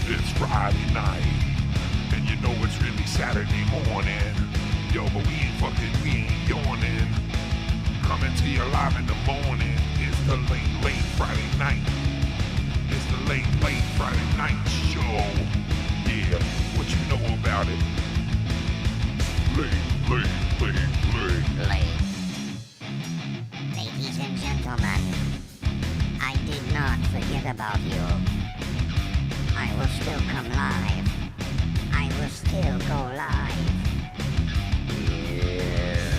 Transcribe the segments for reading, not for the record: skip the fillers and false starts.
It's Friday night, and you know it's really Saturday morning. Yo, but we ain't yawning. Coming to you live in the morning. It's the late Friday night. It's the late Friday night show. Yeah, what you know about it? Late. Ladies and gentlemen, I did not forget about you. I will still come live. I will still go live. Yes,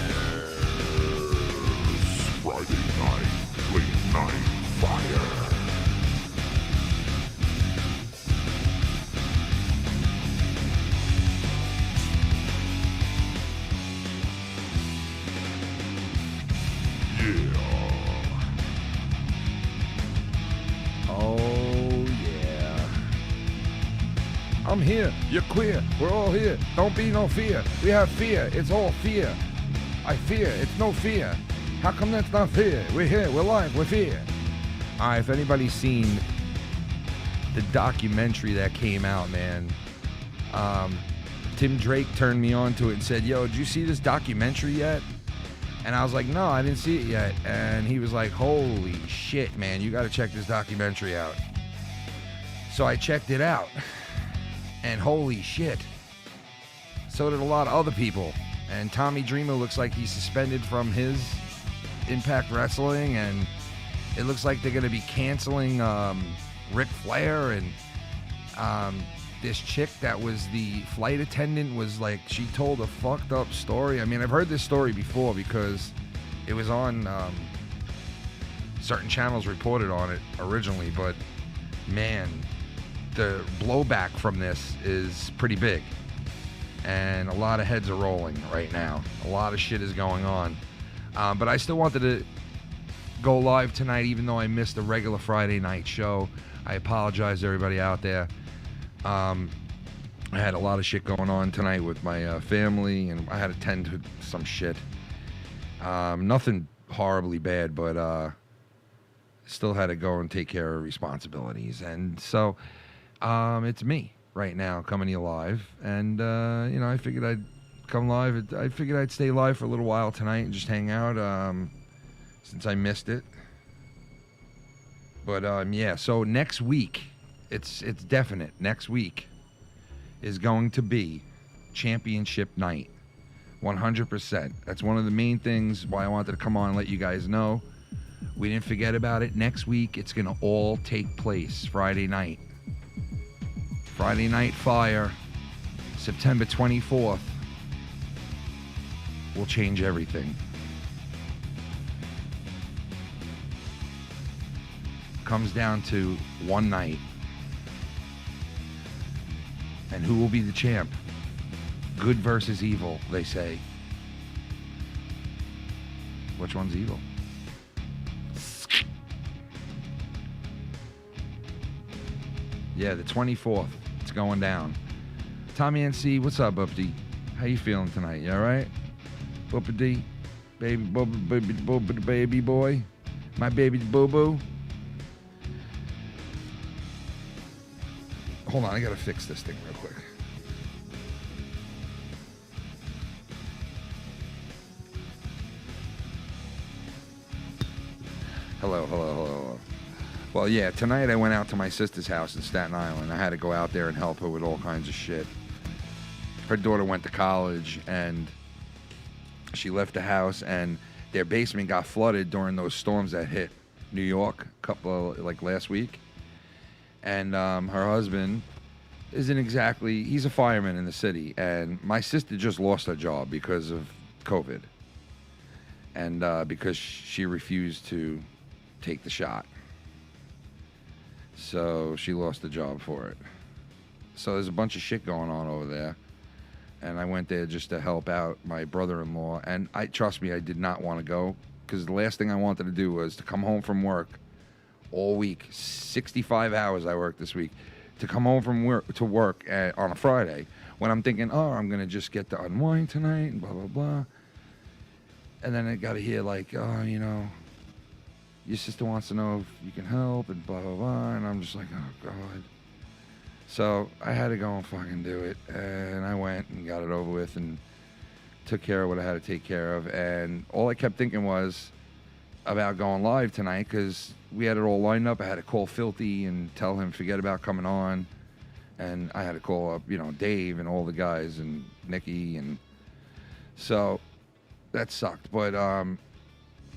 Friday night, late night fire. I'm here. You're queer. We're all here. Don't be no fear. We have fear. It's all fear. I fear. It's no fear. How come that's not fear? We're here. We're live. We're fear. All right, if anybody's seen the documentary that came out, man, Tim Drake turned me on to it and said, yo, did you see this documentary yet? And I was like, no, I didn't see it yet. And he was like, holy shit, man, you got to check this documentary out. So I checked it out. And holy shit, so did a lot of other people. And Tommy Dreamer looks like he's suspended from his Impact Wrestling, and it looks like they're going to be canceling Ric Flair. And this chick that was the flight attendant was like, she told a fucked up story. I mean, I've heard this story before because it was on certain channels reported on it originally, but man, the blowback from this is pretty big, and a lot of heads are rolling right now. A lot of shit is going on, but I still wanted to go live tonight, even though I missed the regular Friday night show. I apologize to everybody out there. I had a lot of shit going on tonight with my family, and I had to tend to some shit. Nothing horribly bad, but still had to go and take care of responsibilities, and so it's me right now coming to you live, and you know, I figured I'd come live. I figured I'd stay live for a little while tonight and just hang out since I missed it. But yeah, so next week, it's definite. Next week is going to be championship night, 100%. That's one of the main things why I wanted to come on and let you guys know. We didn't forget about it. Next week, it's going to all take place Friday night. Friday Night Fire, September 24th, will change everything. Comes down to one night. And who will be the champ? Good versus evil, they say. Which one's evil? Yeah, the 24th. It's going down. Tommy NC, what's up, Bubba? How you feeling tonight? You all right? Bubba D? Baby boy? My baby boo-boo? Hold on, I gotta fix this thing real quick. Hello. Well, yeah, tonight I went out to my sister's house in Staten Island. I had to go out there and help her with all kinds of shit. Her daughter went to college, and she left the house, and their basement got flooded during those storms that hit New York last week. And her husband isn't exactly. He's a fireman in the city, and my sister just lost her job because of COVID, and because she refused to take the shot, so she lost the job for it. So there's a bunch of shit going on over there, and I went there just to help out my brother-in-law. And trust me, I did not want to go, because the last thing I wanted to do was to come home from work all week. 65 hours I worked this week. To come home from work on a Friday, when I'm thinking, oh, I'm going to just get to unwind tonight and blah, blah, blah. And then I got to hear like, oh, you know, your sister wants to know if you can help and blah, blah, blah. And I'm just like, oh, God. So I had to go and fucking do it. And I went and got it over with and took care of what I had to take care of. And all I kept thinking was about going live tonight, because we had it all lined up. I had to call Filthy and tell him forget about coming on, and I had to call up, you know, Dave and all the guys and Nikki, and so that sucked. But and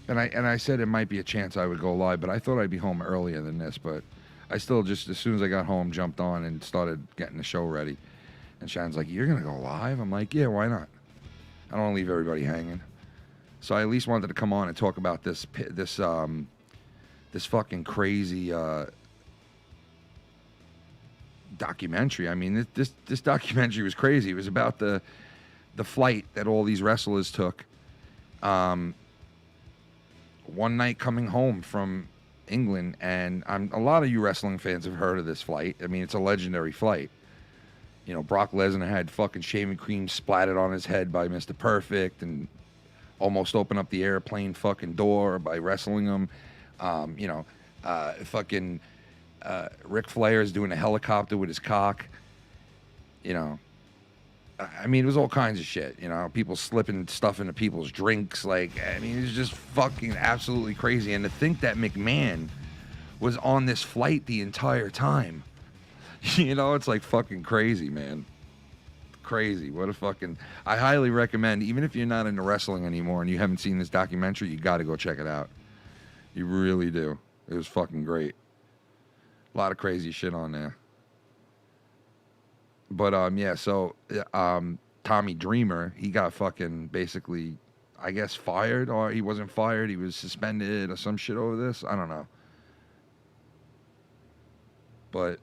I said it might be a chance I would go live, but I thought I'd be home earlier than this. But I still just, as soon as I got home, jumped on and started getting the show ready. And Shannon's like, "You're gonna go live?" I'm like, "Yeah, why not? I don't want to leave everybody hanging." So I at least wanted to come on and talk about this fucking crazy documentary. I mean, this documentary was crazy. It was about the flight that all these wrestlers took. One night coming home from England, and a lot of you wrestling fans have heard of this flight. I mean, it's a legendary flight. You know, Brock Lesnar had fucking shaving cream splattered on his head by Mr. Perfect, and almost opened up the airplane fucking door by wrestling him. You know, fucking Ric Flair is doing a helicopter with his cock. You know, I mean, it was all kinds of shit. You know, people slipping stuff into people's drinks. Like, I mean, it was just fucking absolutely crazy. And to think that McMahon was on this flight the entire time, you know, it's like fucking crazy, man. Crazy. What a fucking... I highly recommend, even if you're not into wrestling anymore and you haven't seen this documentary, you got to go check it out. You really do. It was fucking great. A lot of crazy shit on there. But yeah, so Tommy Dreamer, he got fucking basically, I guess, fired, or he wasn't fired, he was suspended or some shit over this. I don't know. But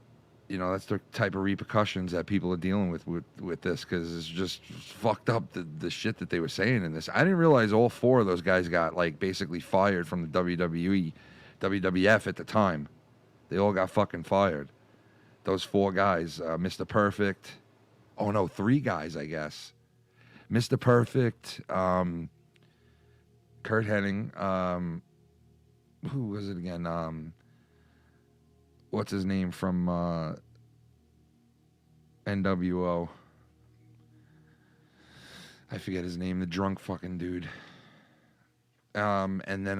you know, that's the type of repercussions that people are dealing with this, because it's just fucked up, the shit that they were saying in this. I didn't realize all four of those guys got, like, basically fired from the WWF at the time. They all got fucking fired. Those four guys, Mr. Perfect. Oh, no, three guys, I guess. Mr. Perfect, Kurt Hennig, who was it again? What's his name from NWO? I forget his name. The drunk fucking dude. And then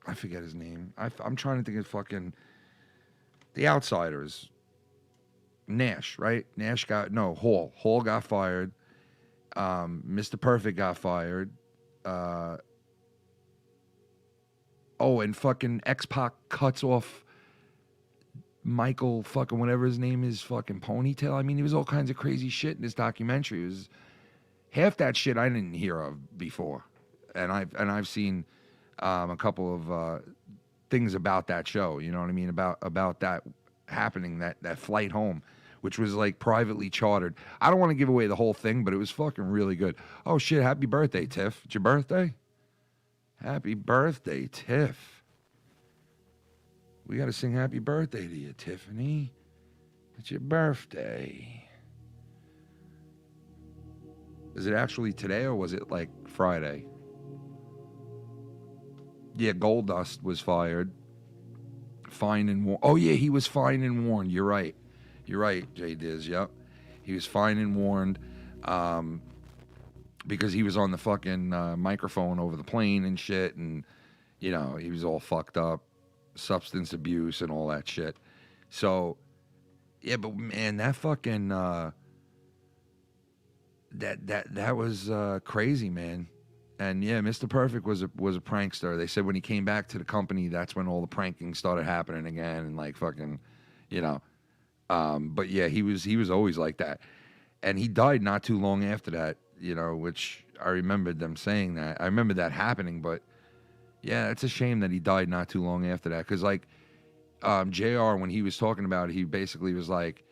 I forget his name. I'm trying to think of fucking the Outsiders. Nash, right? Hall. Hall got fired. Mr. Perfect got fired. Oh, and fucking X-Pac cuts off Michael fucking whatever his name is fucking ponytail. I mean, there was all kinds of crazy shit in this documentary. It was half that shit I didn't hear of before, and I've seen a couple of things about that show. You know what I mean, about that happening, that flight home, which was like privately chartered. I don't want to give away the whole thing, but it was fucking really good. Oh shit! Happy birthday, Tiff! It's your birthday. Happy birthday, Tiff. We got to sing happy birthday to you, Tiffany. It's your birthday. Is it actually today, or was it like Friday? Yeah, Goldust was fired. Fined and warned. Oh, yeah, he was fined and warned. You're right. You're right, Jay Diz. Yep. He was fined and warned. Because he was on the fucking microphone over the plane and shit, and, you know, he was all fucked up, substance abuse and all that shit. So, yeah, but man, that fucking, that was crazy, man. And yeah, Mr. Perfect was a prankster. They said when he came back to the company, that's when all the pranking started happening again, and like fucking, you know. But yeah, he was always like that, and he died not too long after that. You know, which I remembered them saying that. I remember that happening, but yeah, it's a shame that he died not too long after that. Because like JR, when he was talking about it, he basically was like,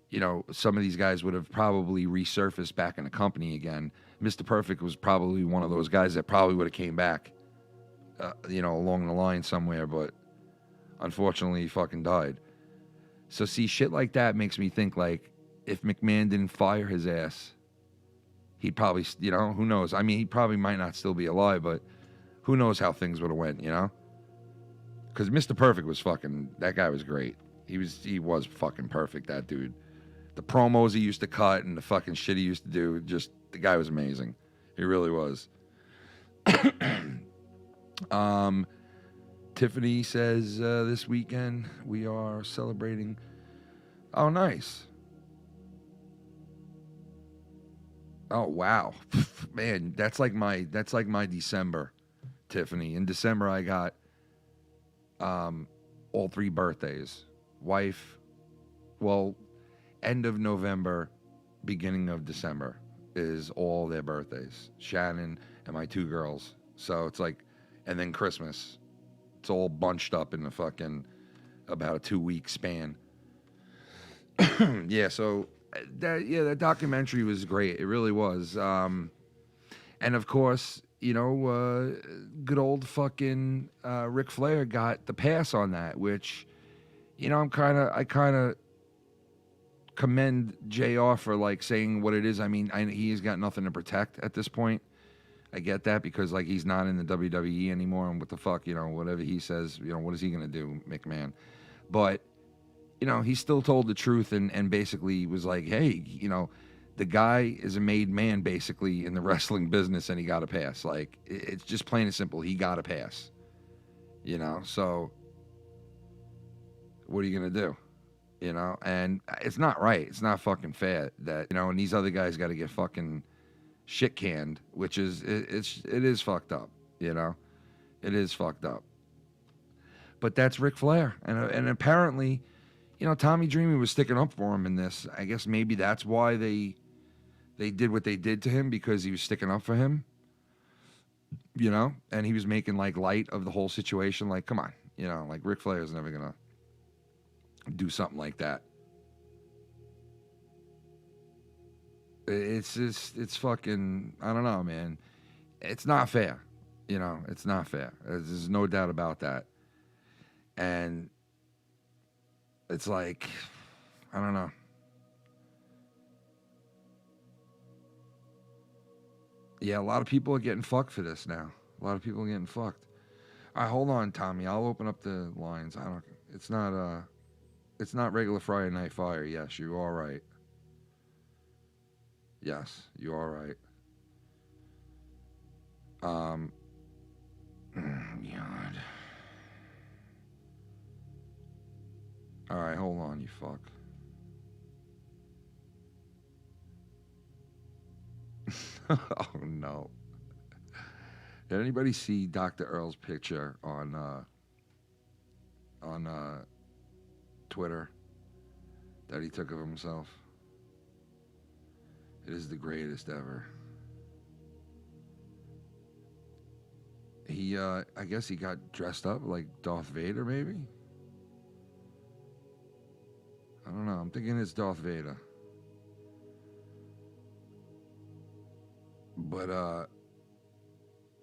you know, some of these guys would have probably resurfaced back in the company again. Mr. Perfect was probably one of those guys that probably would have came back, you know, along the line somewhere, but unfortunately he fucking died. So see, shit like that makes me think like, if McMahon didn't fire his ass, he'd probably, you know, who knows? I mean, he probably might not still be alive, but who knows how things would have went, you know? Because Mr. Perfect was fucking, that guy was great. He was fucking perfect, that dude. The promos he used to cut and the fucking shit he used to do, just, the guy was amazing. He really was. Tiffany says this weekend we are celebrating. Oh, nice. Oh, wow. Man, that's like my December, Tiffany. In December I got all 3 birthdays. Wife, well, end of November, beginning of December is all their birthdays. Shannon and my 2 girls. So it's like, and then Christmas. It's all bunched up in the fucking about a 2-week span. Yeah, so that documentary was great. It really was. And of course, you know, good old fucking Ric Flair got the pass on that, which, you know, I kind of commend JR for like saying what it is. I mean, he's got nothing to protect at this point. I get that because like he's not in the WWE anymore, and what the fuck, you know, whatever he says, you know, what is he gonna do, McMahon? But you know, he still told the truth and basically was like, hey, you know, the guy is a made man basically in the wrestling business, and he got a pass. Like it's just plain and simple, he got a pass. You know, so what are you gonna do? You know, and it's not right. It's not fucking fair that, you know, and these other guys got to get fucking shit canned, which is it is fucked up, you know, it is fucked up. But that's Ric Flair, and apparently, you know, Tommy Dreamer was sticking up for him in this. I guess maybe that's why they did what they did to him, because he was sticking up for him, you know, and he was making like light of the whole situation. Like, come on, you know, like Ric Flair is never gonna do something like that. It's just, it's fucking, I don't know, man. It's not fair. You know, it's not fair. There's no doubt about that. And it's like, I don't know. Yeah, a lot of people are getting fucked for this now. A lot of people are getting fucked. All right, hold on, Tommy. I'll open up the lines. It's not regular Friday Night Fire. Yes, you are right. Yes, you are right. God. All right, hold on, you fuck. Oh no. Did anybody see Dr. Earl's picture on Twitter that he took of himself? It is the greatest ever. He, I guess he got dressed up like Darth Vader, maybe? I don't know. I'm thinking it's Darth Vader. But,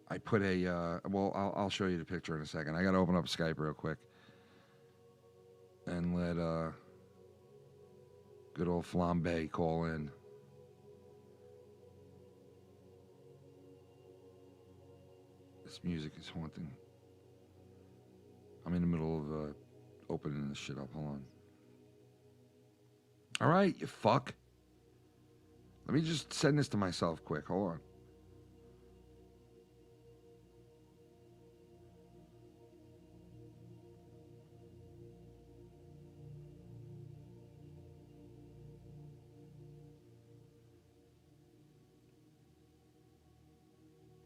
I put a, well, I'll show you the picture in a second. I gotta open up Skype real quick. And let, good old Flambe call in. This music is haunting. I'm in the middle of opening this shit up. Hold on. All right, you fuck. Let me just send this to myself quick. Hold on.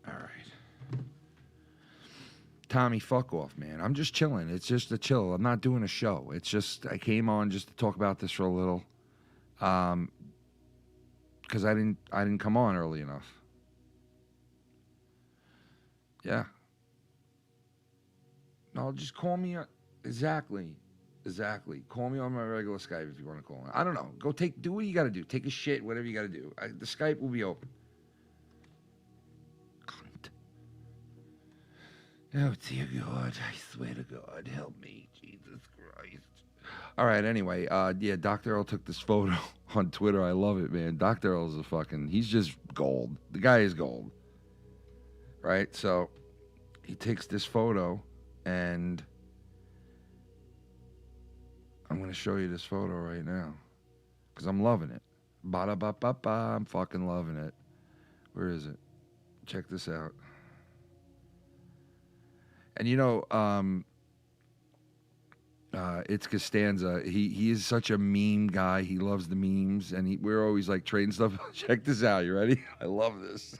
All right. Tommy fuck off, man. I'm just chilling. It's just a chill. I'm not doing a show. It's just I came on just to talk about this for a little, because I didn't come on early enough. Yeah. No, just call me. Exactly. Call me on my regular Skype if you want to call me. I don't know. Do what you got to do. Take a shit, whatever you got to do. The Skype will be open. Cunt. Oh, dear God. I swear to God. Help me. Jesus Christ. All right, anyway. Yeah, Dr. Earl took this photo on Twitter. I love it, man. Dr. Earl's he's just gold. The guy is gold. Right? So, he takes this photo, and I'm going to show you this photo right now because I'm loving it. Ba-da-ba-ba-ba. I'm fucking loving it. Where is it? Check this out. And you know, it's Costanza. He is such a meme guy. He loves the memes, and we're always like trading stuff. Check this out. You ready? I love this.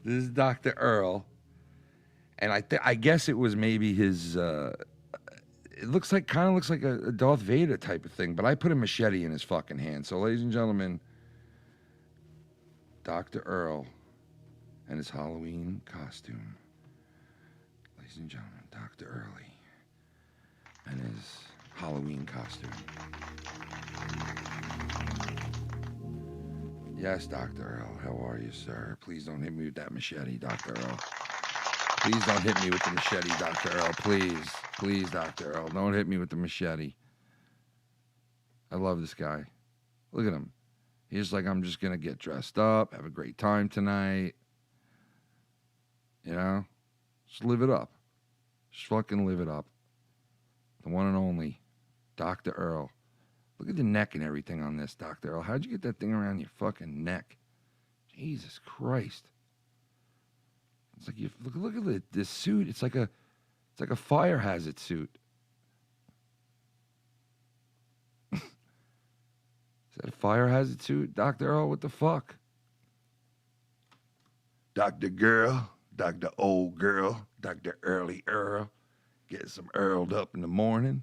This is Dr. Earl. And I guess it was maybe his, it kind of looks like a Darth Vader type of thing, but I put a machete in his fucking hand. So, ladies and gentlemen, Dr. Earl and his Halloween costume. Ladies and gentlemen, Dr. Early and his Halloween costume. Yes, Dr. Earl, how are you, sir? Please don't hit me with that machete, Dr. Earl. Please don't hit me with the machete, Dr. Earl. Please. Please, Dr. Earl. Don't hit me with the machete. I love this guy. Look at him. He's like, I'm just going to get dressed up, have a great time tonight. You know? Just live it up. Just fucking live it up. The one and only Dr. Earl. Look at the neck and everything on this, Dr. Earl. How'd you get that thing around your fucking neck? Jesus Christ. It's like look at this suit. It's like a fire hazard suit. Is that a fire hazard suit, Dr. Earl? What the fuck? Dr. Girl, Dr. Old Girl, Dr. Early Earl, getting some Earled up in the morning.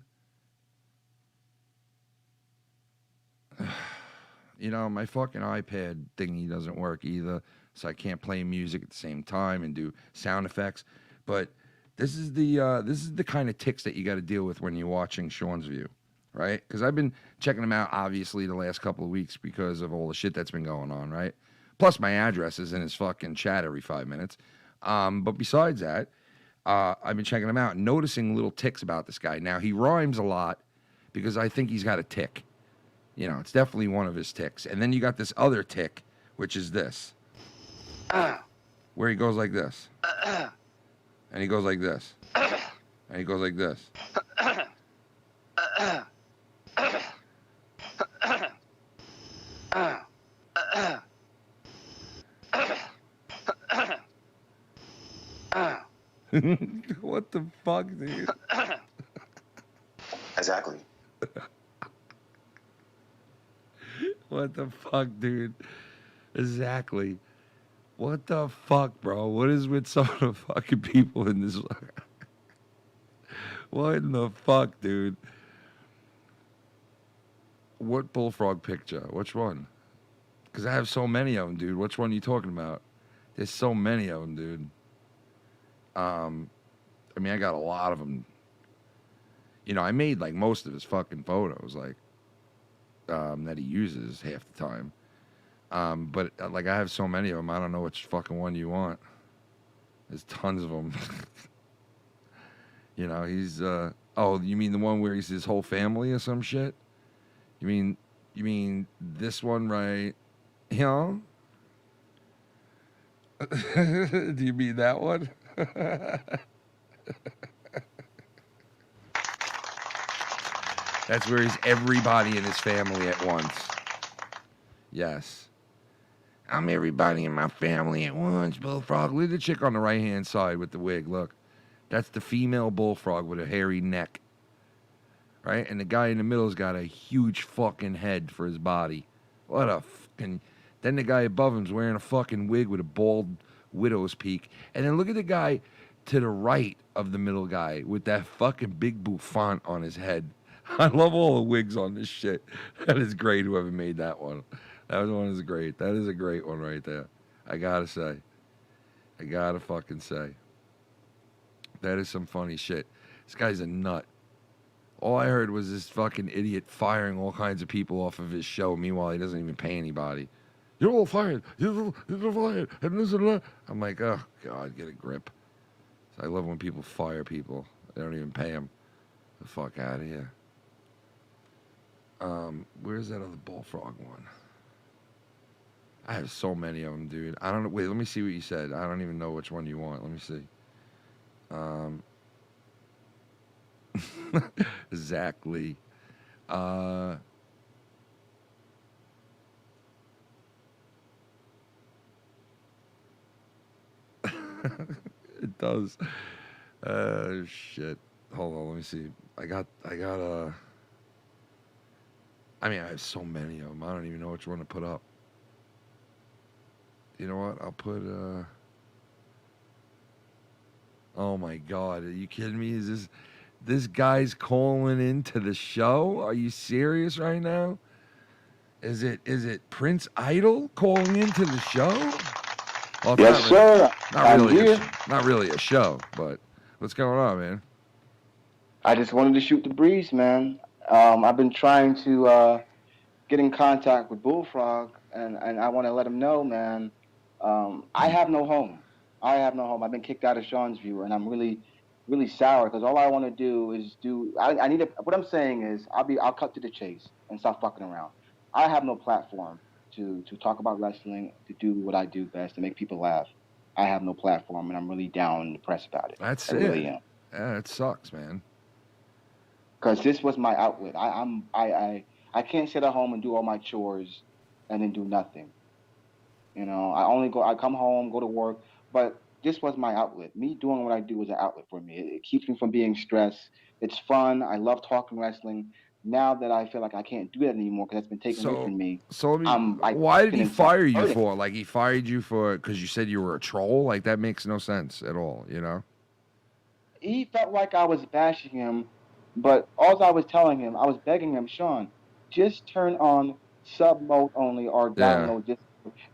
You know, my fucking iPad thingy doesn't work either, so I can't play music at the same time and do sound effects. But this is the kind of tics that you got to deal with when you're watching Sean's View, right? Because I've been checking them out, obviously, the last couple of weeks because of all the shit that's been going on, right? Plus, my address is in his fucking chat every 5 minutes. But besides that, I've been checking him out and noticing little tics about this guy. Now, he rhymes a lot because I think he's got a tic. You know, it's definitely one of his tics. And then you got this other tic, which is this. Where he goes like this. And he goes like this. And he goes like this. What the fuck, dude? Exactly. What the fuck, dude? Exactly. What the fuck, bro? What is with some of the fucking people in this? What in the fuck, dude? What bullfrog picture? Which one? Because I have so many of them, dude. Which one are you talking about? There's so many of them, dude. I mean, I got a lot of them. You know, I made like most of his fucking photos, like that he uses half the time. But like I have so many of them, I don't know which fucking one you want. There's tons of them. You know, he's oh, you mean the one where he's his whole family or some shit? You mean this one, right? You know? Do you mean that one? That's where he's everybody in his family at once. Yes. I'm everybody in my family at once, Bullfrog. Look at the chick on the right-hand side with the wig. Look. That's the female bullfrog with a hairy neck. Right? And the guy in the middle's got a huge fucking head for his body. What a fucking... Then the guy above him's wearing a fucking wig with a bald widow's peak. And then look at the guy to the right of the middle guy with that fucking big bouffant on his head. I love all the wigs on this shit. That is great, whoever made that one. That one is great. That is a great one right there. I gotta say. I gotta fucking say. That is some funny shit. This guy's a nut. All I heard was this fucking idiot firing all kinds of people off of his show. Meanwhile, he doesn't even pay anybody. You're all fired. You're all fired. And this and that. I'm like, oh, God, get a grip. So I love when people fire people. They don't even pay them. The fuck out of here. Where's that other bullfrog one? I have so many of them, dude. I don't know. Wait, let me see what you said. I don't even know which one you want. Let me see. Exactly. It does. Shit. Hold on, let me see. I mean, I have so many of them. I don't even know which one to put up. You know what? I'll put, oh my God, are you kidding me? Is this guy's calling into the show? Are you serious right now? Is it Prince Idol calling into the show? Well, yes, sir. Not really a show, but what's going on, man? I just wanted to shoot the breeze, man. I've been trying to get in contact with Bullfrog, and I want to let him know, man. I have no home. I've been kicked out of Sean's View, and I'm really, really sour because all I want to do is I need to. What I'm saying is, I'll cut to the chase and stop fucking around. I have no platform to talk about wrestling, to do what I do best, to make people laugh. I have no platform, and I'm really down and depressed about it. That's I it. really am. Yeah, it sucks, man. Because this was my outlet. I can't sit at home and do all my chores and then do nothing. You know, I come home, go to work, but this was my outlet. Me doing what I do is an outlet for me. It keeps me from being stressed. It's fun. I love talking wrestling. Now that I feel like I can't do that anymore because it's been taken away from me. So why did he fire you for? Like, he fired you for because you said you were a troll? Like, that makes no sense at all, you know? He felt like I was bashing him, but all I was telling him, I was begging him, Sean, just turn on sub mode only or download this.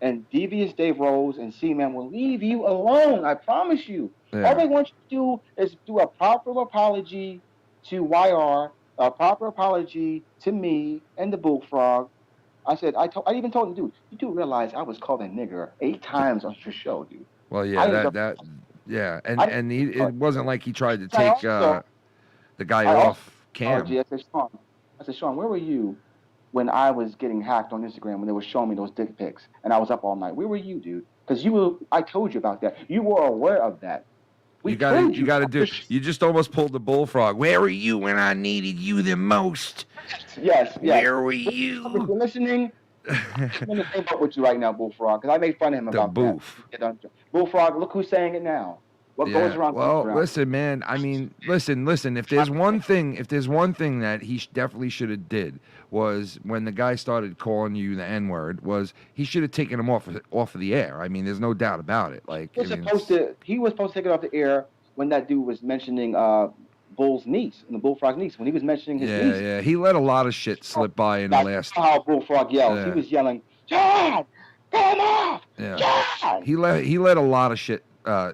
And Devious Dave Rose and C-Man will leave you alone. I promise you. Yeah. All they want you to do is do a proper apology to YR, a proper apology to me and the Bullfrog. I said, I even told him, dude, you do realize I was called a nigger 8 times on your show, dude. Well, yeah, yeah. And it wasn't like he tried to take the guy off cam. I said, Sean, where were you when I was getting hacked on Instagram when they were showing me those dick pics and I was up all night? Where were you, dude? Because I told you about that. You were aware of that. You just almost pulled the Bullfrog. Where were you when I needed you the most? Yes. Where were you? If you're listening, I'm in the same boat with you right now, Bullfrog, because I made fun of him about that. Bullfrog, look who's saying it now. What goes around? Well, listen, man. I mean, listen. If there's one thing that he definitely should have did was when the guy started calling you the N-word, was he should have taken him off of the air. I mean, there's no doubt about it. Like, he was supposed to take it off the air when that dude was mentioning Bull's niece and the Bullfrog's niece. When he was mentioning his niece. Yeah. He let a lot of shit slip by in the last. How Bullfrog yells. Yeah. He was yelling, "John, come off!" Yeah. John! He let a lot of shit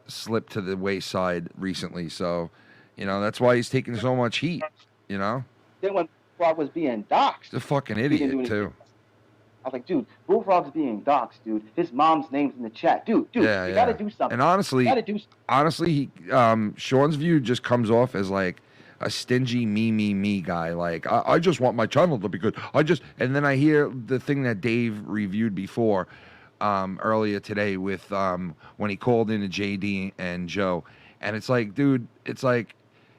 slip to the wayside recently, so that's why he's taking so much heat. Then when Bullfrog was being doxxed, he's a fucking idiot too. I was like, dude, Bullfrog's being doxxed, dude. His mom's name's in the chat, dude. You gotta do something. And honestly, Sean's View just comes off as like a stingy me guy. Like, I just want my channel to be good. And then I hear the thing that Dave reviewed before. Earlier today with when he called in to JD and Joe, and it's like, dude, it's like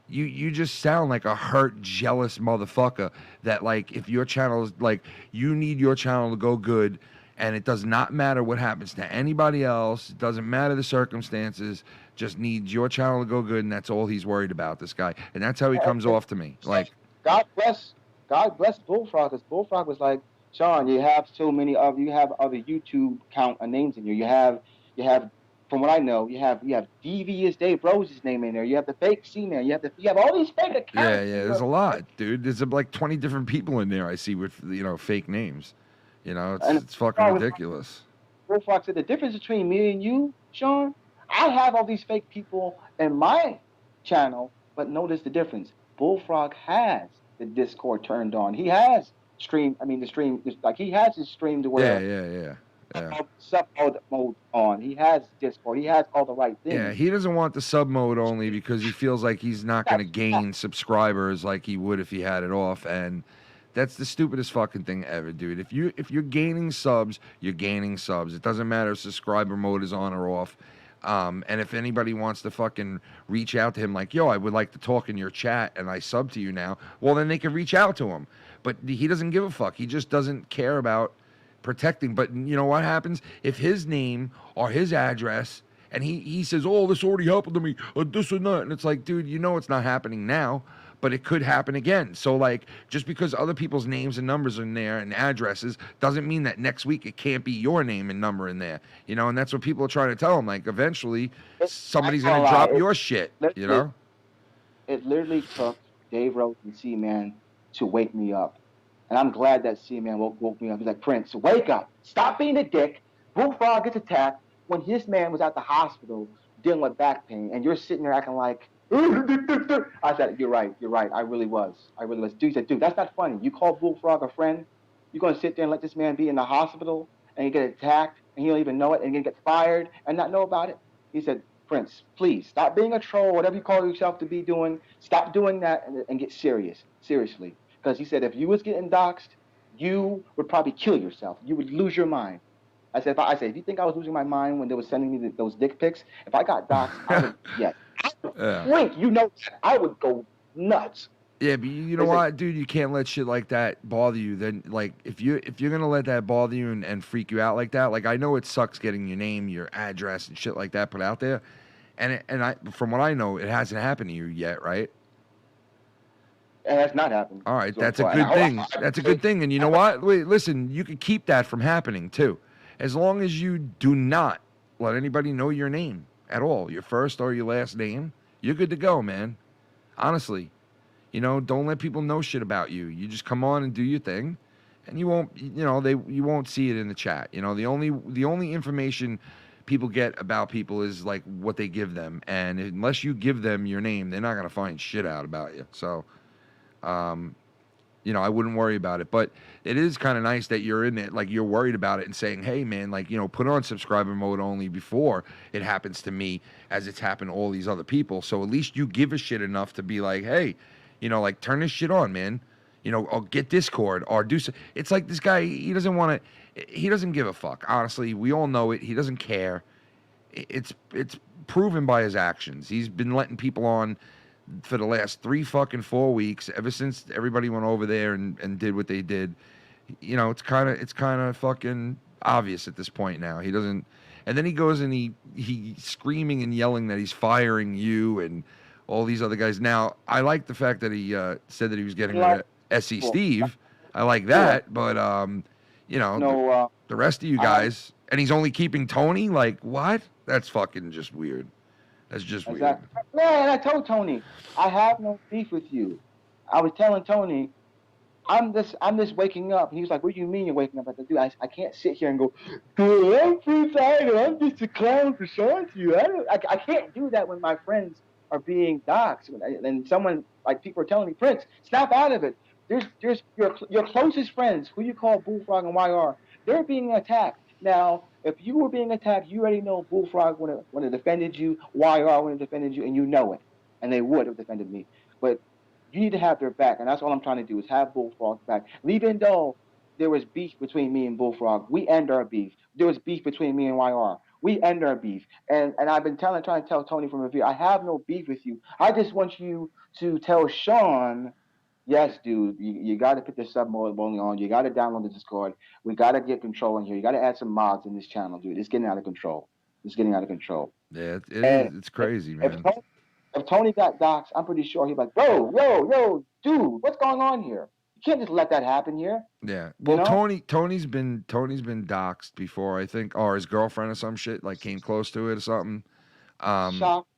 you just sound like a hurt, jealous motherfucker that, like, if your channel is like, you need your channel to go good, and it does not matter what happens to anybody else, it doesn't matter the circumstances, just needs your channel to go good, and that's all he's worried about, this guy. And that's how he comes off to me. Like, God bless Bullfrog, because Bullfrog was like, Sean, you have so many you have other YouTube count names in here. You have from what I know, you have Devious Dave Rose's name in there. You have the fake C-Man. You have all these fake accounts. Yeah, there's a lot, dude. There's like 20 different people in there I see with fake names. It's fucking ridiculous. Bullfrog said the difference between me and you, Sean, I have all these fake people in my channel, but notice the difference. Bullfrog has the Discord turned on. He has the stream, like he has his stream to where sub mode on. He has Discord. He has all the right things. Yeah, he doesn't want the sub mode only because he feels like he's not going to gain subscribers like he would if he had it off, and that's the stupidest fucking thing ever, dude. If you're gaining subs, you're gaining subs. It doesn't matter if subscriber mode is on or off. And if anybody wants to fucking reach out to him like, yo, I would like to talk in your chat and I sub to you now, well, then they can reach out to him. But he doesn't give a fuck. He just doesn't care about protecting. But you know what happens? If his name or his address, and he says, oh, this already happened to me, this or that. And it's like, dude, it's not happening now, but it could happen again. So, like, just because other people's names and numbers are in there and addresses doesn't mean that next week it can't be your name and number in there. And that's what people are trying to tell him. Like, eventually, somebody's going to drop your shit, It literally took Dave Rose and C-Man to wake me up. And I'm glad that C-Man woke me up. He's like, Prince, wake up. Stop being a dick. Bullfrog gets attacked when his man was at the hospital dealing with back pain, and you're sitting there acting like, I said, you're right. I really was. Dude, he said, dude, that's not funny. You call Bullfrog a friend? You're going to sit there and let this man be in the hospital and he get attacked and he don't even know it and he get fired and not know about it? He said, Prince, please, stop being a troll, whatever you call yourself to be doing. Stop doing that and get seriously. Because he said, if you was getting doxxed, you would probably kill yourself. You would lose your mind. I said, if you think I was losing my mind when they were sending me those dick pics, if I got doxxed, I would, blink, I would go nuts. Yeah, but you know what, dude? You can't let shit like that bother you. Then, like, if you're gonna let that bother you and freak you out like that, like, I know it sucks getting your name, your address, and shit like that put out there, and from what I know, it hasn't happened to you yet, right? It has not happened. All right, that's a good thing. That's a good thing. And you know what? Wait, listen, you can keep that from happening too, as long as you do not let anybody know your name at all, your first or your last name. You're good to go, man. Honestly, don't let people know shit about you. You just come on and do your thing, and you won't, you won't see it in the chat. The only information people get about people is like what they give them, and unless you give them your name, they're not gonna find shit out about you. So, I wouldn't worry about it. But it is kind of nice that you're in it, like you're worried about it and saying, hey, man, like, put on subscriber mode only before it happens to me as it's happened to all these other people. So at least you give a shit enough to be like, hey, like, turn this shit on, man. Or get Discord or do so. It's like this guy, he doesn't give a fuck. Honestly, we all know it. He doesn't care. It's proven by his actions. He's been letting people on for the last 4 weeks, ever since everybody went over there and did what they did. It's kind of fucking obvious at this point now. He doesn't, and then he goes and he screaming and yelling that he's firing you and all these other guys. Now, I like the fact that he said that he was getting rid of SC Steve. I like that, but the rest of you guys, and he's only keeping Tony. Like, what? That's fucking just weird. That's just weird. Man, I told Tony, I have no beef with you. I was telling Tony, I'm just waking up. And he was like, what do you mean you're waking up? I said, dude, I can't sit here and go, dude, I'm too tired. I'm just a clown for showing to you. I can't do that when my friends are being doxxed. And someone, like, people are telling me, Prince, snap out of it. There's your closest friends, who you call Bullfrog and YR, they're being attacked. Now, if you were being attacked, you already know Bullfrog would have defended you, YR would have defended you, and you know it. And they would have defended me. But you need to have their back, and that's all I'm trying to do, is have Bullfrog's back. Even though there was beef between me and Bullfrog, we end our beef. There was beef between me and YR. We end our beef. And I've been trying to tell Tony from review, I have no beef with you. I just want you to tell Sean, yes, dude, you got to put the sub mode only on. You got to download the Discord. We got to get control in here. You got to add some mods in this channel, dude. It's getting out of control. Yeah, it's crazy, man. If Tony got doxxed, I'm pretty sure he'd be like, yo, dude, what's going on here? You can't just let that happen here. Yeah. Well, know? Tony's been doxxed before, I think, or his girlfriend or some shit like came close to it or something. Shocked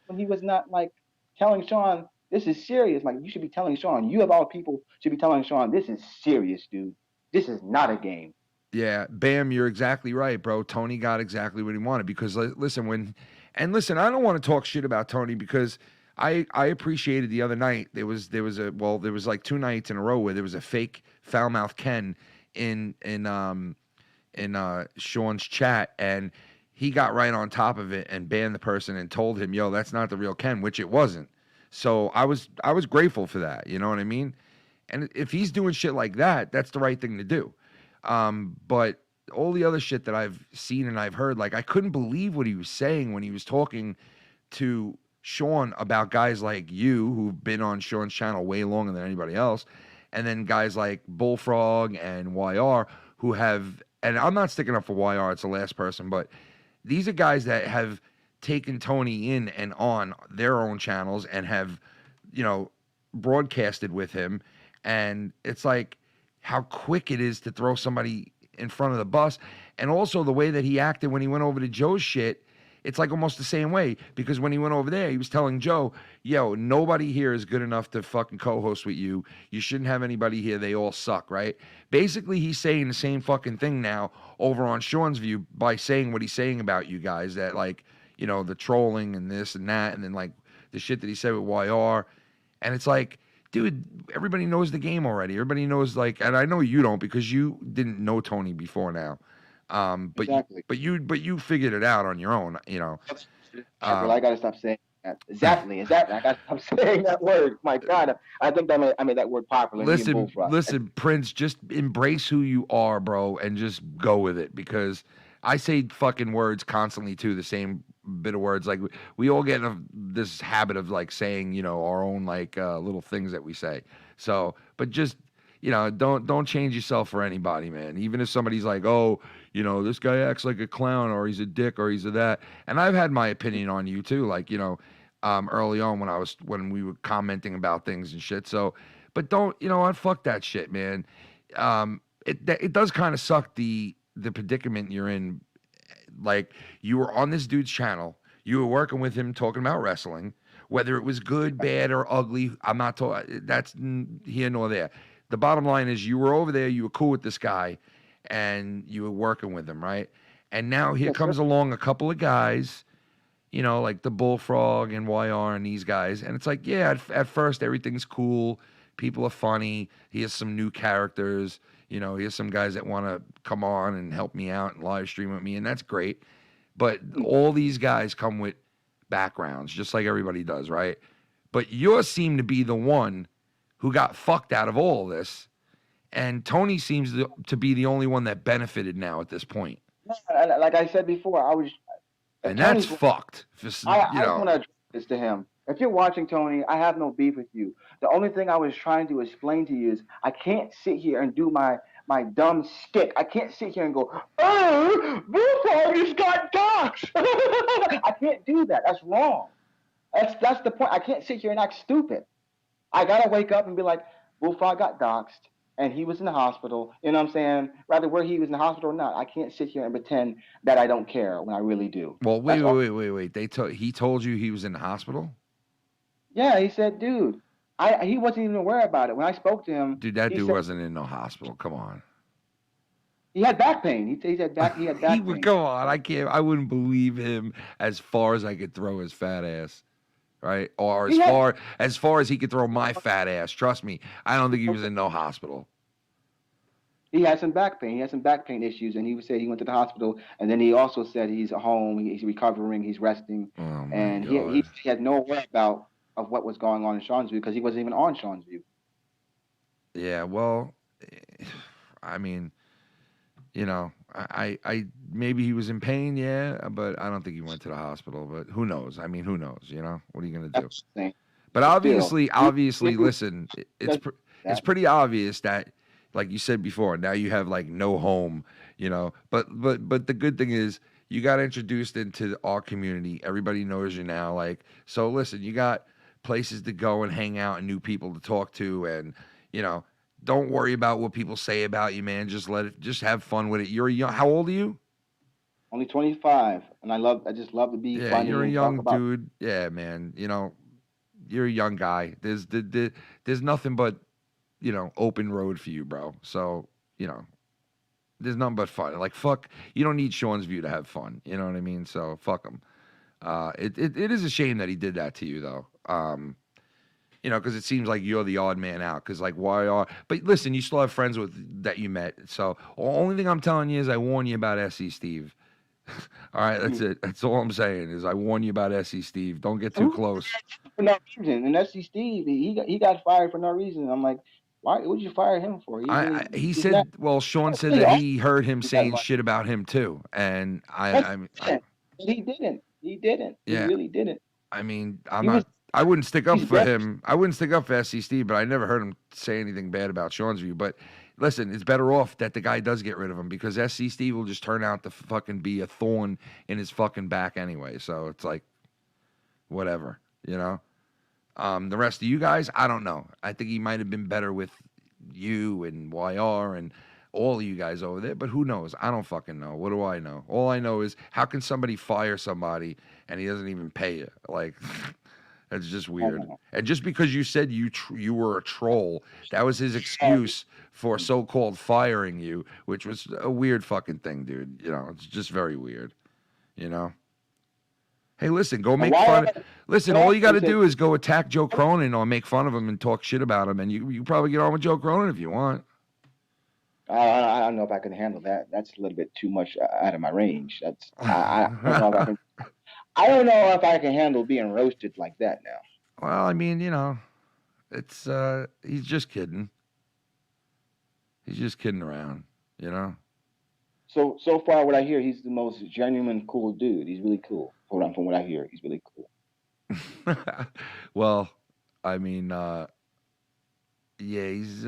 when he was not like telling Sean, this is serious. Like, you should be telling Sean, you of all people should be telling Sean, this is serious, dude. This is not a game. Yeah, Bam, you're exactly right, bro. Tony got exactly what he wanted because listen, I don't want to talk shit about Tony because I appreciated the other night there was like 2 nights in a row where there was a fake foul mouth Ken in Sean's chat, and he got right on top of it and banned the person and told him, yo, that's not the real Ken, which it wasn't. So I was grateful for that, you know what I mean? And if he's doing shit like that, that's the right thing to do. But all the other shit that I've seen and I've heard, like, I couldn't believe what he was saying when he was talking to Sean about guys like you who've been on Sean's channel way longer than anybody else, and then guys like Bullfrog and YR who have, and I'm not sticking up for YR, it's the last person, but these are guys that have taken Tony in and on their own channels and have, you know, broadcasted with him, and it's like how quick it is to throw somebody in front of the bus. And also the way that he acted when he went over to Joe's shit, it's like almost the same way, because when he went over there, he was telling Joe, yo, nobody here is good enough to fucking co-host with you. You shouldn't have anybody here. They all suck, right? Basically, he's saying the same fucking thing now over on Sean's View by saying what he's saying about you guys, that, like, you know, the trolling and this and that, and then, like, the shit that he said with YR. And it's like, dude, everybody knows the game already. Everybody knows, like, and I know you don't because you didn't know Tony before now. But exactly. but you figured it out on your own, you know. I gotta stop saying that. Exactly. I gotta stop saying that word. My God, I think I made that word popular. Listen, Prince, just embrace who you are, bro, and just go with it, because I say fucking words constantly too, the same bit of words. Like, we all get in this habit of, like, saying, you know, our own, like, little things that we say. So, but just, you know, don't change yourself for anybody, man. Even if somebody's like, oh, you know, this guy acts like a clown, or he's a dick, or he's a that. And I've had my opinion on you too, like, you know, early on when we were commenting about things and shit. So, but don't, you know what, fuck that shit, man. It does kind of suck the predicament you're in. Like, you were on this dude's channel, you were working with him, talking about wrestling, whether it was good, bad, or ugly. I'm not talking, that's here nor there. The bottom line is, you were over there, you were cool with this guy, and you were working with him, right? And now here comes along a couple of guys, you know, like the Bullfrog and YR and these guys, and it's like, yeah, at first everything's cool, people are funny, he has some new characters, you know, here's some guys that want to come on and help me out and live stream with me, and that's great. But all these guys come with backgrounds, just like everybody does, right? But yours seem to be the one who got fucked out of all of this, and Tony seems to be the only one that benefited now at this point. Like I said before, and that's fucked. I want to address this to him. If you're watching, Tony, I have no beef with you. The only thing I was trying to explain to you is I can't sit here and do my dumb stick. I can't sit here and go, oh, Bullfrog just got doxxed. I can't do that. That's wrong. That's the point. I can't sit here and act stupid. I got to wake up and be like, Bullfrog got doxxed, and he was in the hospital. You know what I'm saying? Rather where he was in the hospital or not, I can't sit here and pretend that I don't care when I really do. Well, wait. He told you he was in the hospital? Yeah, he said, dude, he wasn't even aware about it. When I spoke to him, dude, that dude wasn't in no hospital. Come on. He had back pain. He had back pain. Come on, I wouldn't believe him as far as I could throw his fat ass, right? Or as far as he could throw my fat ass. Trust me, I don't think he was in no hospital. He had some back pain. He had some back pain issues, and he said he went to the hospital, and then he also said he's at home, he's recovering, he's resting, and he had no whereabouts of what was going on in Sean's View because he wasn't even on Sean's View. Yeah, well, I mean, you know, I maybe he was in pain, yeah, but I don't think he went to the hospital. But who knows? I mean, who knows? You know, what are you gonna do? But obviously, listen, it's pretty obvious that, like you said before, now you have like no home, you know. But the good thing is you got introduced into our community. Everybody knows you now. Like, so listen, you got places to go and hang out and new people to talk to, and, you know, don't worry about what people say about you, man. Just have fun with it. You're young. How old are you? Only 25, and I just love to be funny. You're a and young talk about. dude. Yeah, man. You're a young guy. There's nothing but, open road for you, bro. So, there's nothing but fun. Like, fuck, you don't need Sean's View to have fun. You know what I mean? So, fuck him. It is a shame that he did that to you, though. Because it seems like you're the odd man out. Because, like, but listen, you still have friends that you met. So, the only thing I'm telling you is I warn you about S.E. Steve. All right, that's it. That's all I'm saying is I warn you about S.E. Steve. Don't get too close. For no reason. And S.E. Steve, he got fired for no reason. I'm like, why would you fire him for? He said, Sean said that he heard him saying shit about him too, and he didn't. He really didn't. I mean, I wouldn't stick up for him. I wouldn't stick up for S.C. Steve, but I never heard him say anything bad about Sean's View. But listen, it's better off that the guy does get rid of him because S.C. Steve will just turn out to fucking be a thorn in his fucking back anyway. So it's like, whatever, The rest of you guys, I don't know. I think he might have been better with you and YR and all of you guys over there, but who knows? I don't fucking know. What do I know? All I know is how can somebody fire somebody and he doesn't even pay you? Like, that's just weird. And just because you said you were a troll, that was his excuse for so-called firing you, which was a weird fucking thing, dude. It's just very weird, Hey, listen, go make fun. Listen, all you got to do is go attack Joe Cronin or make fun of him and talk shit about him, and you probably get on with Joe Cronin if you want. I don't know if I can handle that. That's a little bit too much out of my range. I don't know if I can handle being roasted like that now. Well, I mean, it's he's just kidding. He's just kidding around, So far, what I hear, he's the most genuine, cool dude. He's really cool. From what I hear, he's really cool. Well, I mean, yeah, he's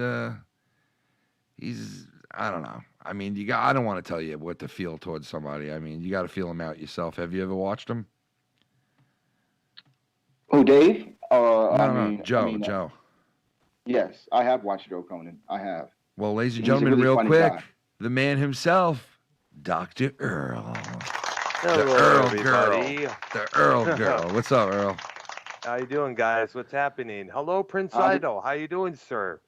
I don't know. I mean, I don't want to tell you what to feel towards somebody. I mean, you got to feel him out yourself. Have you ever watched him? Who, Dave? No, Joe. Yes, I have watched Joe Cronin. I have. Well, ladies and gentlemen, really real quick, guy. The man himself, Dr. Earl. Hello, everybody. The Earl girl. What's up, Earl? How you doing, guys? What's happening? Hello, Prince Ido. How you doing, sir?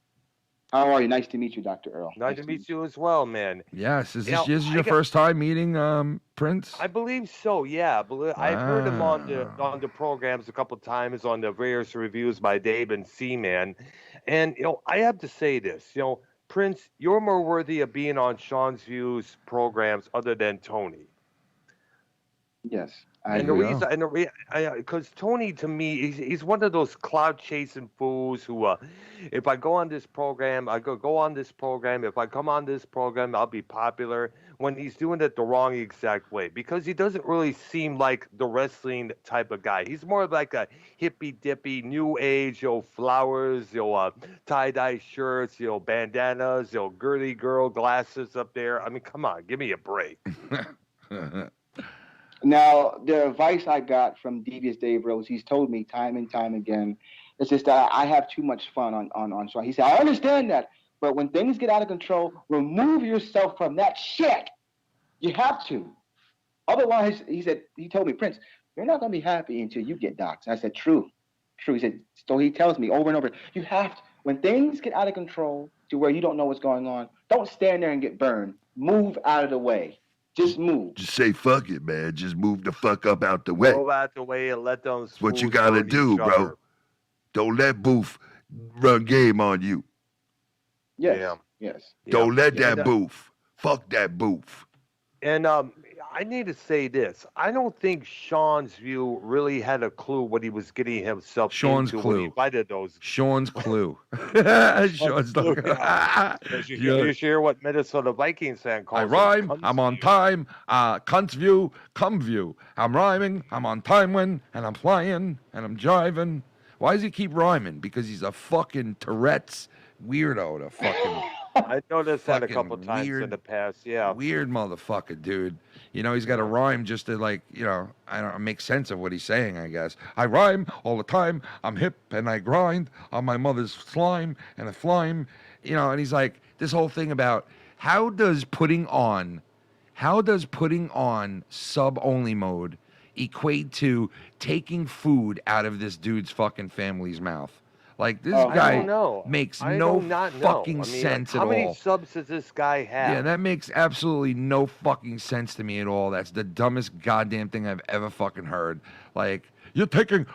How are you? Nice to meet you, Dr. Earl. Nice to meet you as well, man. Yes. Is this your first time meeting Prince? I believe so, yeah. I've heard him on the programs a couple of times on the various reviews by Dave and C-Man. And, I have to say this, Prince, you're more worthy of being on Sean's Views programs other than Tony. Yes. Because Tony, to me, he's one of those cloud chasing fools who, if I go on this program, I go on this program. If I come on this program, I'll be popular. When he's doing it the wrong exact way, because he doesn't really seem like the wrestling type of guy. He's more like a hippy dippy, new age, flowers, tie dye shirts, bandanas, girly girl glasses up there. I mean, come on, give me a break. Now, the advice I got from Devious Dave Rose, he's told me time and time again, it's just that I have too much fun on Sean. He said, I understand that, but when things get out of control, remove yourself from that shit. You have to. Otherwise, he told me, Prince, you're not going to be happy until you get doxxed. And I said, true. He said, so he tells me over and over, you have to, when things get out of control to where you don't know what's going on, don't stand there and get burned. Move out of the way. Just move. Just say fuck it, man. Just move the fuck up out the way. Move out the way and let them. That's what you gotta do, bro. Don't let Boof run game on you. Yes. Yeah. Yes. Don't let that Boof. Fuck that Boof. And I need to say this. I don't think Sean's View really had a clue what he was getting himself into when he invited those. Sean's clue. Sean's clue. You hear what Minnesota Vikings fan calls I rhyme. I'm on time. Cunt's view. Come view. I'm rhyming. I'm on time when. And I'm flying. And I'm driving. Why does he keep rhyming? Because he's a fucking Tourette's weirdo. To fucking. I noticed that a Fucking couple times in weird, the past. Yeah. weird motherfucker, dude. You know, he's got to rhyme just to like, you know, I don't make sense of what he's saying, I guess. I rhyme all the time. I'm hip and I grind on my mother's slime and a flime. You know, and he's like, this whole thing about how does putting on sub-only mode equate to taking food out of this dude's fucking family's mouth? Like, this I guy don't know. makes I no do not know. fucking I mean, sense at how many all. subs does this guy have? Yeah, that makes absolutely no fucking sense to me at all. That's the dumbest goddamn thing I've ever fucking heard. Like, you're taking...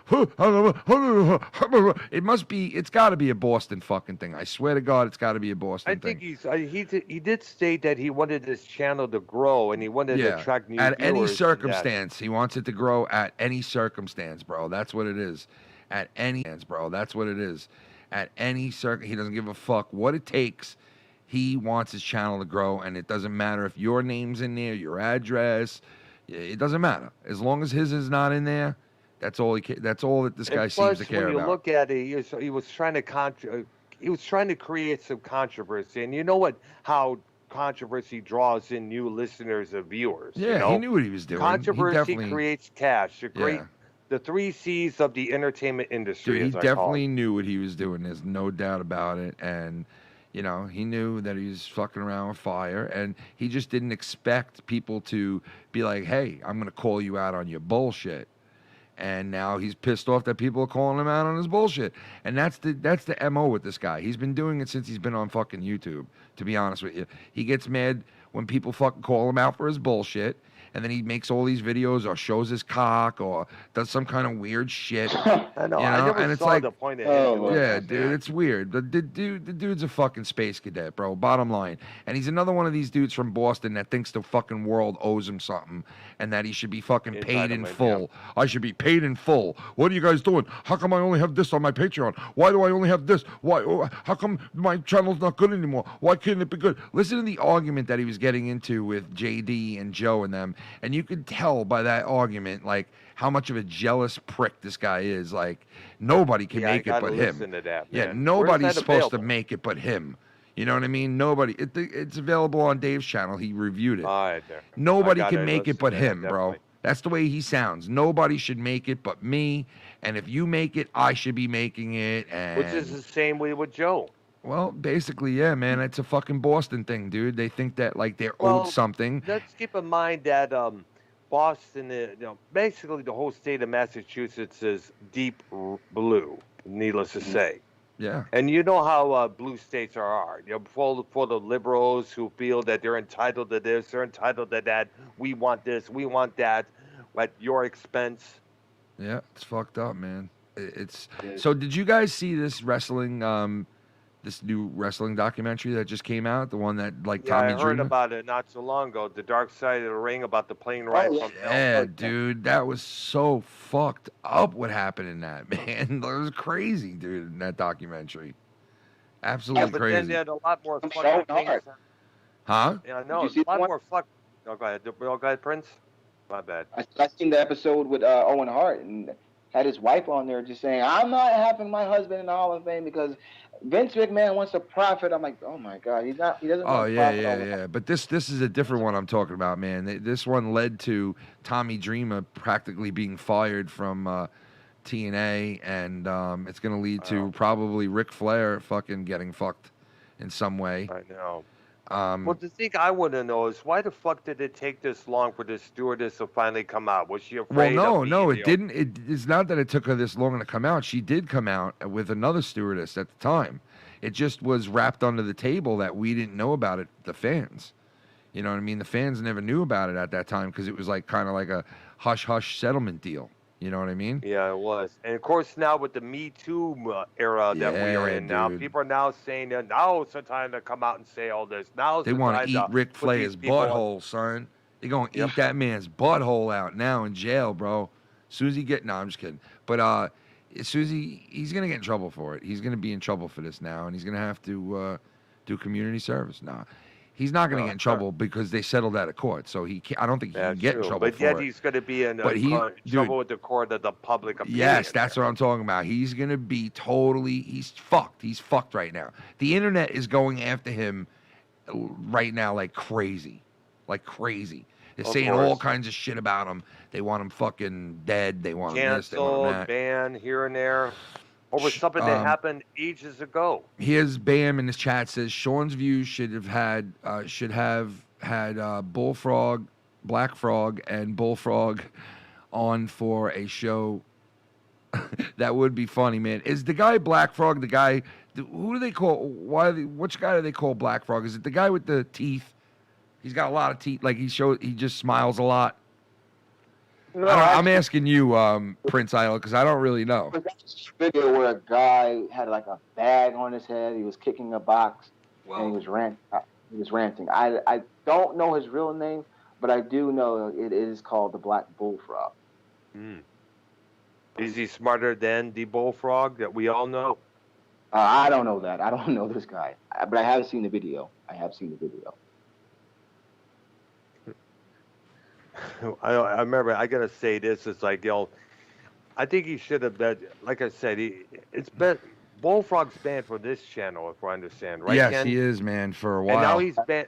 It must be... It's got to be a Boston fucking thing. I swear to God, it's got to be a Boston thing. I think he did state that he wanted this channel to grow and he wanted to attract new viewers. At any circumstance. He wants it to grow at any circumstance, bro. That's what it is. At any chance, bro. That's what it is. At any he doesn't give a fuck what it takes. He wants his channel to grow, and it doesn't matter if your name's in there, your address. It doesn't matter as long as his is not in there. That's all that's all that this guy seems to care when you about. look at it, he was trying to create some controversy, and you know how controversy draws in new listeners and viewers. Yeah, you know? he knew what he was doing. Controversy creates cash. The 3 C's of the entertainment industry. Dude, he definitely knew what he was doing. There's no doubt about it. And, you know, he knew that he was fucking around with fire. And he just didn't expect people to be like, hey, I'm going to call you out on your bullshit. And now he's pissed off that people are calling him out on his bullshit. And that's the MO with this guy. He's been doing it since he's been on fucking YouTube, to be honest with you. He gets mad when people fucking call him out for his bullshit. And then he makes all these videos or shows his cock or does some kind of weird shit. I know. I never and it's saw like, the point of it. Yeah, dude, it's weird. The dude's a fucking space cadet, bro. Bottom line. And he's another one of these dudes from Boston that thinks the fucking world owes him something and that he should be fucking paid in full. Yeah. I should be paid in full. What are you guys doing? How come I only have this on my Patreon? Why do I only have this? Why? How come my channel's not good anymore? Why can't it be good? Listen to the argument that he was getting into with JD and Joe and them. And you could tell by that argument, like, how much of a jealous prick this guy is. Like, nobody can make it but him. To that, yeah, nobody's supposed to make it but him. You know what I mean? Nobody. It's available on Dave's channel. He reviewed it. All right, there. Nobody can make it but him, bro. That's the way he sounds. Nobody should make it but me. And if you make it, I should be making it. And which is the same way with Joe. Well, basically, yeah, man. It's a fucking Boston thing, dude. They think that, like, they're owed something. Let's keep in mind that Boston, basically the whole state of Massachusetts is deep blue, needless to say. Yeah. And you know how blue states are. You know, for the liberals who feel that they're entitled to this, they're entitled to that. We want this, we want that, at your expense. Yeah, it's fucked up, man. So did you guys see this wrestling? This new wrestling documentary that just came out, the one that like Tommy Dreamer? I heard about it not so long ago. The Dark Side of the Ring about the plane ride from hell. Yeah, dude, that was so fucked up. What happened in that, man? It was crazy, dude. In that documentary, absolutely crazy. Then they had a lot more fucking things. Huh? Yeah, no, a lot more fuck. No, go ahead. Go ahead, Prince. My bad. I seen the episode with Owen Hart and had his wife on there just saying, "I'm not having my husband in the Hall of Fame because Vince McMahon wants to profit." I'm like, oh my God, he doesn't. Oh yeah. But this is a different one I'm talking about, man. This one led to Tommy Dreamer practically being fired from TNA, and it's gonna lead to probably Ric Flair fucking getting fucked in some way. I know. Well, the thing I want to know is why the fuck did it take this long for this stewardess to finally come out? Was she afraid? Well, no, it didn't. It's not that it took her this long to come out. She did come out with another stewardess at the time. It just was wrapped under the table that we didn't know about it, the fans. You know what I mean? The fans never knew about it at that time because it was like kind of like a hush-hush settlement deal. You know what I mean? Yeah, it was. And, of course, now with the Me Too era that we are in now, people are now saying that now it's the time to come out and say all this. Now they want to eat Ric Flair's butthole, son. They're going to eat that man's butthole out now in jail, bro. Susie no, I'm just kidding. But Susie, he's going to get in trouble for it. He's going to be in trouble for this now, and he's going to have to do community service. Nah, He's not going to No, get in sure. trouble because they settled out of court. So I don't think he can get in trouble But for yet it. he's going to be in But trouble with the court of the public opinion. Yes, that's what I'm talking about. He's going to be he's fucked. He's fucked right now. The internet is going after him right now like crazy. Like crazy. They're saying all kinds of shit about him. They want him fucking dead. They want him this, they want him canceled, that. banned here and there over something that happened ages ago. Here's Bam in his chat says Sean's View should have had Bullfrog, Black Frog, and Bullfrog on for a show. That would be funny, man. Is the guy Black Frog the guy? Who do they call? Which guy do they call Black Frog? Is it the guy with the teeth? He's got a lot of teeth. Like he just smiles a lot. No, I'm asking you, Prince Isle, because I don't really know. There's a video where a guy had like a bag on his head. He was kicking a box, and he was ranting. I don't know his real name, but I do know it is called the Black Bullfrog. Is he smarter than the Bullfrog that we all know? I don't know that. I don't know this guy, but I have seen the video. I remember. I gotta say this. It's like I think he should have been. Like I said, it's been Bullfrog's banned from this channel, if I understand right. Yes, Ken? he is, man, for a while.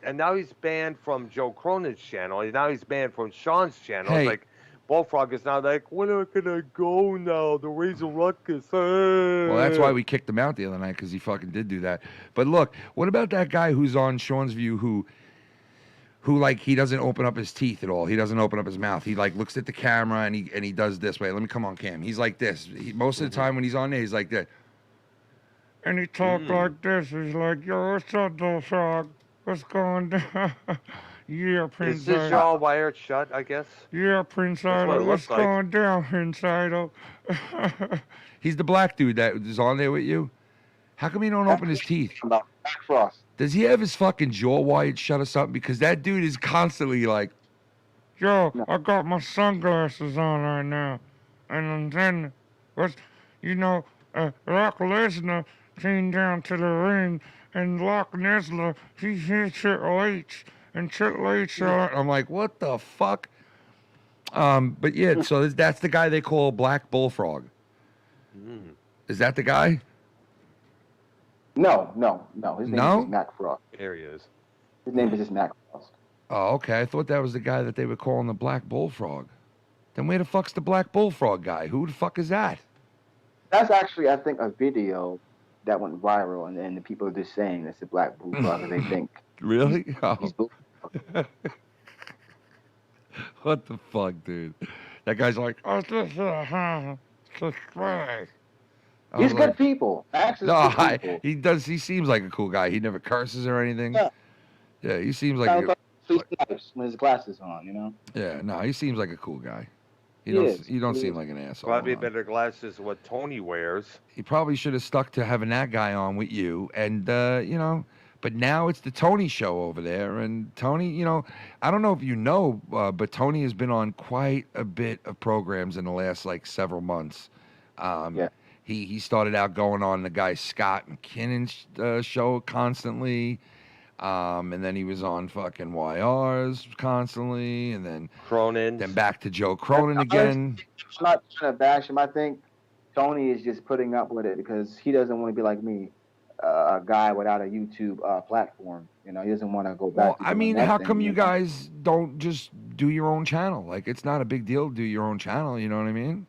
And now he's banned from Joe Cronin's channel. And now he's banned from Sean's channel. Hey. It's like Bullfrog is now like, where can I go now? The Razor Ruckus. Well, that's why we kicked him out the other night, because he fucking did do that. But look, what about that guy who's on Sean's View who like he doesn't open up his teeth at all. He doesn't open up his mouth. He like looks at the camera and he does this way. Let me come on cam. He's like this. Most of the time when he's on there, he's like that. And he talks like this. He's like, yo, what's up, Bullfrog? What's going down? Yeah, Prince. Is this all wired shut, I guess? Yeah, Prince Idol. What's going down, Prince Idol? He's the black dude that is on there with you. How come he don't open his teeth? Black Frost. Does he have his fucking jaw wired shut or something? Because that dude is constantly like, yo, I got my sunglasses on right now. And then, Brock Lesnar came down to the ring, and Brock Lesnar, he hit Triple H. And Triple H, I'm like, what the fuck? But yeah, so that's the guy they call Black Bullfrog. Is that the guy? No. His name is Mac Frost. There he is. His name is just Mac Frost. Oh, okay. I thought that was the guy that they were calling the Black Bullfrog. Then where the fuck's the Black Bullfrog guy? Who the fuck is that? That's actually, I think, a video that went viral, and then the people are just saying it's the Black Bullfrog, and they think. Really? Oh. He's Bullfrog. What the fuck, dude? That guy's like, oh, this is a spray. He's good people. He does. He seems like a cool guy. He never curses or anything. Yeah, he seems like. He snipes with his glasses on, you know. Yeah, no, he seems like a cool guy. You don't seem like an asshole. Probably better glasses what Tony wears. He probably should have stuck to having that guy on with you, and But now it's the Tony show over there, and Tony, I don't know if you know, but Tony has been on quite a bit of programs in the last several months. He started out going on the guy Scott McKinnon's show constantly, and then he was on fucking YR's constantly, and then Cronin, then back to Joe Cronin again. I'm not trying to bash him. I think Tony is just putting up with it because he doesn't want to be like me. A guy without a YouTube platform, he doesn't want to go back. Well, I mean, how come you guys don't just do your own channel? It's not a big deal to do your own channel. You know what I mean?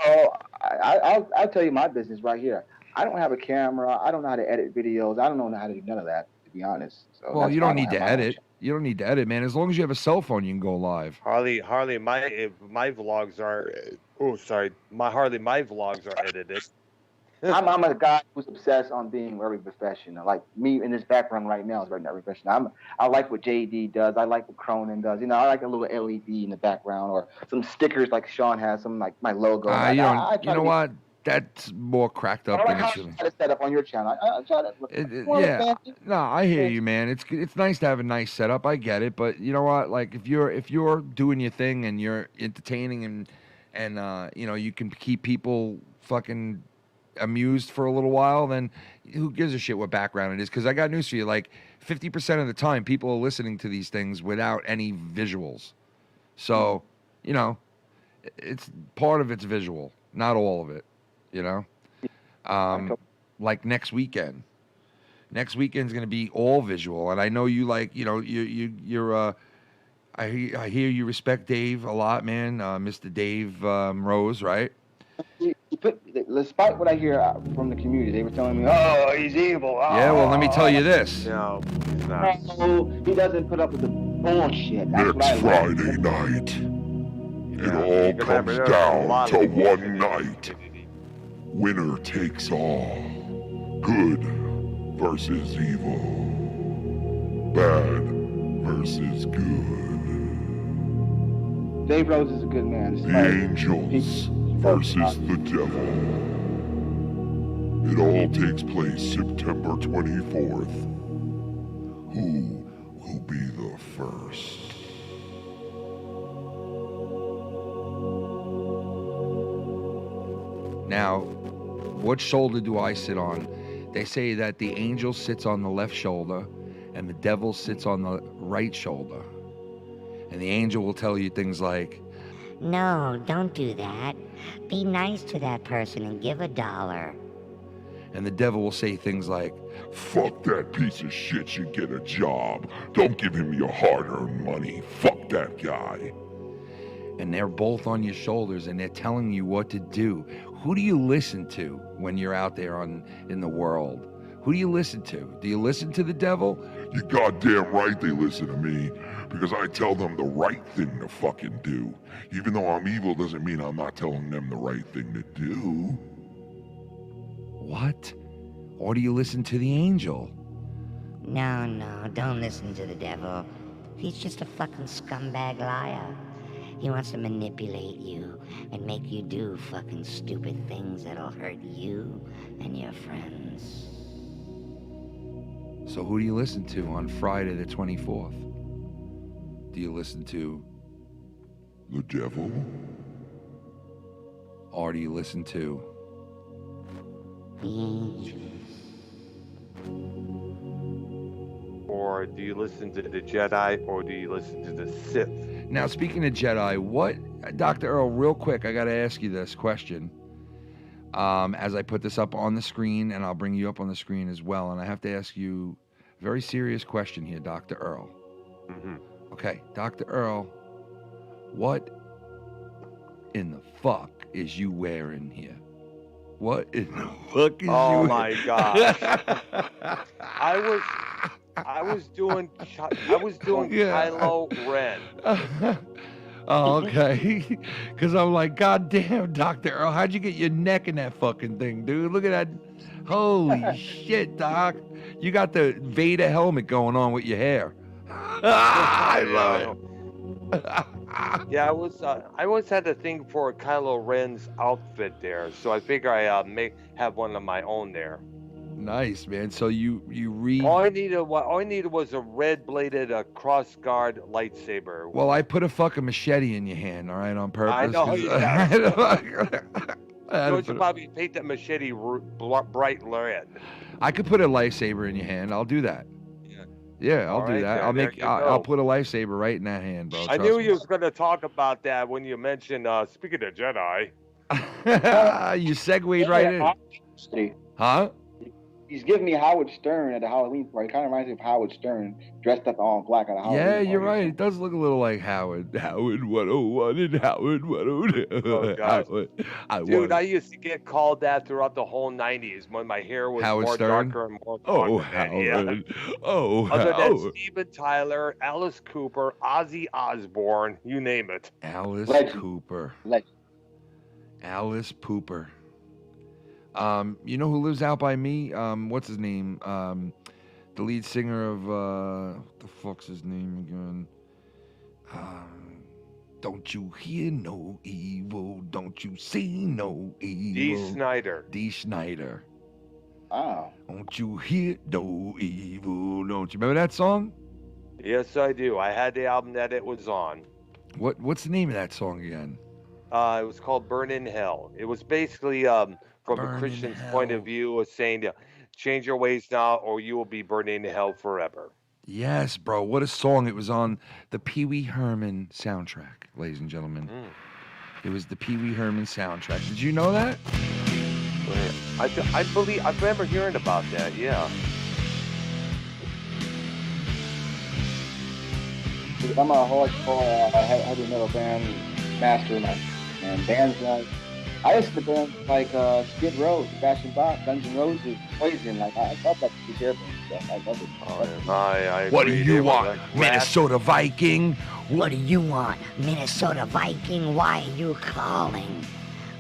Oh, I'll tell you my business right here. I don't have a camera. I don't know how to edit videos. I don't know how to do none of that, to be honest. So well, you don't need to edit. You don't need to edit, man. As long as you have a cell phone, you can go live. Harley, my vlogs are. My vlogs are edited. I'm a guy who's obsessed on being very professional. Like me in this background right now is very not professional. I like what JD does. I like what Cronin does. I like a little LED in the background or some stickers like Sean has, some like my logo. You know what? That's more cracked up than it should be. Try to set up on your channel. No, I hear you, man. It's nice to have a nice setup. I get it, but you know what? Like if you're doing your thing and you're entertaining and you can keep people fucking amused for a little while, then who gives a shit what background it is? Because I got news for you. Like 50% of the time, people are listening to these things without any visuals. So, you know, it's part of it's visual, not all of it. You know, like next weekend. Next weekend's gonna be all visual, and I know you like. You know, you're. I hear you respect Dave a lot, man. Mr. Dave Rose, right? Despite what I hear from the community, they were telling me, "Oh, he's evil." Oh, Yeah, well, let me tell you this. No, he's not. No, he doesn't put up with the bullshit. That's Next what I like. Friday night, it all Remember, comes there's a down lot to of one night. Winner takes all. Good versus evil. Bad versus good. Dave Rose is a good man. The angels versus the devil. It all takes place September 24th. Who will be the first? Now, what shoulder do I sit on? They say that the angel sits on the left shoulder and the devil sits on the right shoulder. And the angel will tell you things like, No, don't do that. Be nice to that person and give $1. and the devil will say things like, Fuck that piece of shit should get a job. Don't give him your hard-earned money. Fuck that guy. and they're both on your shoulders and they're telling you what to do. Who do you listen to when you're out there in the world? Who do you listen to? Do you listen to the devil? You goddamn right they listen to me, because I tell them the right thing to fucking do. Even though I'm evil doesn't mean I'm not telling them the right thing to do. What? Or do you listen to the angel? No, don't listen to the devil. He's just a fucking scumbag liar. He wants to manipulate you and make you do fucking stupid things that'll hurt you and your friends. So who do you listen to on Friday the 24th? Do you listen to, The devil? or do you listen to, The angels. Or do you listen to the Jedi, or do you listen to the Sith? now speaking of Jedi, what, Dr. Earl, real quick, I gotta ask you this question. As I put this up on the screen, and I'll bring you up on the screen as well, and I have to ask you a very serious question here, Dr. Earl. Mm-hmm. Okay, Dr. Earl, what in the fuck is you wearing here? What in the fuck is you? Oh my gosh! I was doing Yeah. Kylo Ren. Oh, okay. Because I'm like, God damn, Dr. Earl, how'd you get your neck in that fucking thing, dude? Look at that. Holy shit, Doc. You got the Vader helmet going on with your hair. I love it. Yeah, I always had a thing for Kylo Ren's outfit there, so I figure I may have one of my own there. Nice, man. So you read. All I needed was a red-bladed cross-guard lightsaber. Well, I put a fucking machete in your hand, all right, on purpose. I know 'cause you I had So to you should probably paint that machete bright red. I could put a lightsaber in your hand. I'll do that. Yeah, I'll All do right, that. there you I'll go. put a lightsaber right in that hand, bro. I trust knew me. you was going to talk about that when you mentioned, speaking of Jedi. You segued right in. Huh? He's giving me Howard Stern at the Halloween party. It kind of reminds me of Howard Stern dressed up all in black at a Halloween Yeah, party. you're right. It does look a little like Howard. Howard 101 and Howard 102. Oh, gosh. Dude, I Howard. used to get called that throughout the whole 90s when my hair was Howard more Stern? darker and more Oh, darker than- yeah. Howard. Oh, Other than Howard. Steven Tyler, Alice Cooper, Ozzy Osbourne, you name it. Alice Legend. Cooper. Like, Alice Pooper. You know who lives out by me? What's his name? The lead singer of what the fuck's his name again? Don't you hear no evil? Don't you see no evil? Dee Snider. Dee Snider. oh. Don't you hear no evil? Don't you remember that song? Yes, I do. I had the album that it was on. What's the name of that song again? It was called Burn in Hell. It was basically from a Burn in Christian's point of hell. view, is saying, change your ways now, or you will be burning in hell forever. Yes, bro. What a song. It was on the Pee Wee Herman soundtrack, ladies and gentlemen. It was the Pee Wee Herman soundtrack. Did you know that? I believe I remember hearing about that. Yeah. I'm a hardcore heavy metal band master, and bands like I listen to bands like Skid Row, Sebastian Bach, Guns N' Roses, Poison. Like I love that guitar stuff. I love it. I What do agree. you They were want, like Minnesota Viking? What do you want, Minnesota Viking? Why are you calling?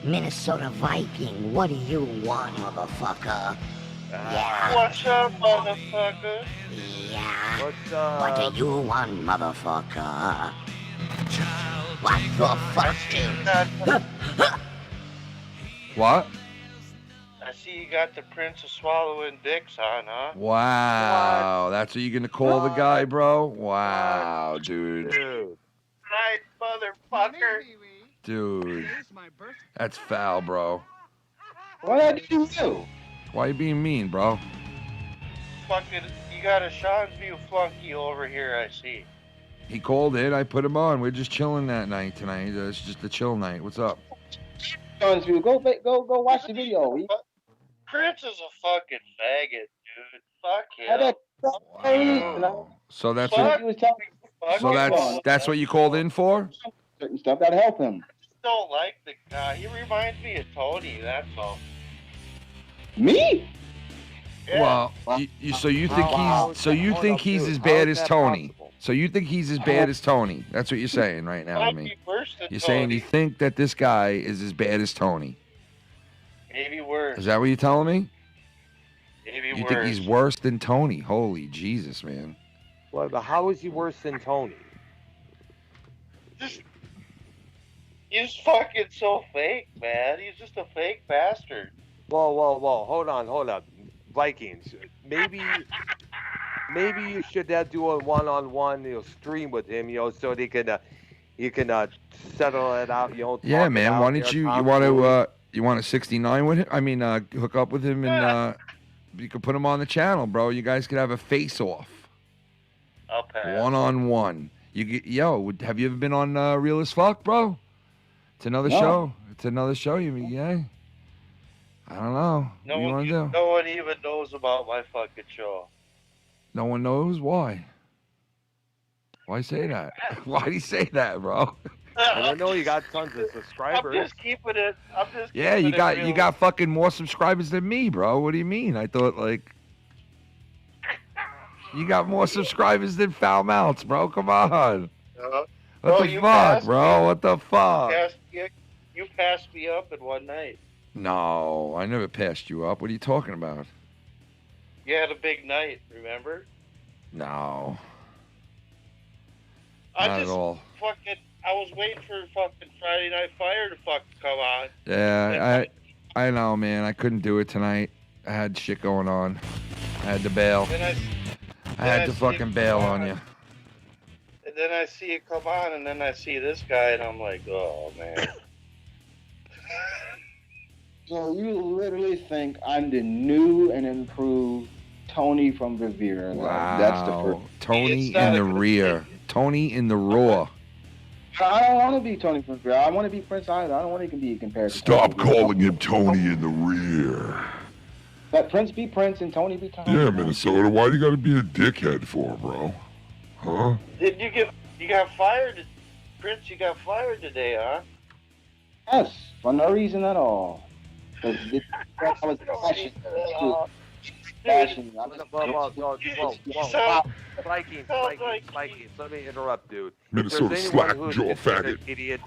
Minnesota Viking, what do you want, motherfucker? Yeah. What's up, motherfucker? Yeah. What's up? What do you want, motherfucker? What the fuck, dude? What? I see you got the Prince of Swallowing Dicks on, huh? Wow. That's what you're going to call the guy, bro? Wow, dude. Dude. Right, motherfucker. Dude. That's foul, bro. What did you do? Why you being mean, bro? Fucking, you got a Seansview flunky over here, I see. He called in. I put him on. We're just chilling that night tonight. It's just a chill night. What's up? Go watch the video. Prince is a fucking faggot, dude. Fuck him. Wow. So that's Fuck what, He was telling Fuck so him. that's what you called in for? certain stuff that help him. I don't like the guy. He reminds me of Tony, that's all. Me? Yeah. Well, so you think Wow. he's as How bad is as that Tony? possible? So you think he's as bad as Tony? That's what you're saying right now to Might me. be worse than You're Tony. saying you think that this guy is as bad as Tony? Maybe worse. Is that what you're telling me? Maybe You worse. think he's worse than Tony? Holy Jesus, man! Well, but how is he worse than Tony? He's fucking so fake, man. He's just a fake bastard. Whoa. Hold on. Vikings. Maybe you should do a one-on-one, stream with him, so they can, you can settle it out, talk Yeah, it man. out Why there, don't you Tom want Cruise. to you want a 69 with him? I mean, hook up with him and you could put him on the channel, bro. You guys could have a face-off, I'll pass. one-on-one. Have you ever been on Real as Fuck, bro? It's another No. show. It's another show. Yeah. I don't know. No what do you one, want to do? no one even knows about my fucking show. No one knows why. Why say that? Why do you say that, bro? I don't know. You got tons of I'm subscribers. just keeping it. Yeah, keeping you it got real. you got fucking more subscribers than me, bro. What do you mean? I thought you got more subscribers than Foul Mouths, bro. Come on. Uh, What No, the you fuck, passed bro? me. What the fuck? You passed me up in one night. No, I never passed you up. What are you talking about? You had a big night, remember? No, I not at just all. fucking. I was waiting for fucking Friday Night Fire to fucking come on. Yeah, I know, man. I couldn't do it tonight. I had shit going on. I had to bail. Then I had I to see fucking it bail come on on. you. And then I see it come on, and then I see this guy, and I'm like, oh man. So you literally think I'm the new and improved Tony from Revere? Wow. That's the first. Tony It's not in the a good rear. thing. Tony in the raw. I don't want to be Tony from Revere. I want to be Prince either. I don't want to be compared to Stop Tony. calling him Tony in the rear. Let Prince be Prince and Tony be Tony. Yeah, Minnesota, why you gotta be a dickhead for, bro? Huh? Did you got fired? Prince, you got fired today, huh? Yes, for no reason at all. I was passionate. I was Whoa. Vikings. Let me interrupt, dude. Minnesota If there's anyone slack who's jaw considered faggot. idiot,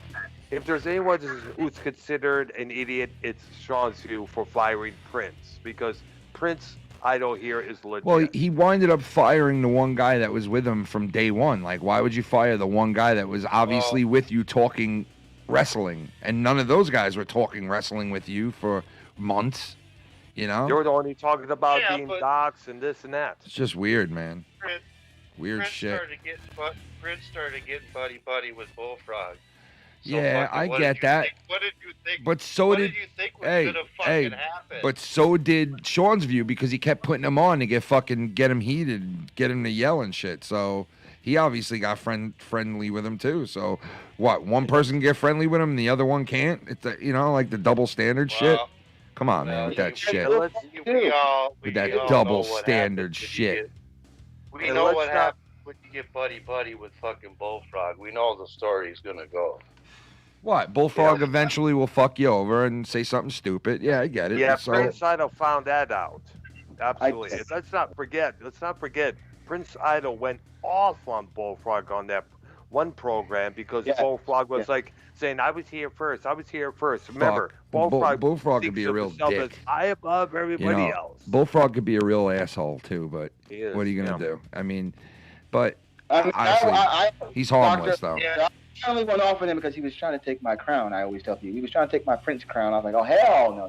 if there's anyone who's considered an idiot, it's Sean Sue for firing Prince, because Prince, I don't hear, is legit. Well, he winded up firing the one guy that was with him from day one. Like, why would you fire the one guy that was obviously with you talking wrestling? And none of those guys were talking wrestling with you for months, you know? They were only talking about Yeah, being but- docs and this and that. It's just weird, man. Prince, Weird Prince shit. Prince started getting buddy with Bullfrog. Yeah, fucking, I what get did you that. think- What did you think? But so what did you think was hey, gonna hey, fucking happen? but so did Sean's view because he kept putting him on to get him heated, get him to yell and shit. So he obviously got friendly with him too. So what? One person get friendly with him, and the other one can't. It's like the double standard shit. Come on, man, with that shit. We all With that know double what standard happens when you shit. We know what happens when you get buddy with fucking Bullfrog. We know the story's gonna go. What? Bullfrog eventually will fuck you over and say something stupid. Yeah, I get it. Yeah, So, Prince Idol found that out. Absolutely. Let's not forget. Prince Idol went off on Bullfrog on that one program because Bullfrog was like saying, "I was here first. Remember, Bullfrog could be a real dick. I above everybody else. Bullfrog could be a real asshole too, but what are you gonna do? I mean, but honestly, he's harmless though. Yeah. I only went off with him because he was trying to take my crown. I always tell people he was trying to take my prince crown. I was like, oh hell no!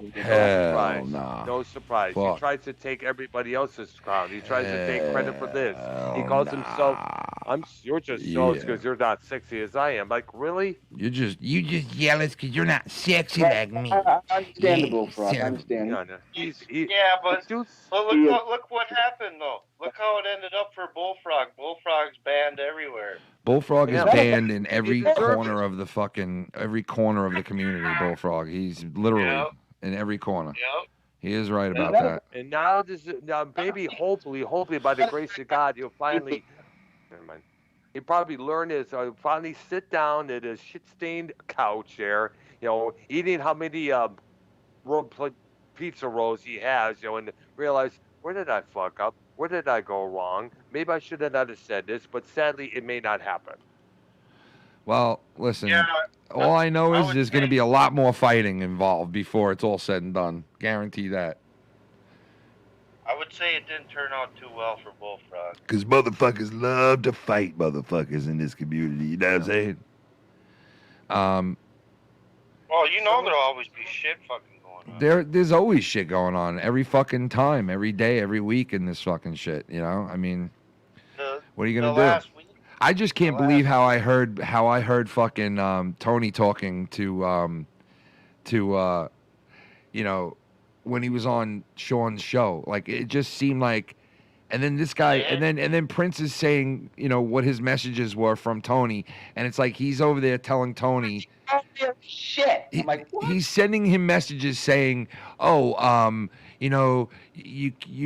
No surprise. Fuck. He tries to take everybody else's crown. He tries to take credit for this. He calls himself. You're just jealous because you're not sexy as I am. Like really? You just jealous because you're not sexy like me. Understandable, Frog. I understand. No. But look what happened though. Look how it ended up for Bullfrog. Bullfrog's banned everywhere. Bullfrog is banned in every corner of the community. Bullfrog, he's literally in every corner. Yep. He is right about that. And now maybe hopefully by the grace of God, you'll finally. Never mind. He probably learn his. Finally sit down at his shit-stained couch there. Eating how many pizza rolls he has. And realize, where did I fuck up? Where did I go wrong? Maybe I should have not have said this, but sadly, it may not happen. Well, listen, all I know is there's going to be a lot more fighting involved before it's all said and done. Guarantee that. I would say it didn't turn out too well for Bullfrog. Because motherfuckers love to fight motherfuckers in this community. You know what I'm saying? Well, there'll always be shit fucking going on. There's always shit going on every fucking time, every day, every week in this fucking shit. I mean, what are you gonna do? I just can't believe how I heard fucking Tony talking to when he was on Sean's show. Like it just seemed like, and then this guy, and then Prince is saying what his messages were from Tony, and it's like he's over there telling Tony. Shit. I'm like, what? He's sending him messages saying, you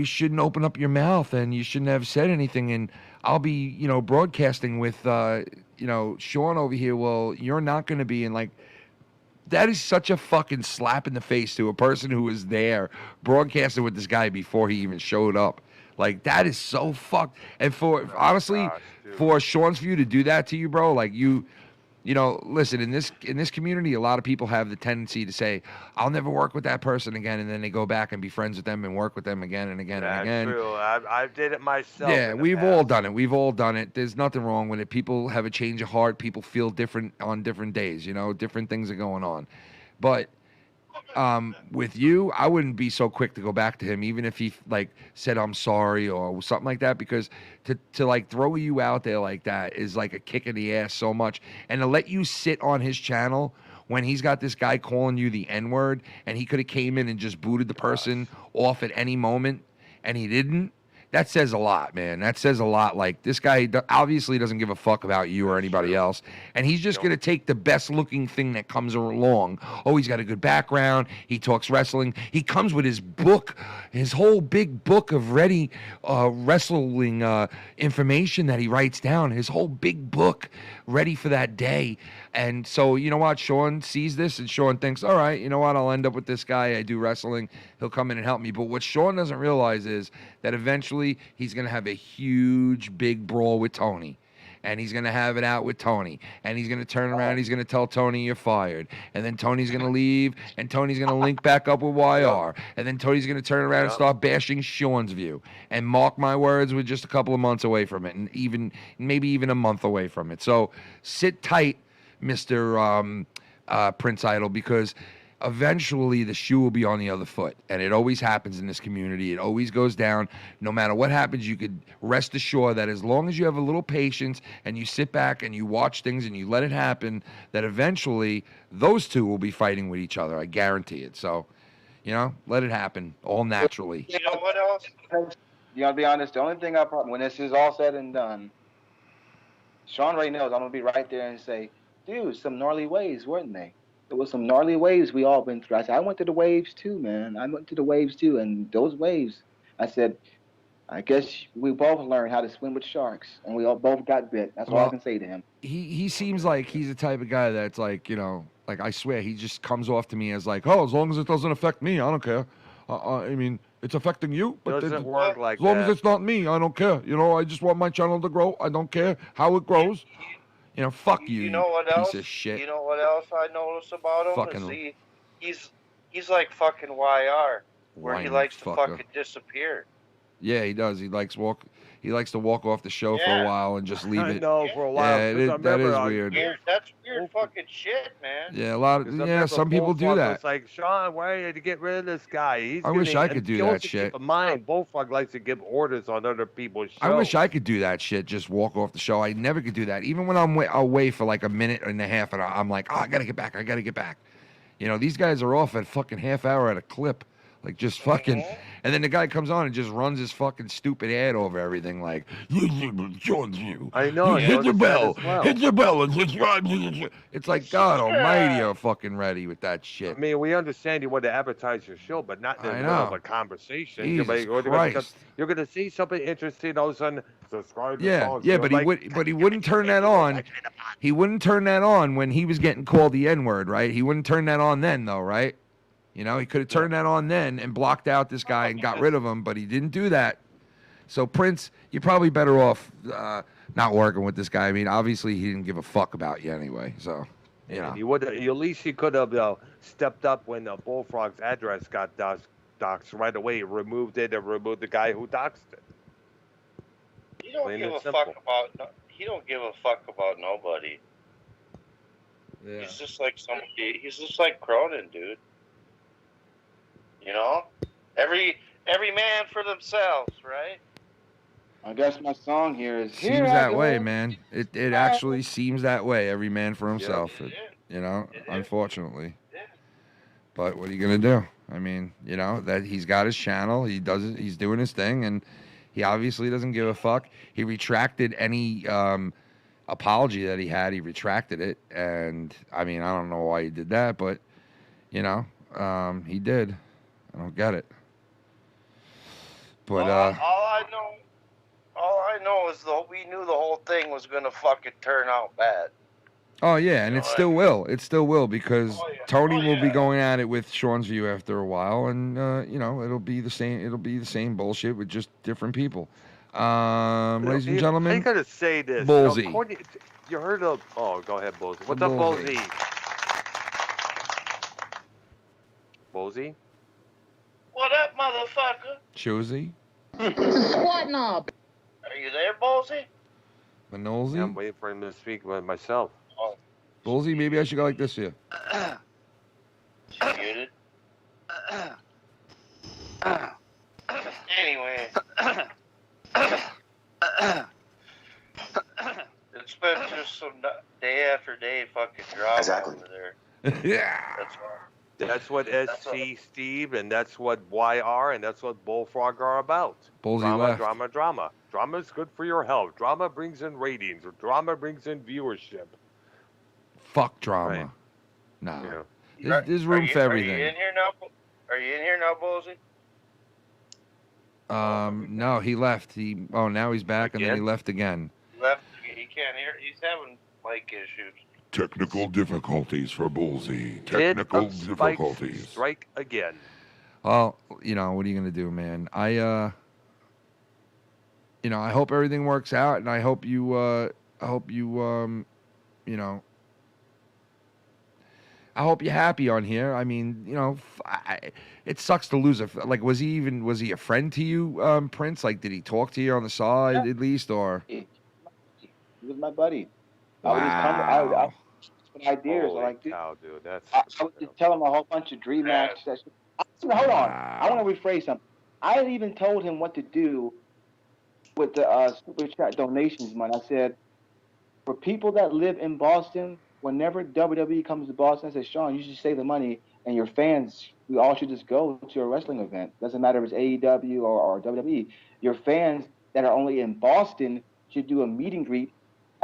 shouldn't open up your mouth and you shouldn't have said anything, and I'll be, broadcasting with, Sean over here. Well, you're not going to be. And like, that is such a fucking slap in the face to a person who was there broadcasting with this guy before he even showed up. Like, that is so fucked. And honestly, for Sean's view to do that to you, bro, like listen, in this community, a lot of people have the tendency to say, I'll never work with that person again, and then they go back and be friends with them and work with them again and again and again. That's true. I did it myself. Yeah, we've all done it. We've all done it. There's nothing wrong with it. People have a change of heart. People feel different on different days. Different things are going on. But with you, I wouldn't be so quick to go back to him, even if he said I'm sorry or something like that, because to throw you out there like that is like a kick in the ass so much. And to let you sit on his channel when he's got this guy calling you the N-word, and he could have came in and just booted the person off at any moment, and he didn't. That says a lot, man. That says a lot. Like, this guy obviously doesn't give a fuck about you or anybody else, and he's just going to take the best-looking thing that comes along. Oh, he's got a good background. He talks wrestling. He comes with his book, his whole big book of ready wrestling information that he writes down, his whole big book ready for that day. And so, you know what? Sean sees this, and Sean thinks, all right, you know what? I'll end up with this guy. I do wrestling. He'll come in and help me. But what Sean doesn't realize is that eventually he's going to have a huge, big brawl with Tony. And he's going to have it out with Tony. And he's going to turn around. He's going to tell Tony you're fired. And then Tony's going to leave. And Tony's going to link back up with YR. And then Tony's going to turn around and start bashing Sean's view. And mark my words, we're just a couple of months away from it. And maybe even a month away from it. So sit tight, Mr. Prince Idol, because eventually the shoe will be on the other foot. And it always happens in this community. It always goes down. No matter what happens, you could rest assured that as long as you have a little patience and you sit back and you watch things and you let it happen, that eventually those two will be fighting with each other. I guarantee it. So, you know, let it happen all naturally. You know what else? You gotta be honest. The only thing when this is all said and done, Sean Ray knows I'm gonna be right there and say, dude, some gnarly waves, weren't they? There was some gnarly waves we all been through. I said, I went to the waves too, man. I went to the waves too, and those waves, I said, I guess we both learned how to swim with sharks, and we all both got bit. That's all I can say to him. He seems like he's the type of guy that's like, you know, like I swear, he just comes off to me as like, oh, as long as it doesn't affect me, I don't care. I mean, it's affecting you, but doesn't work like as long that. as it's not me, I don't care. You know, I just want my channel to grow. I don't care how it grows. You know, fuck you, You know what else? piece of shit. You know what else I notice about him? Fucking- He's like fucking YR, where he Whiny likes to fucker. fucking disappear. Yeah, he does. He likes to walk off the show for a while and just leave I it. know for a while. Yeah, because I that is remember, weird. That's weird fucking shit, man. Yeah, a lot of Because I remember some people do Bullfrog that. was like, Sean, why are you to get rid of this guy? He's I wish gonna- I could and do you that also shit. Keep in mind, Bullfrog likes to give orders on other people's shows. I wish I could do that shit, just walk off the show. I never could do that. Even when I'm away for like a minute and a half, and I'm like, oh, I gotta get back. You know, these guys are off at fucking half hour at a clip, like just fucking. And then the guy comes on and just runs his fucking stupid ad over everything, like, I know. I hit your noticed that bell, as well. hit your bell, and subscribe. It's like, God Almighty, you're fucking ready with that I shit. mean, we understand you want to advertise your show, but not in the I middle of know. a conversation. Jesus You're Christ. going to see something interesting, all of a sudden, subscribe. to Yeah, songs. yeah, You're but like, he wouldn't turn that on. He wouldn't turn that on when he was getting called the N-word, right? He wouldn't turn that on then, though, right? You know, he could have turned that on then and blocked out this guy and got rid of him, but he didn't do that. So Prince, you're probably better off not working with this guy. I mean, obviously he didn't give a fuck about you anyway. So, you know. You would at least he could have stepped up when Bullfrog's address got doxed right away. He removed it and removed the guy who doxed it. He don't Plain give and a simple. fuck about. He don't give a fuck about nobody. Yeah. He's just like somebody. He's just like Cronin, dude. You know, every man for themselves, right? I guess my song here is Seems Here I that Go. way, man. It actually seems that way. Every man for himself. It is. You know, It is. unfortunately. It is. But what are you gonna do? I mean, you know, that he's got his channel. He does it. He's doing his thing, and he obviously doesn't give a fuck. He retracted any apology that he had. He retracted it, and I mean, I don't know why he did that, but you know, he did. I don't get it. But all I know is we knew the whole thing was gonna fucking turn out bad. oh yeah, and You it know, still will. It still will because Oh, yeah. Tony Oh, will be yeah. going at it with Sean's View after a while, and you know, it'll be the same. It'll be the same bullshit with just different people. Ladies and I gentlemen, gotta say this. Bullsy. You heard of? Oh, go ahead, Bullsy. What's up, Bullsy. Bullsy? What up, motherfucker? Choosy, What knob? Are you there, Ballsy? Manolzi, Yeah, I'm waiting for him to speak with myself. Bullsy. Maybe I should go like this here. She muted. Anyway. It's been just some day after day fucking drama over there. Yeah. That's all. That's what That's SC Steve and that's what YR and that's what Bullfrog are about. Bullsy Drama, left. drama, drama. Drama is good for your health. Drama brings in ratings. Or drama brings in viewership. Fuck drama. Right. Nah. You know. There's room for Are everything. you in here now? Are you in here now, Ballsy? No, he left. Now he's back, and then he Again? left again. Left. He can't hear. He's having mic issues. Technical difficulties for Bullsy. Kid Technical of Spike difficulties. strike again. Well, you know, what are you gonna do, man? I hope everything works out, and I hope you, you know, I hope you're happy on here. I mean, you know, it sucks to lose like, was he a friend to you, Prince? Like, did he talk to you on the side at least, or? He was my buddy. Wow. I would spend good ideas. Holy I like, dude. cow, dude. That's. I was just telling him a whole bunch of dream matches. Hold on. I want to rephrase something. I even told him what to do with the super chat donations money. I said, for people that live in Boston, whenever WWE comes to Boston, I said, Sean, you should save the money, and your fans, we all should just go to a wrestling event. Doesn't matter if it's AEW or WWE. Your fans that are only in Boston should do a meet and greet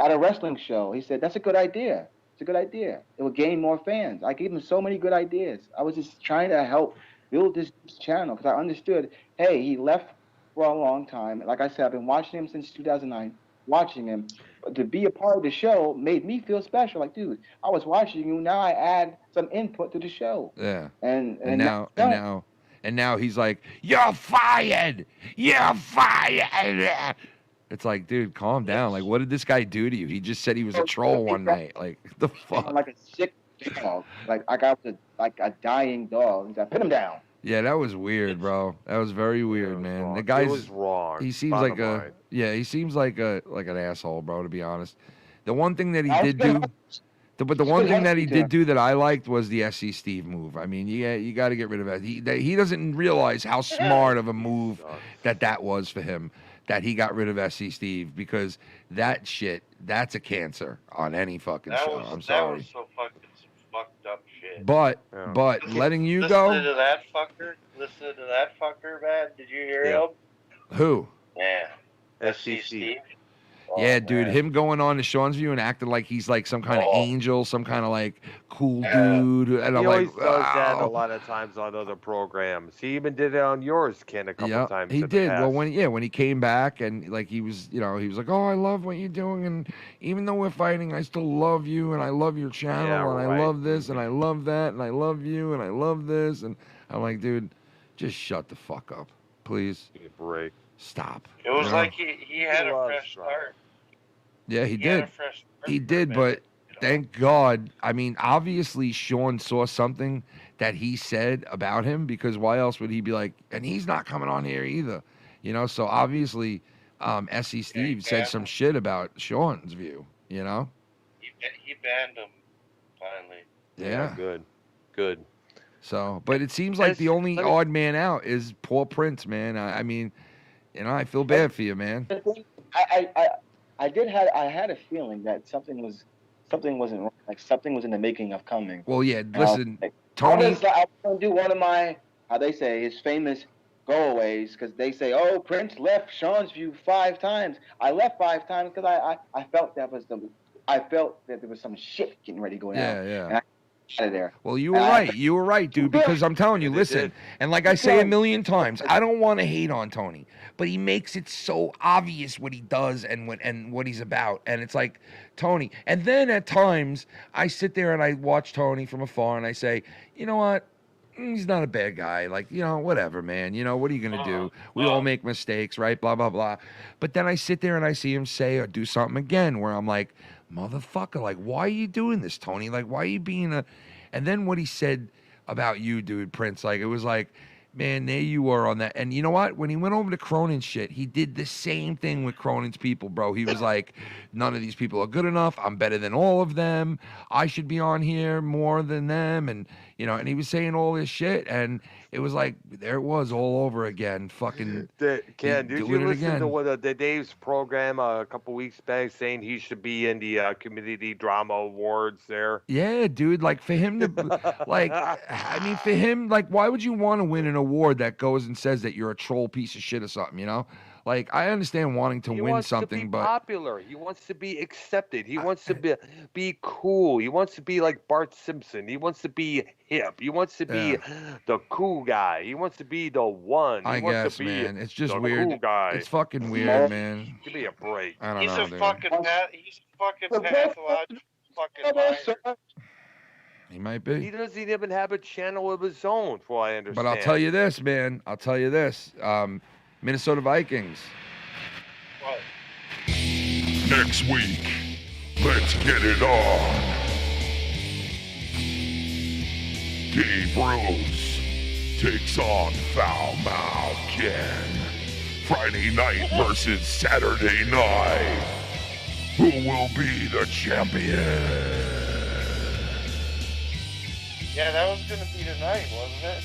at a wrestling show. He said, that's a good idea. It's a good idea. It will gain more fans. I gave him so many good ideas. I was just trying to help build this channel because I understood, hey, he left for a long time. Like I said, I've been watching him since 2009, watching him. But to be a part of the show made me feel special. Like, dude, I was watching you. Now I add some input to the show. Yeah. And now he's like, you're fired. You're fired. It's like, dude, calm down. Like, what did this guy do to you? He just said he was a troll one night. Like, the fuck? I'm like a sick dog. Like, I got like a dying dog. He's like, put him down. Yeah, that was weird, bro. That was very weird, man. Wrong. The guy's was wrong. He seems like a he seems like an asshole, bro. To be honest, the one thing that he did do, but the one thing that he did do that I liked was the SC Steve move. I mean, you got to get rid of that. He doesn't realize how smart of a move that was for him. That he got rid of SC Steve, because that's a cancer on any fucking show. I'm sorry. That was so fucking fucked up shit. But letting you go. Listen to that fucker, man. Did you hear him? Who? Yeah. SC Steve. Oh, yeah, dude, man. him going on to Sean's View and acting like he's like some kind of angel, some kind of like cool dude. And I'm always like, does that a lot of times on other programs. He even did it on yours, Ken, a couple times. He in did. The past. Well, when he came back and like he was like, oh, I love what you're doing, and even though we're fighting, I still love you, and I love your channel, and I love this, and I love that, and I love you, and I love this, and I'm like, dude, just shut the fuck up, please. Give me a break. Stop. It was like he had a fresh start. Yeah, he did. He did, but thank God. I mean, obviously, Sean saw something that he said about him, because why else would he be like, and he's not coming on here either, So obviously, SC Steve said some shit about Sean's view, He banned him finally. Yeah. Good. So, but it seems like the only odd man out is poor Prince, man. I mean, I feel bad for you, man. I had a feeling that something wasn't right. Like something was in the making of coming. Well, yeah. Listen, Tony. I was gonna do one of my, how they say, his famous go-aways, because they say, oh, Prince left Sean's View 5 times. I left 5 times because I felt that there was some shit getting ready to go down. Yeah. And I got out of there. Well, you were right, dude, because I'm telling you, listen, and like I say a million times, I don't want to hate on Tony, but he makes it so obvious what he does and what he's about, and it's like, Tony, and then at times, I sit there and I watch Tony from afar and I say, you know what? He's not a bad guy. Like, whatever, man. What are you going to do? We all make mistakes, right? Blah, blah, blah. But then I sit there and I see him say or do something again where I'm like, motherfucker, like, why are you doing this, Tony? Like, why are you being a... And then what he said about you, dude, Prince, like, it was like, man, there you were on that. And you know what? When he went over to Cronin shit, he did the same thing with Cronin's people, bro. He was like, none of these people are good enough. I'm better than all of them. I should be on here more than them. And, and he was saying all this shit. And it was like, there it was all over again. Fucking Ken, did you listen to the Dave's program a couple weeks back saying he should be in the Community Drama Awards there? Yeah, dude. Like, for him to, like, I mean, for him, like, why would you want to win an award that goes and says that you're a troll piece of shit or something, Like, I understand wanting to win something, he wants to be but popular. He wants to be accepted. He wants to be cool. He wants to be like Bart Simpson. He wants to be hip. He wants to be the cool guy. He wants to be the one. I guess, man. It's just weird. Cool guy. It's fucking weird, man. Give me a break. I don't know, He's a dude. fucking pathological fucking liar. He might be. He doesn't even have a channel of his own, for I understand. But I'll tell you this, man. Minnesota Vikings. What? Next week, let's get it on. Dave Rose takes on Foul Mouth Ken. Friday night versus Saturday night. Who will be the champion? Yeah, that was gonna be tonight, wasn't it?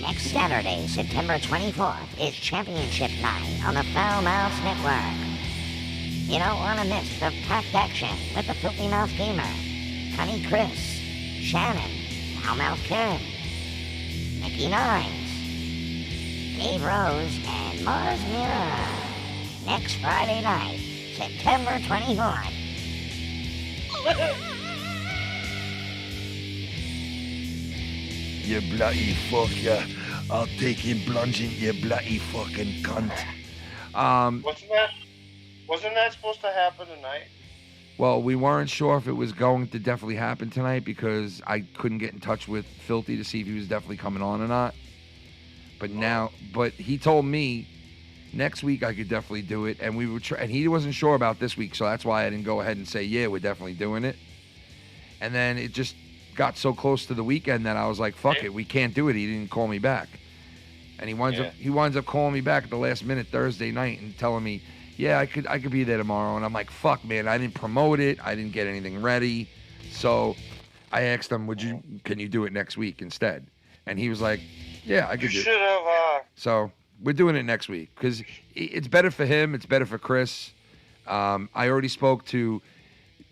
Next Saturday, September 24th, is Championship Night on the Foul Mouse Network. You don't want to miss the packed action with the Filthy Mouse Gamer, Cunny Chris, Shannon, Foul Mouth Karen, Mickey Nines, Dave Rose, and Mars Mirror. Next Friday night, September 24th. You bloody fucker. I'll take him plunging, you bloody fucking cunt. Wasn't that supposed to happen tonight? Well, we weren't sure if it was going to definitely happen tonight because I couldn't get in touch with Filthy to see if he was definitely coming on or not. But he told me next week I could definitely do it, and we would try. And he wasn't sure about this week, so that's why I didn't go ahead and say, yeah, we're definitely doing it. And then it just got so close to the weekend that I was like, fuck it, we can't do it. He didn't call me back. And he winds up calling me back at the last minute Thursday night and telling me, yeah, I could be there tomorrow. And I'm like, fuck, man, I didn't promote it. I didn't get anything ready. So I asked him, can you do it next week instead? And he was like, yeah, I could do it. You should have. So we're doing it next week because it's better for him. It's better for Chris. I already spoke to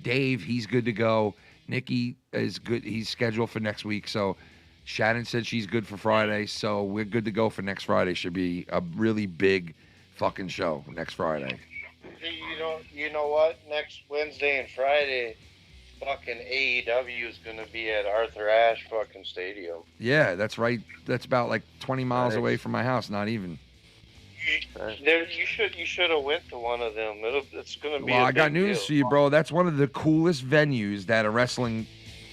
Dave. He's good to go. Nikki is good. He's scheduled for next week. So Shannon said she's good for Friday. So we're good to go for next Friday. Should be a really big fucking show next Friday. You know what? Next Wednesday and Friday, fucking AEW is gonna be at Arthur Ashe fucking Stadium. Yeah, that's right. That's about like 20 miles away from my house. Not even. You should have went to one of them. It's gonna be. Well, I got big news deal. for you, bro. That's one of the coolest venues that a wrestling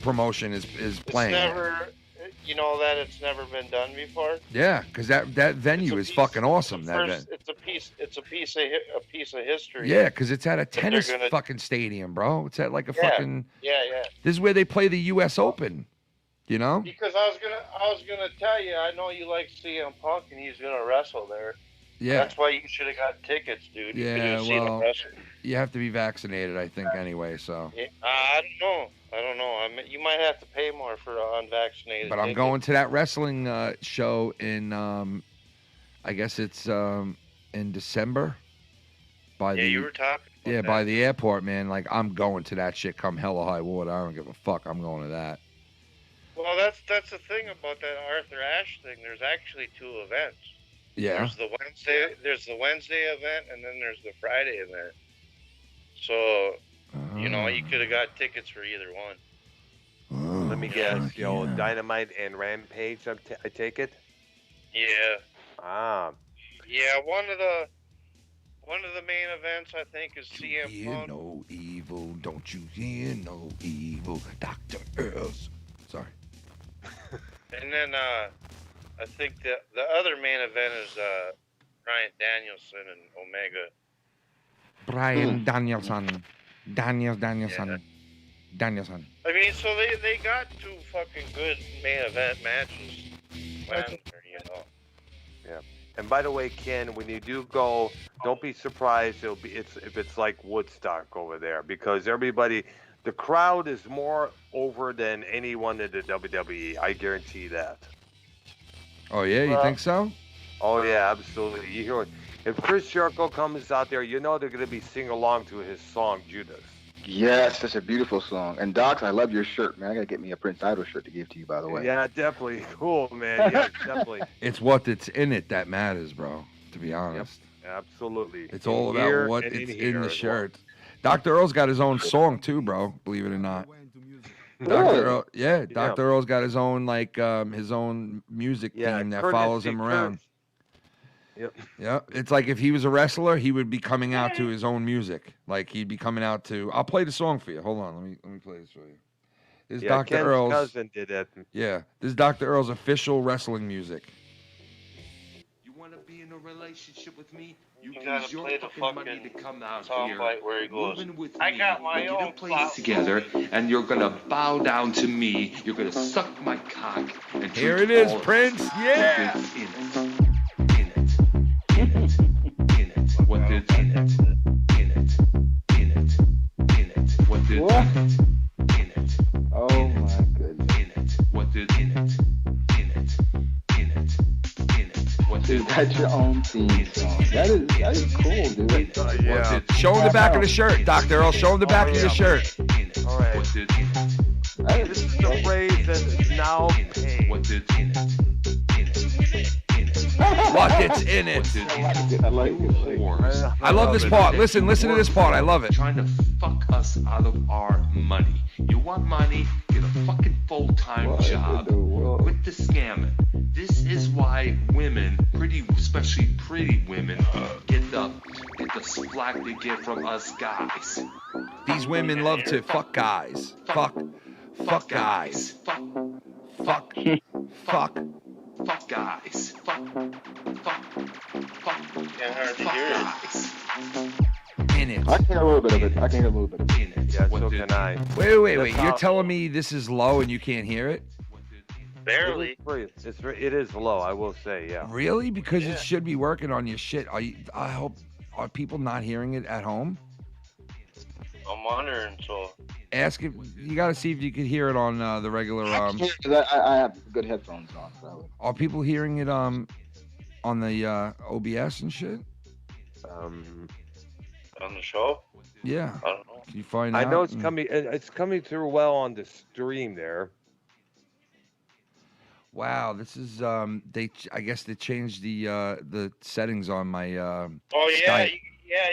promotion is playing. It's never been done before. Yeah, because that venue is fucking awesome. It's a piece of history. Yeah, because it's at a tennis fucking stadium, bro. It's at like a fucking. Yeah. This is where they play the U.S. Open. You know. Because I was gonna tell you, I know you like CM Punk, and he's gonna wrestle there. Yeah. That's why you should have got tickets, dude. Yeah, well, you have to be vaccinated, I think, anyway. So. Yeah, I don't know. You might have to pay more for unvaccinated. But I'm going to that wrestling show in, I guess it's in December. You were talking about that. by the airport, man. Like, I'm going to that shit come hell or high water. I don't give a fuck. I'm going to that. Well, that's the thing about that Arthur Ashe thing. There's actually 2 events. Yeah. There's the Wednesday event, and then there's the Friday event. So, you could have got tickets for either one. Let me guess, Dynamite and Rampage, I take it? Yeah. Yeah, one of the main events, I think, is CM Punk. Hear no evil, don't you hear no evil, Dr. Earls. Sorry. And then, I think the other main event is Bryan Danielson and Omega. Bryan Danielson. Danielson. I mean, so they got 2 fucking good main event matches. Yeah. And by the way, Ken, when you do go, don't be surprised if it's like Woodstock over there, because the crowd is more over than anyone in the WWE. I guarantee that. Oh, yeah? You think so? Oh, yeah, absolutely. You hear it. If Chris Jericho comes out there, they're going to be singing along to his song, Judas. Yes, such a beautiful song. And, Doc, I love your shirt, man. I got to get me a Prince Idol shirt to give to you, by the way. Yeah, definitely. Cool, man. Yeah, definitely. It's what's in it that matters, bro, to be honest. Yep, absolutely. It's all about what it's in the shirt. Dr. Earl's got his own song, too, bro, believe it or not. Dr. Earl's got his own his own music theme that follows him around. Yep. It's like if he was a wrestler, he would be coming out to his own music. Like he'd be coming out to. I'll play the song for you. Hold on, let me play this for you. This is Dr. Ken's Earl's cousin did that. Yeah, this is Dr. Earl's official wrestling music. You want to be in a relationship with me? You gotta your play the money to come out here. Where he goes. With I me. got my own place together, and you're gonna bow down to me. You're gonna suck my cock. And Here it is, Prince. Yeah. What did in it? In it. In it. In it. What did in it? In it. Oh my goodness. In it. What did in it? Write your own theme song. That is cool, dude. Yeah. Show him the back of the shirt, Dr. Earl. Show him the back of your shirt. All right. This is the phrase that is now paid. What's it's in it? I like it. I love this part. Listen to this part. I love it. Trying to fuck us out of our money. You want money? Get a fucking full-time job. Quit the scamming. This is why women, especially pretty women, get the slack they get from us guys. These women love to fuck guys. Fuck guys. Fuck guys. Can't hardly hear it. In it. I can hear a little bit of it. Yeah, so can I. Wait. You're telling me this is low and you can't hear it? Barely. It is low, I will say, yeah. Really? Because it should be working on your shit. Are people not hearing it at home? I'm wondering, so. Ask if you got to see if you can hear it on the regular. I have good headphones on. So. Are people hearing it on the OBS and shit? On the show? Yeah. I don't know. Can you find out? I know it's coming. It's coming through well on the stream there. Wow, this is I guess they changed the settings on my Oh yeah, Skype. yeah.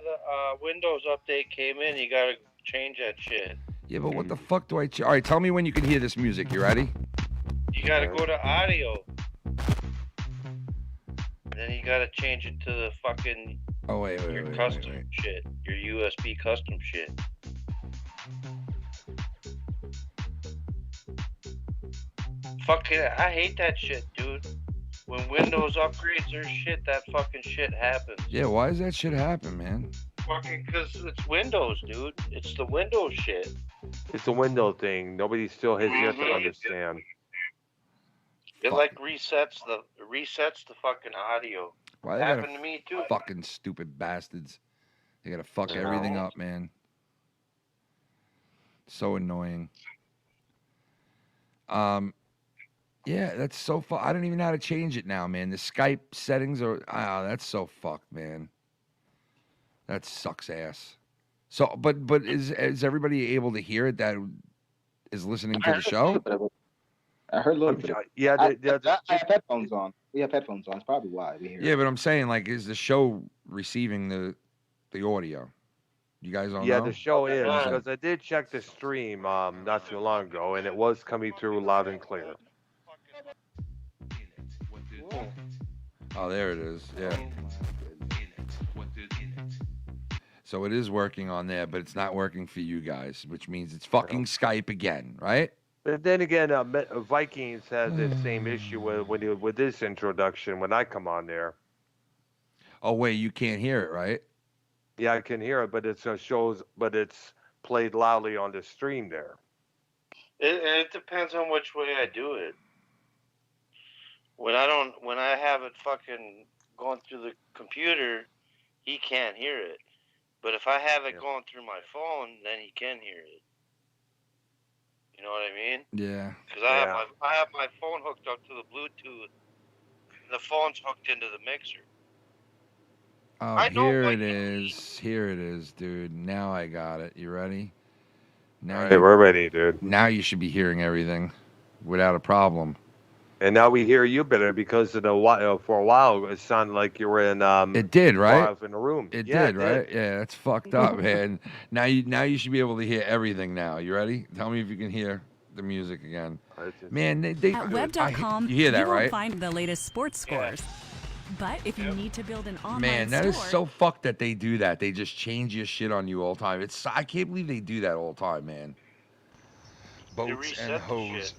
The Windows update came in. You gotta change that shit. Yeah, but what the fuck do I? All right, tell me when you can hear this music. You ready? You gotta go to audio. And then you gotta change it to the fucking Oh wait. your custom shit. Your USB custom shit. Fucking, I hate that shit, dude. When Windows upgrades their shit, that fucking shit happens. Yeah, why does that shit happen, man? Fucking, because it's Windows, dude. It's the Windows shit. It's a window thing. Nobody still has yet to understand. It like resets the fucking audio. Why Happened to me too. Fucking stupid bastards. They gotta fuck everything up, man. So annoying. Yeah, that's so I don't even know how to change it now, man. The Skype settings are that's so fucked, man. That sucks ass. So, but is everybody able to hear it that is listening to the show? I heard a little bit. Yeah, I have headphones on. We have headphones on. That's probably why we hear. Yeah, but I'm saying, like, is the show receiving the audio? You guys don't know? Yeah, the show is, because I did check the stream not too long ago, and it was coming through loud and clear. Oh, there it is. Yeah. So it is working on there, but it's not working for you guys, which means it's fucking Skype again, right? But then again, Vikings has the same issue with this introduction when I come on there. Oh wait, you can't hear it, right? Yeah, I can hear it, but it's it's played loudly on the stream there. It depends on which way I do it. When I have it fucking going through the computer, he can't hear it. But if I have it going through my phone, then he can hear it. You know what I mean? Yeah. Because I have my phone hooked up to the Bluetooth. The phone's hooked into the mixer. Oh, here it is. Here it is, dude. Now I got it. You ready? Now All right, we're ready, dude. Now you should be hearing everything without a problem. And now we hear you better because for a while it sounded like you were in. It did, right? In a room. It did, right? Yeah, that's fucked up, man. Now you should be able to hear everything. Now you ready? Tell me if you can hear the music again. Man, they at web.com, you hear that, won't right? find the latest sports scores. But if you need to build an online Man, that store, is so fucked that they do that. They just change your shit on you all the time. I can't believe they do that all the time, man. Boats and hoes.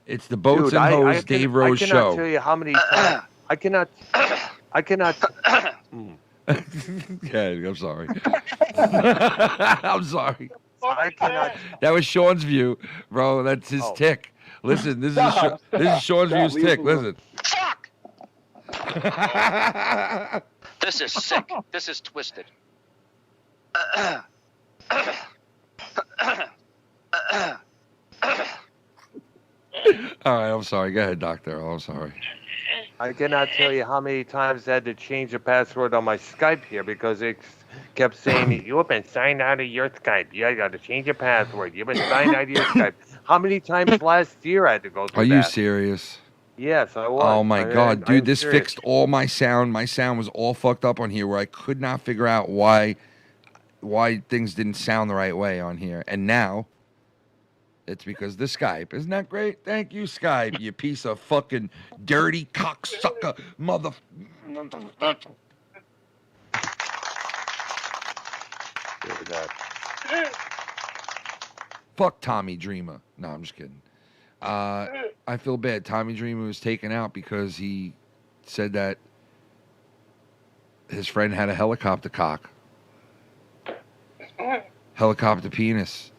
It's the Boats and Hoes Dave Rose show. I cannot tell you how many times. I cannot. Yeah, I'm sorry. I'm sorry. I cannot. That was Sean's view, bro. That's his tick. Listen, this is Sean's view's tick. Listen. Fuck! This is sick. This is twisted. All right, I'm sorry. Go ahead, Doctor. I'm sorry. I cannot tell you how many times I had to change the password on my Skype here because it kept saying, you have been signed out of your Skype. You got to change your password. You've been signed out of your Skype. How many times last year I had to go through Are that? you serious? Yes, I was. Oh my God, dude! This serious. fixed all my sound. My sound was all fucked up on here, where I could not figure out why things didn't sound the right way on here. And now it's because the Skype. Isn't that great? Thank you, Skype. You piece of fucking dirty cocksucker, mother. Fuck Tommy Dreamer. No, I'm just kidding. I feel bad. Tommy Dreamer was taken out because he said that his friend had a helicopter cock. Helicopter penis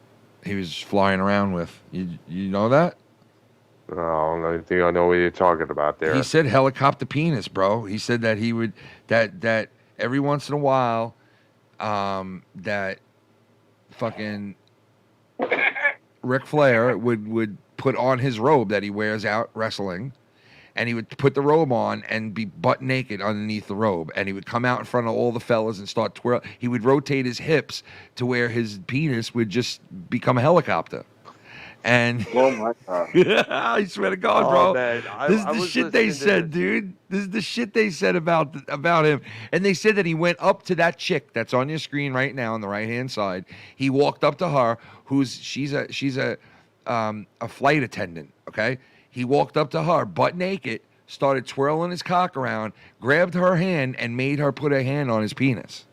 he was flying around with. You know that? Oh, I think I know what you're talking about there. He said helicopter penis, bro. He said that he would that every once in a while that fucking Ric Flair would put on his robe that he wears out wrestling, and he would put the robe on and be butt naked underneath the robe, and he would come out in front of all the fellas and start twirl. He would rotate his hips to where his penis would just become a helicopter. And oh my God. I swear to God, bro. Man. This is the shit they said, dude. This is the shit they said about him. And they said that he went up to that chick that's on your screen right now on the right-hand side. He walked up to her, she's a flight attendant, okay? He walked up to her, butt naked, started twirling his cock around, grabbed her hand, and made her put her hand on his penis.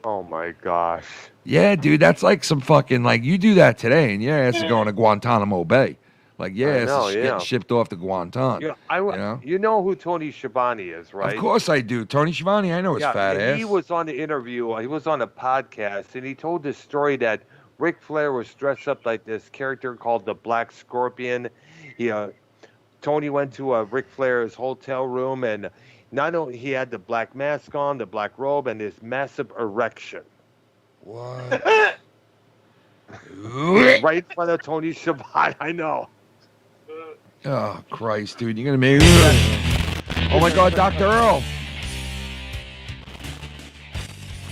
Oh my gosh. Yeah, dude, that's like some fucking, like, you do that today, and your ass is going to Guantanamo Bay. Like, your ass is getting shipped off to Guantanamo. Yeah, you know who Tony Schiavone is, right? Of course I do. Tony Schiavone, I know his fat ass. He was on the interview, he was on a podcast, and he told this story that Ric Flair was dressed up like this character called the Black Scorpion. Tony went to Ric Flair's hotel room, and not only he had the black mask on, the black robe, and this massive erection. What? Right in front of Tony Schiavone, I know. Oh, Christ, dude. You're going to make... Oh, my God, Dr. Earl.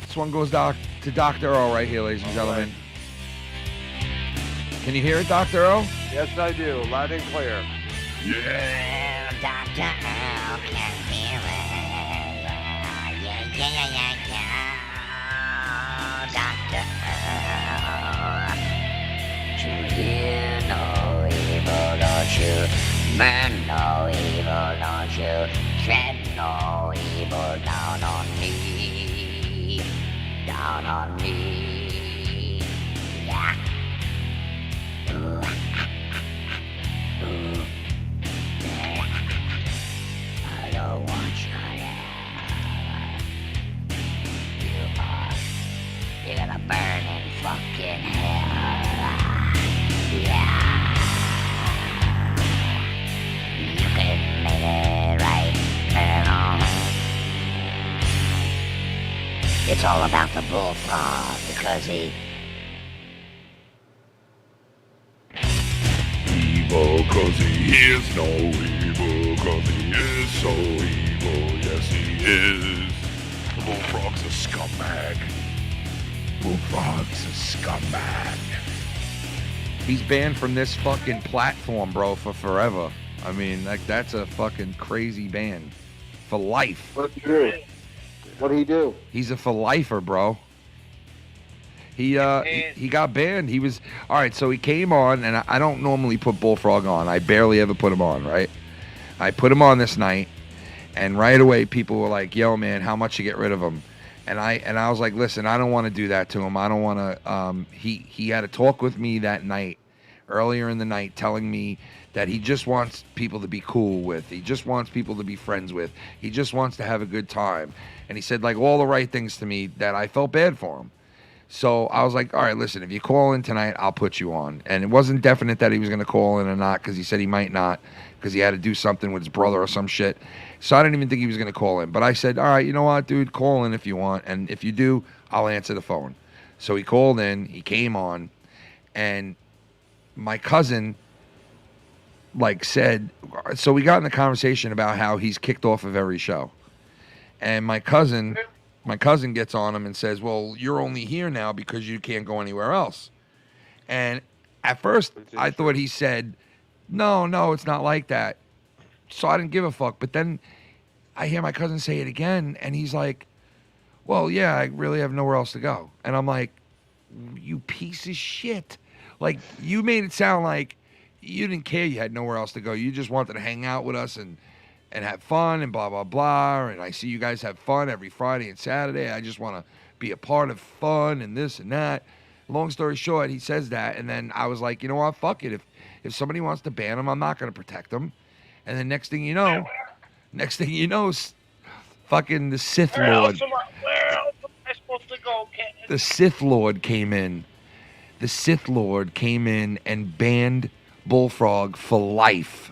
This one goes to Dr. Earl right here, ladies and gentlemen. Can you hear it, Dr. Earl? Yes, I do. Loud and clear. Yeah, Dr. Earl can hear it. Yeah. Dr. Earl. To hear no evil, don't you? Burn no evil, don't you? Tread no evil down on me. Down on me. Yeah. Ooh. Ooh. I don't want you. You're gonna burn in fucking hell. Yeah. You can make it right. It's all about the bullfrog because he... Evil cause he is no evil cause he is so evil. Yes he is. The bullfrog's a scumbag. Bullfrog's a scumbag. He's banned from this fucking platform, bro, for forever. I mean, like, that's a fucking crazy ban. For life. What did he do? What did he do? He's a for lifer, bro. He got banned. He was... All right, so he came on, and I don't normally put Bullfrog on. I barely ever put him on, right? I put him on this night, and right away people were like, yo, man, how much you get rid of him? And I was like, listen, I don't want to do that to him. I don't want to... He had a talk with me that night, earlier in the night, telling me that he just wants people to be cool with. He just wants people to be friends with. He just wants to have a good time. And he said, like, all the right things to me that I felt bad for him. So I was like, all right, listen, if you call in tonight, I'll put you on. And it wasn't definite that he was going to call in or not, because he said he might not, because he had to do something with his brother or some shit. So I didn't even think he was going to call in. But I said, all right, you know what, dude, call in if you want. And if you do, I'll answer the phone. So he called in, he came on, and my cousin like said, so we got in the conversation about how he's kicked off of every show. And my cousin gets on him and says, well, you're only here now because you can't go anywhere else. And at first, I thought he said, no, it's not like that. So I didn't give a fuck. But then I hear my cousin say it again, and he's like, well, yeah, I really have nowhere else to go. And I'm like, you piece of shit. Like, you made it sound like you didn't care you had nowhere else to go. You just wanted to hang out with us and have fun and blah, blah, blah. And I see you guys have fun every Friday and Saturday. I just want to be a part of fun and this and that. Long story short, he says that. And then I was like, you know what? Fuck it. If somebody wants to ban him, I'm not going to protect him. And then next thing you know, fucking the Sith Lord. Where else am I supposed to go, Ken? The Sith Lord came in. The Sith Lord came in and banned Bullfrog for life.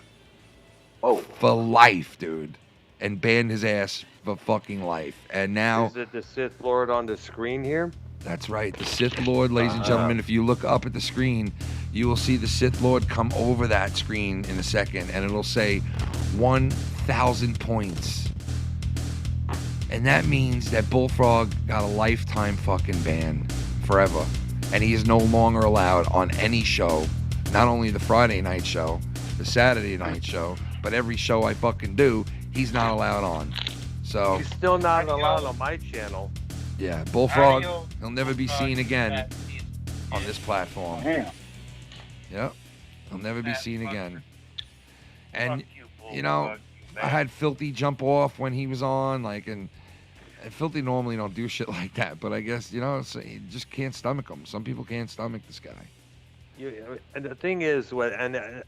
Oh. For life, dude. And banned his ass for fucking life. And now... Is it the Sith Lord on the screen here? That's right. The Sith Lord, ladies and gentlemen. If you look up at the screen, you will see the Sith Lord come over that screen in a second. And it'll say 1,000 points. And that means that Bullfrog got a lifetime fucking ban. Forever. And he is no longer allowed on any show. Not only the Friday night show, the Saturday night show, but every show I fucking do, he's not allowed on. So he's still not allowed on my channel. Yeah, Bullfrog, he'll never be seen again on this platform. Yep, he'll never be seen again. And you know, I had Filthy jump off when he was on, like, and Filthy normally don't do shit like that, but I guess, you know, so you just can't stomach him. Some people can't stomach this guy. And the thing is, remember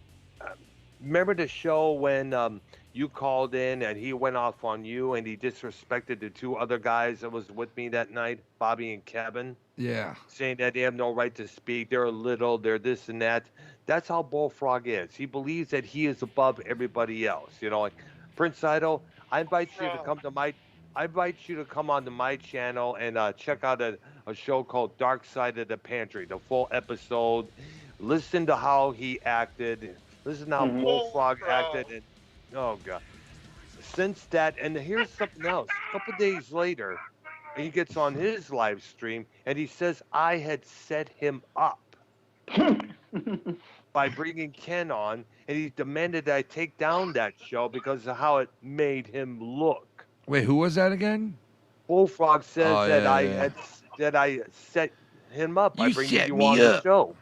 the show when you called in and he went off on you and he disrespected the two other guys that was with me that night, Bobby and Kevin? Yeah. Saying that they have no right to speak, they're little, they're this and that. That's how Bullfrog is. He believes that he is above everybody else. You know, like Prince Idol, I invite you to come onto my channel and check out a show called Dark Side of the Pantry, the full episode. Listen to how he acted. Listen to how Bullfrog acted. And, oh, God. Since that, and here's something else. A couple days later, he gets on his live stream, and he says I had set him up by bringing Ken on, and he demanded that I take down that show because of how it made him look. Wait, who was that again? Bullfrog says that I set him up by bringing you on the show.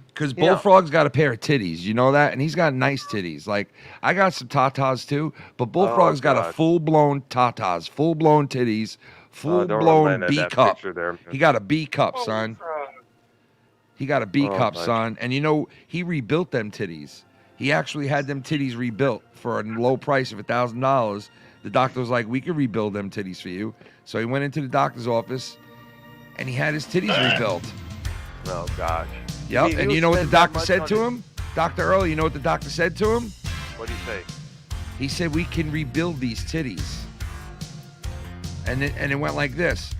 Because Bullfrog's got a pair of titties, you know that? And he's got nice titties. Like, I got some tatas too, but Bullfrog's got a full-blown tatas, full-blown titties, full-blown B cup. He got a B cup, son. He got a B cup, son. And you know, he rebuilt them titties. He actually had them titties rebuilt for a low price of $1,000. The doctor was like, we can rebuild them titties for you. So he went into the doctor's office, and he had his titties rebuilt. Oh, gosh. Yep, and you know what the doctor said to him? Dr. Earl, you know what the doctor said to him? What did he say? He said, we can rebuild these titties. And it went like this.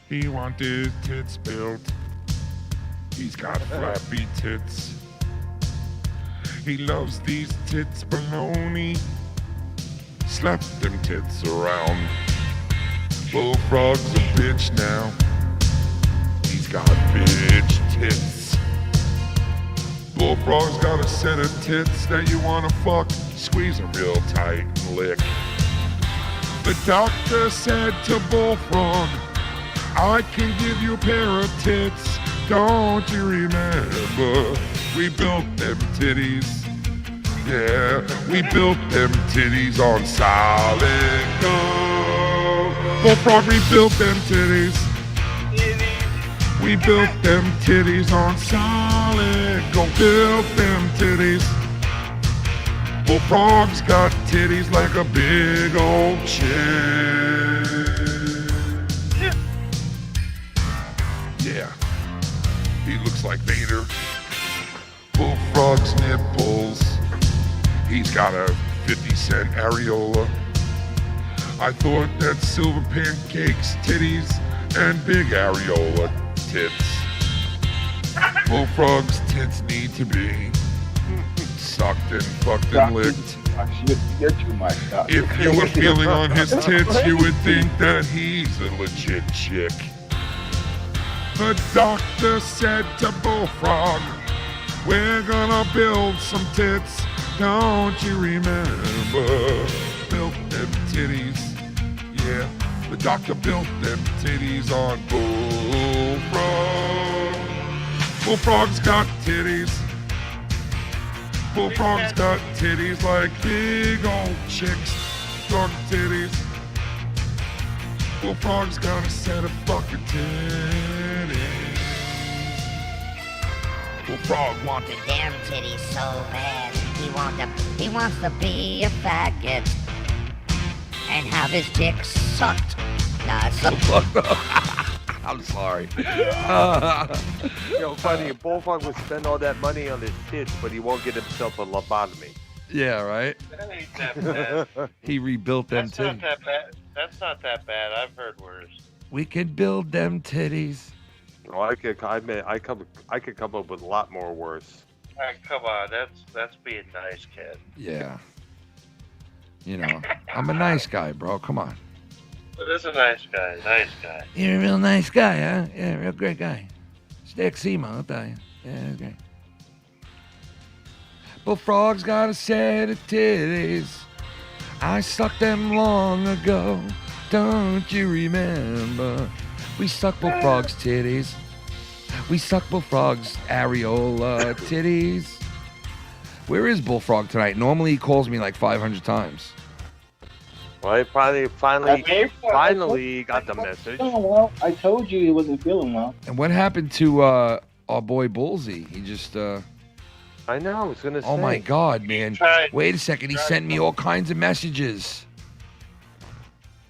He wanted tits built. He's got flappy tits. He loves these tits baloney. Slap them tits around. Bullfrog's a bitch now. He's got bitch tits. Bullfrog's got a set of tits that you wanna fuck. Squeeze them real tight and lick. The doctor said to Bullfrog, I can give you a pair of tits. Don't you remember? We built them titties. Yeah, we built them titties on solid gold. Bullfrog rebuilt them titties. We built them titties on solid gold. Built them titties. Bullfrog's got titties like a big old chick. Yeah, he looks like Vader. Bullfrog's nipples. He's got a 50-cent areola. I thought that silver pancakes, titties, and big areola tits. Bullfrog's tits need to be sucked and fucked and licked. You're too much, Doc. If you were feeling on his tits, you would think that he's a legit chick. The doctor said to Bullfrog, we're gonna build some tits. Don't you remember? Built them titties. Yeah, the doctor built them titties on Bullfrog. Bullfrog's got titties. Bullfrog's got titties like big old chicks. Frog titties. Bullfrog's got a set of fucking titties. Bullfrog wanted Damn titties so bad. He wants to be a faggot and have his dick sucked. Nah, I'm sorry. Funny, Bullfrog would spend all that money on his tits, but he won't get himself a lobotomy. Yeah, right? That ain't that bad. He rebuilt them That's not titties. that bad. That's not that bad. I've heard worse. We could build them titties. Oh, I could come up with a lot more worse. Come on, that's being nice, kid. Yeah. You know, I'm a nice guy, bro. Come on. This is a nice guy. Nice guy. You're a real nice guy, huh? Yeah, real great guy. Stick Seema, I'll tell you. Yeah, okay. Bullfrog's got a set of titties. I sucked them long ago. Don't you remember? We suck Bullfrog's titties. We suck Bullfrog's areola titties. Where is Bullfrog tonight? Normally he calls me like 500 times. Well, he finally got the message. Oh, well, I told you he wasn't feeling well. And what happened to our boy Bullsy? He just I know, I was gonna say. Oh my God, man. Wait a second, he sent me all kinds of messages.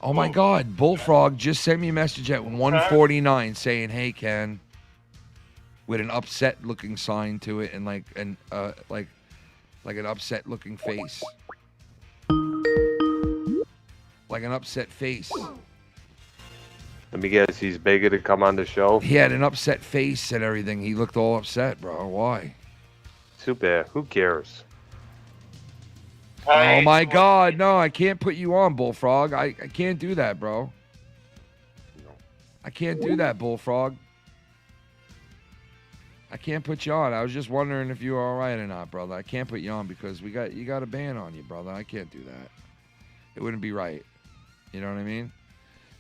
Oh my God, Bullfrog just sent me a message at 1:49 saying, "Hey Ken," with an upset looking sign to it and like an upset looking face. Like an upset face. Let me guess, he's begging to come on the show? He had an upset face and everything. He looked all upset, bro. Why? Too bad. Who cares? Oh my God, no, I can't put you on, Bullfrog. I can't do that, bro. I can't do that, Bullfrog. I can't put you on. I was just wondering if you were all right or not, brother. I can't put you on because you got a ban on you, brother. I can't do that. It wouldn't be right. You know what I mean?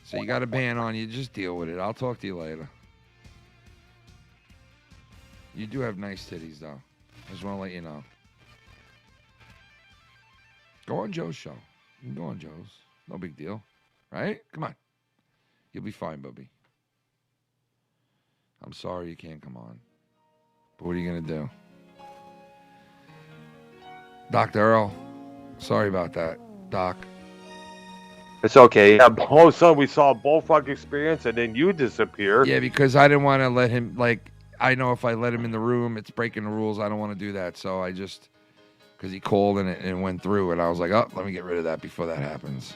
So you got a ban on you. Just deal with it. I'll talk to you later. You do have nice titties, though. I just want to let you know. Go on Joe's show. You can go on Joe's. No big deal. Right? Come on. You'll be fine, Bubby. I'm sorry you can't come on. But what are you going to do? Dr. Earl, sorry about that. Doc. It's okay. Yeah, all of a sudden we saw a Bullfrog experience and then you disappear. Yeah, because I didn't want to let him, I know if I let him in the room, it's breaking the rules. I don't want to do that. So I just, because he called and it went through, and I was like, oh, let me get rid of that before that happens.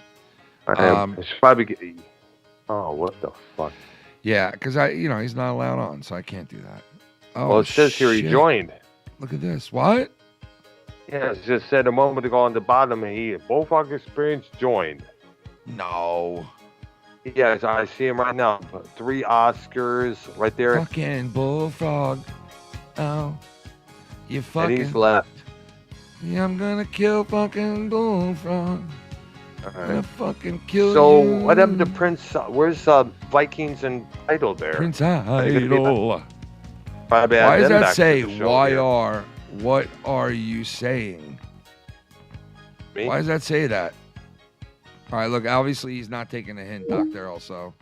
I should probably get, oh, what the fuck? Yeah, because he's not allowed on, so I can't do that. Oh, well, it says here he joined. Look at this. What? Yeah, it just said a moment ago on the bottom, Bullfrog experience joined. No. Yes, I see him right now. 3 Oscars right there. Fucking Bullfrog. Oh. You fucking. And he's left. Yeah, I'm gonna kill fucking Bullfrog. I'm gonna fucking kill you. So, what happened to Prince? Where's Vikings and Idol there? Prince Idol. Why does that say YR? What are you saying? Me? Why does that say that? All right, look, obviously he's not taking a hint, Dr. Earl, so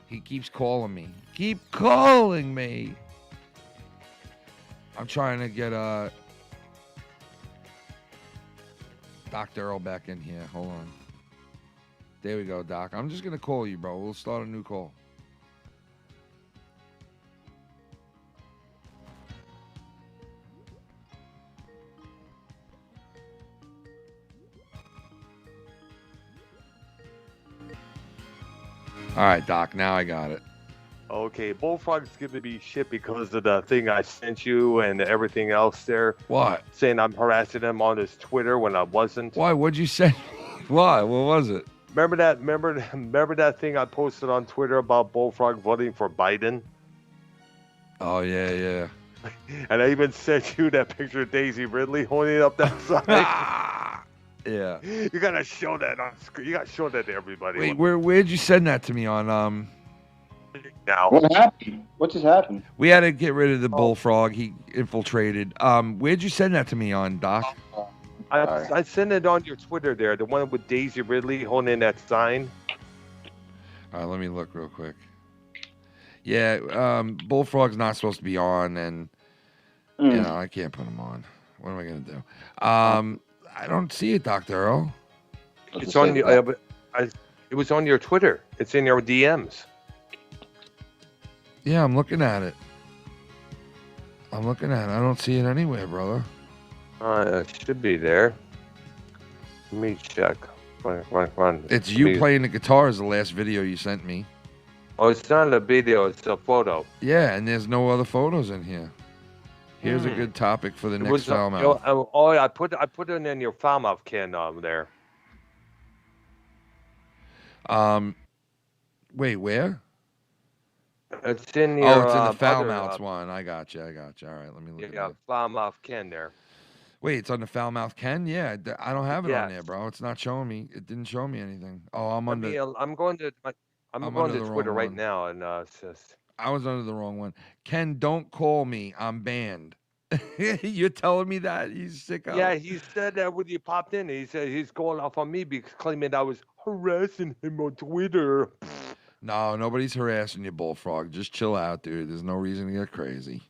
he keeps calling me. Keep calling me. I'm trying to get Dr. Earl back in here. Hold on. There we go, Doc. I'm just going to call you, bro. We'll start a new call. All right, Doc, now I got it. Okay, Bullfrog's giving me shit because of the thing I sent you and everything else there. What? Saying I'm harassing him on his Twitter when I wasn't. Why? What'd you say? Why? What was it? Remember that thing I posted on Twitter about Bullfrog voting for Biden? Oh, yeah, yeah. And I even sent you that picture of Daisy Ridley holding up that sign. Yeah. You gotta show that on screen. You gotta show that to everybody. Wait, where'd you send that to me on? Now. What happened? What just happened? We had to get rid of the bullfrog. He infiltrated. Where'd you send that to me on, Doc? I sent it on your Twitter there, the one with Daisy Ridley holding that sign. All right, let me look real quick. Yeah, Bullfrog's not supposed to be on, and you know I can't put him on. What am I gonna do? I don't see it, Dr. Earl. It's on your. It was on your Twitter. It's in your DMs. Yeah, I'm looking at it. I don't see it anywhere, brother. It should be there. Let me check. Run. It's you playing the guitar is the last video you sent me. Oh, it's not a video. It's a photo. Yeah, and there's no other photos in here. Here's a good topic for the next foul mouth. I put it in your foul mouth can there. Wait, where? It's in your. Oh, it's in the foul mouths one. I got you. All right, let me look at it. Yeah, foul mouth can there. Wait, it's on the foul mouth Ken? Yeah, I don't have it on there, bro. It's not showing me. It didn't show me anything. Oh, I'm under. I'm going to Twitter right now, and it's just. I was under the wrong one. Ken, don't call me. I'm banned. You're telling me that? He's sick out. Yeah, he said that when you popped in. He said he's going off on me because claiming I was harassing him on Twitter. No, nobody's harassing you, Bullfrog. Just chill out, dude. There's no reason to get crazy.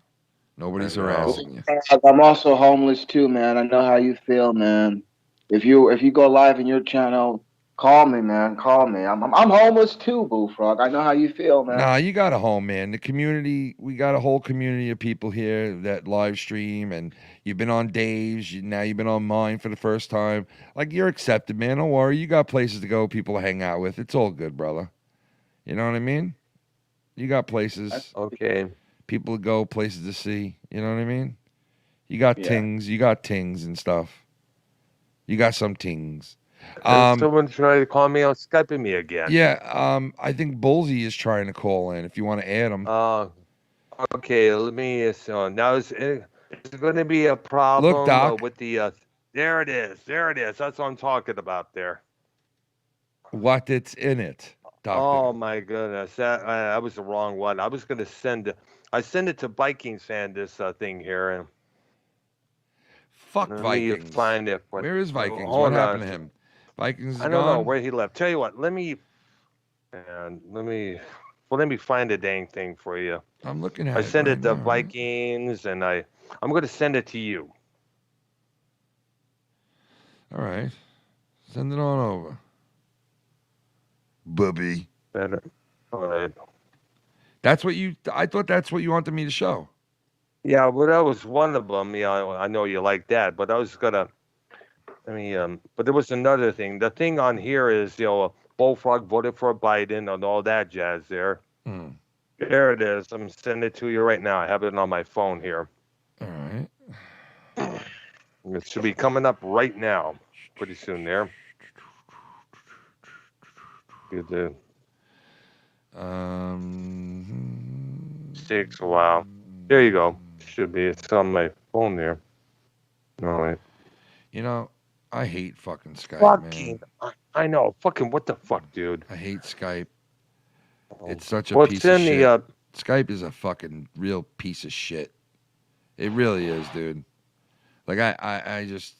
Nobody's harassing you. I'm also homeless too, man. I know how you feel, man. If you go live in your channel, call me, man. Call me. I'm homeless too, Bullfrog. I know how you feel, man. Nah, you got a home, man. The community, we got a whole community of people here that live stream, and you've been on Dave's. Now you've been on mine for the first time. Like, you're accepted, man. Don't worry. You got places to go, people to hang out with. It's all good, brother. You know what I mean? You got places. Okay. People to go, places to see. You know what I mean? You got tings. You got tings and stuff. You got some tings. Someone tried to call me on Skyping me again. Yeah, I think Bullsy is trying to call in if you want to add him. Okay, let me. So now it's going to be a problem. Look, Doc. With the. There it is. That's what I'm talking about there. What it's in it, Doctor. Oh my goodness, that was the wrong one. I was going to send it. I send it to Vikings fan. This thing here. And fuck Vikings. Find it. Where is Vikings? What happened to him? Vikings is I don't gone? know where he left. Tell you what, let me find the dang thing for you. I'm looking at it. I sent it to now, Vikings, and I'm going to send it to you. All right, send it on over, Bubby. Better. All right. I thought that's what you wanted me to show. Yeah, well, that was one of them. Yeah, I know you like that, but I was gonna. But there was another thing. The thing on here is, Bullfrog voted for Biden and all that jazz there. There it is. I'm sending it to you right now. I have it on my phone here. All right. It should be coming up right now, pretty soon there. Good. Takes a while. There you go. Should be. It's on my phone there. No, wait. You know, I hate fucking Skype, man. I know. Fucking what the fuck, dude? I hate Skype. It's such a piece of shit. Skype is a fucking real piece of shit. It really is, dude. Like, I just...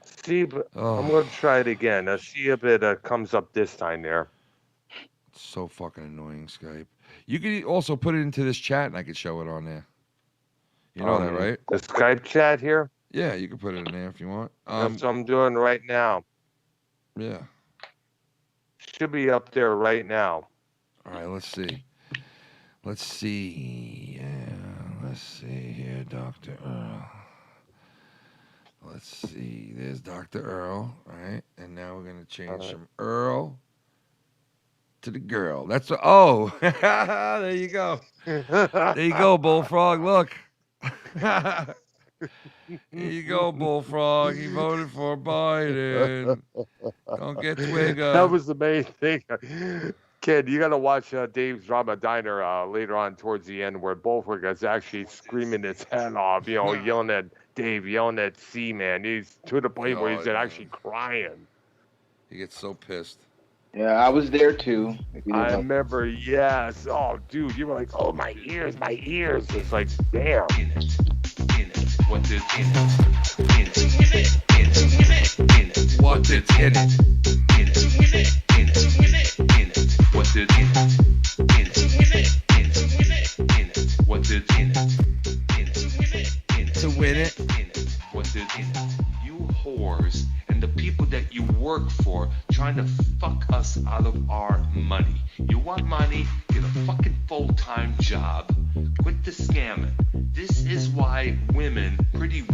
See, but I'm going to try it again. See if it comes up this time there. It's so fucking annoying, Skype. You could also put it into this chat, and I could show it on there. You know that, right? The Skype chat here? Yeah, you can put it in there if you want. That's what I'm doing right now. Yeah. Should be up there right now. All right, let's see. Let's see. Yeah, let's see here, Dr. Earl. Let's see. There's Dr. Earl, right? And now we're going to change from Earl to the girl. That's there you go. There you go, Bullfrog. Look. Here you go, Bullfrog. He voted for Biden. Don't get twigger. That was the main thing. Kid, you got to watch Dave's Drama Diner later on towards the end where Bullfrog is actually screaming his head off, yelling at Dave, yelling at C-Man. He's to the point where he's actually crying. He gets so pissed. Yeah, I was there too. I remember, yes. Oh, dude, you were like, oh, my ears. It's like, damn. In it. What is in it? In it. What is in it? In it. What is in it? In it. What is in it? To win it. In it. What is in it? You whores and the people that you work for trying to fuck us out of our money. You want money? Get a fucking full-time job. Quit the scamming. This is why women,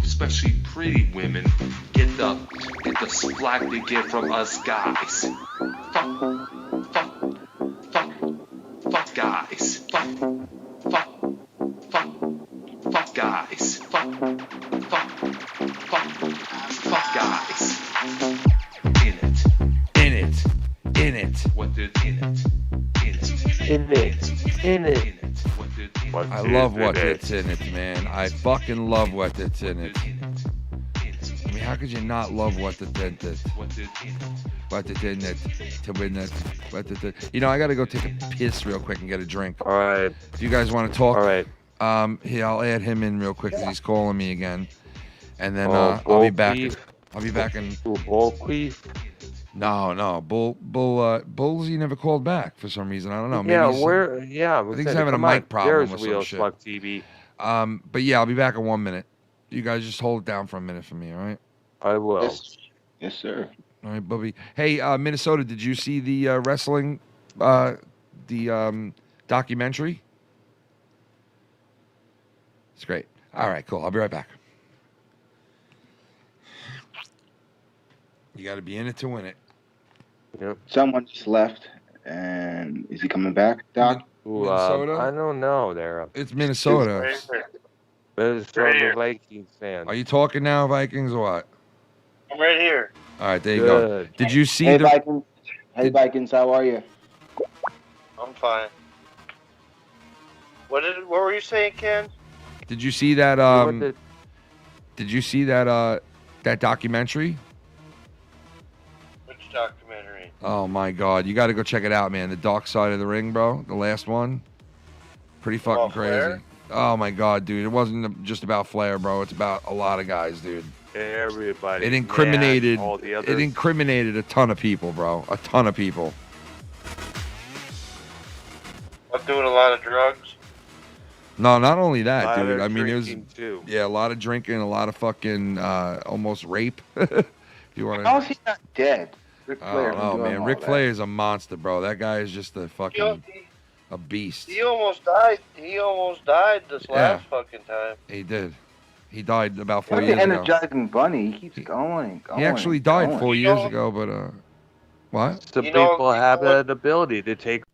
especially pretty women, get the slack they get from us guys. Fuck guys. Fuck guys. Fuck guys. In it. What did in it? In it. I love what it's in it, man. I fucking love what it's in it. I mean, how could you not love what it's in it? What it's in it to win it. I gotta go take a piss real quick and get a drink. All right. If you guys want to talk, all right. Here, I'll add him in real quick because he's calling me again, and then I'll be back. I'll be back in. Bull Cuif. No, Bulls. He never called back for some reason. I don't know. Maybe I think he's having a mic problem or some shit. TV. But yeah, I'll be back in 1 minute. You guys just hold it down for a minute for me, all right? I will. Yes, sir. All right, Bubby. Hey, Minnesota, did you see the wrestling, documentary? It's great. All right, cool. I'll be right back. You got to be in it to win it. Yep. Someone just left, and is he coming back, Doc? Minnesota? I don't know. It's Minnesota. Minnesota Vikings fan. Are you talking now, Vikings, or what? I'm right here. All right, there you go. Did you see the... Vikings. Hey, Vikings, how are you? I'm fine. What were you saying, Ken? Did you see that, that documentary? Documentary. Oh my God, you got to go check it out, man. The Dark Side of the Ring, bro. The last one. Pretty fucking crazy. Flair? Oh my God, dude. It wasn't just about Flair, bro. It's about a lot of guys, dude. Everybody. It incriminated. All the others. It incriminated a ton of people, bro. A ton of people. I'm doing a lot of drugs. No, not only that, dude. I mean, there's too. a lot of drinking, a lot of fucking almost rape. If you want to. How is he not dead? Ric Flair. Oh man, Ric Flair is a monster, bro. That guy is just a fucking a beast. He almost died. This last fucking time. He did. He died about 4 years ago. ago. Energizing bunny. He keeps going. He actually died 4 years ago, but what? Some people have that ability to take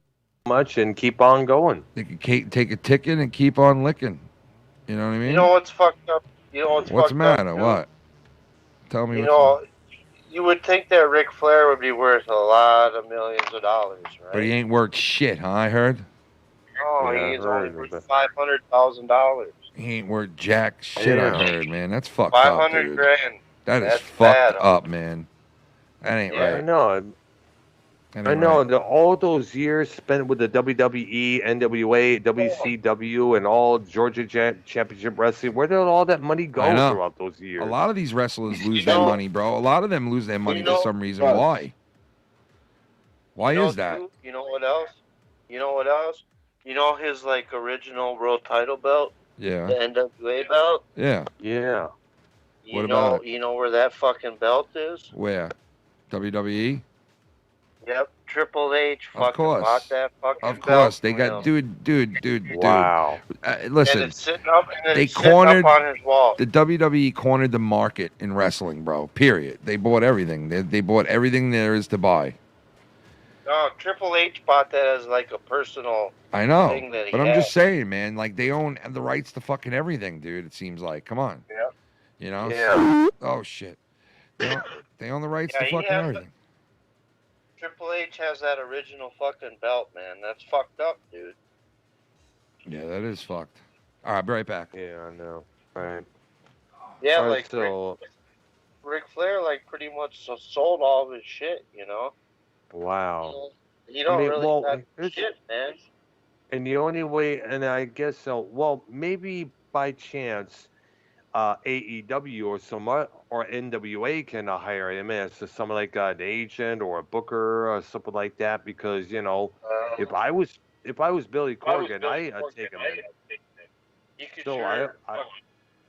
much and keep on going. They can take a ticket and keep on licking. You know what I mean? You know what's fucked up? What's the matter? What? Tell me. You would think that Ric Flair would be worth a lot of millions of dollars, right? But he ain't worth shit, huh? I heard. Oh, he's only worth $500,000. He ain't worth jack shit. I heard, man. That's fucked up, dude. $500,000. That's fucked up, man. That ain't right. I know. I know. All those years spent with the WWE, NWA, WCW, and all Georgia Championship Wrestling, where did all that money go throughout those years? A lot of these wrestlers lose their money, bro. A lot of them lose their money for some reason. Why? Why is that? You know what else? You know his original world title belt? Yeah. The NWA belt? Yeah. Yeah. What about it? You know where that fucking belt is? Where? WWE? Yep, Triple H fucking bought that fucking belt. Of course, they got dude. Wow. Listen, and it's sitting up, they cornered on his wall. The WWE cornered the market in wrestling, bro. Period. They bought everything. They bought everything there is to buy. No, Triple H bought that as like a personal I know, thing that he but I'm had. just saying, man. Like they own the rights to fucking everything, dude. It seems like. Come on. Yeah. You know. Yeah. Oh shit. They own the rights Yeah, to he fucking has everything. Triple H has that original fucking belt, man. That's fucked up, dude. Yeah, that is fucked. All right, I'll be right back. Yeah, I know. Right. Yeah, All right, like so Ric Flair, like pretty much sold all of his shit, you know. wow. He don't really have it's- shit, man. And the only way, and I guess so. Well, maybe by chance, AEW or NWA can hire him as someone like an agent or a booker or something like that. Because if I was Billy Corgan, I'd take him in. He could So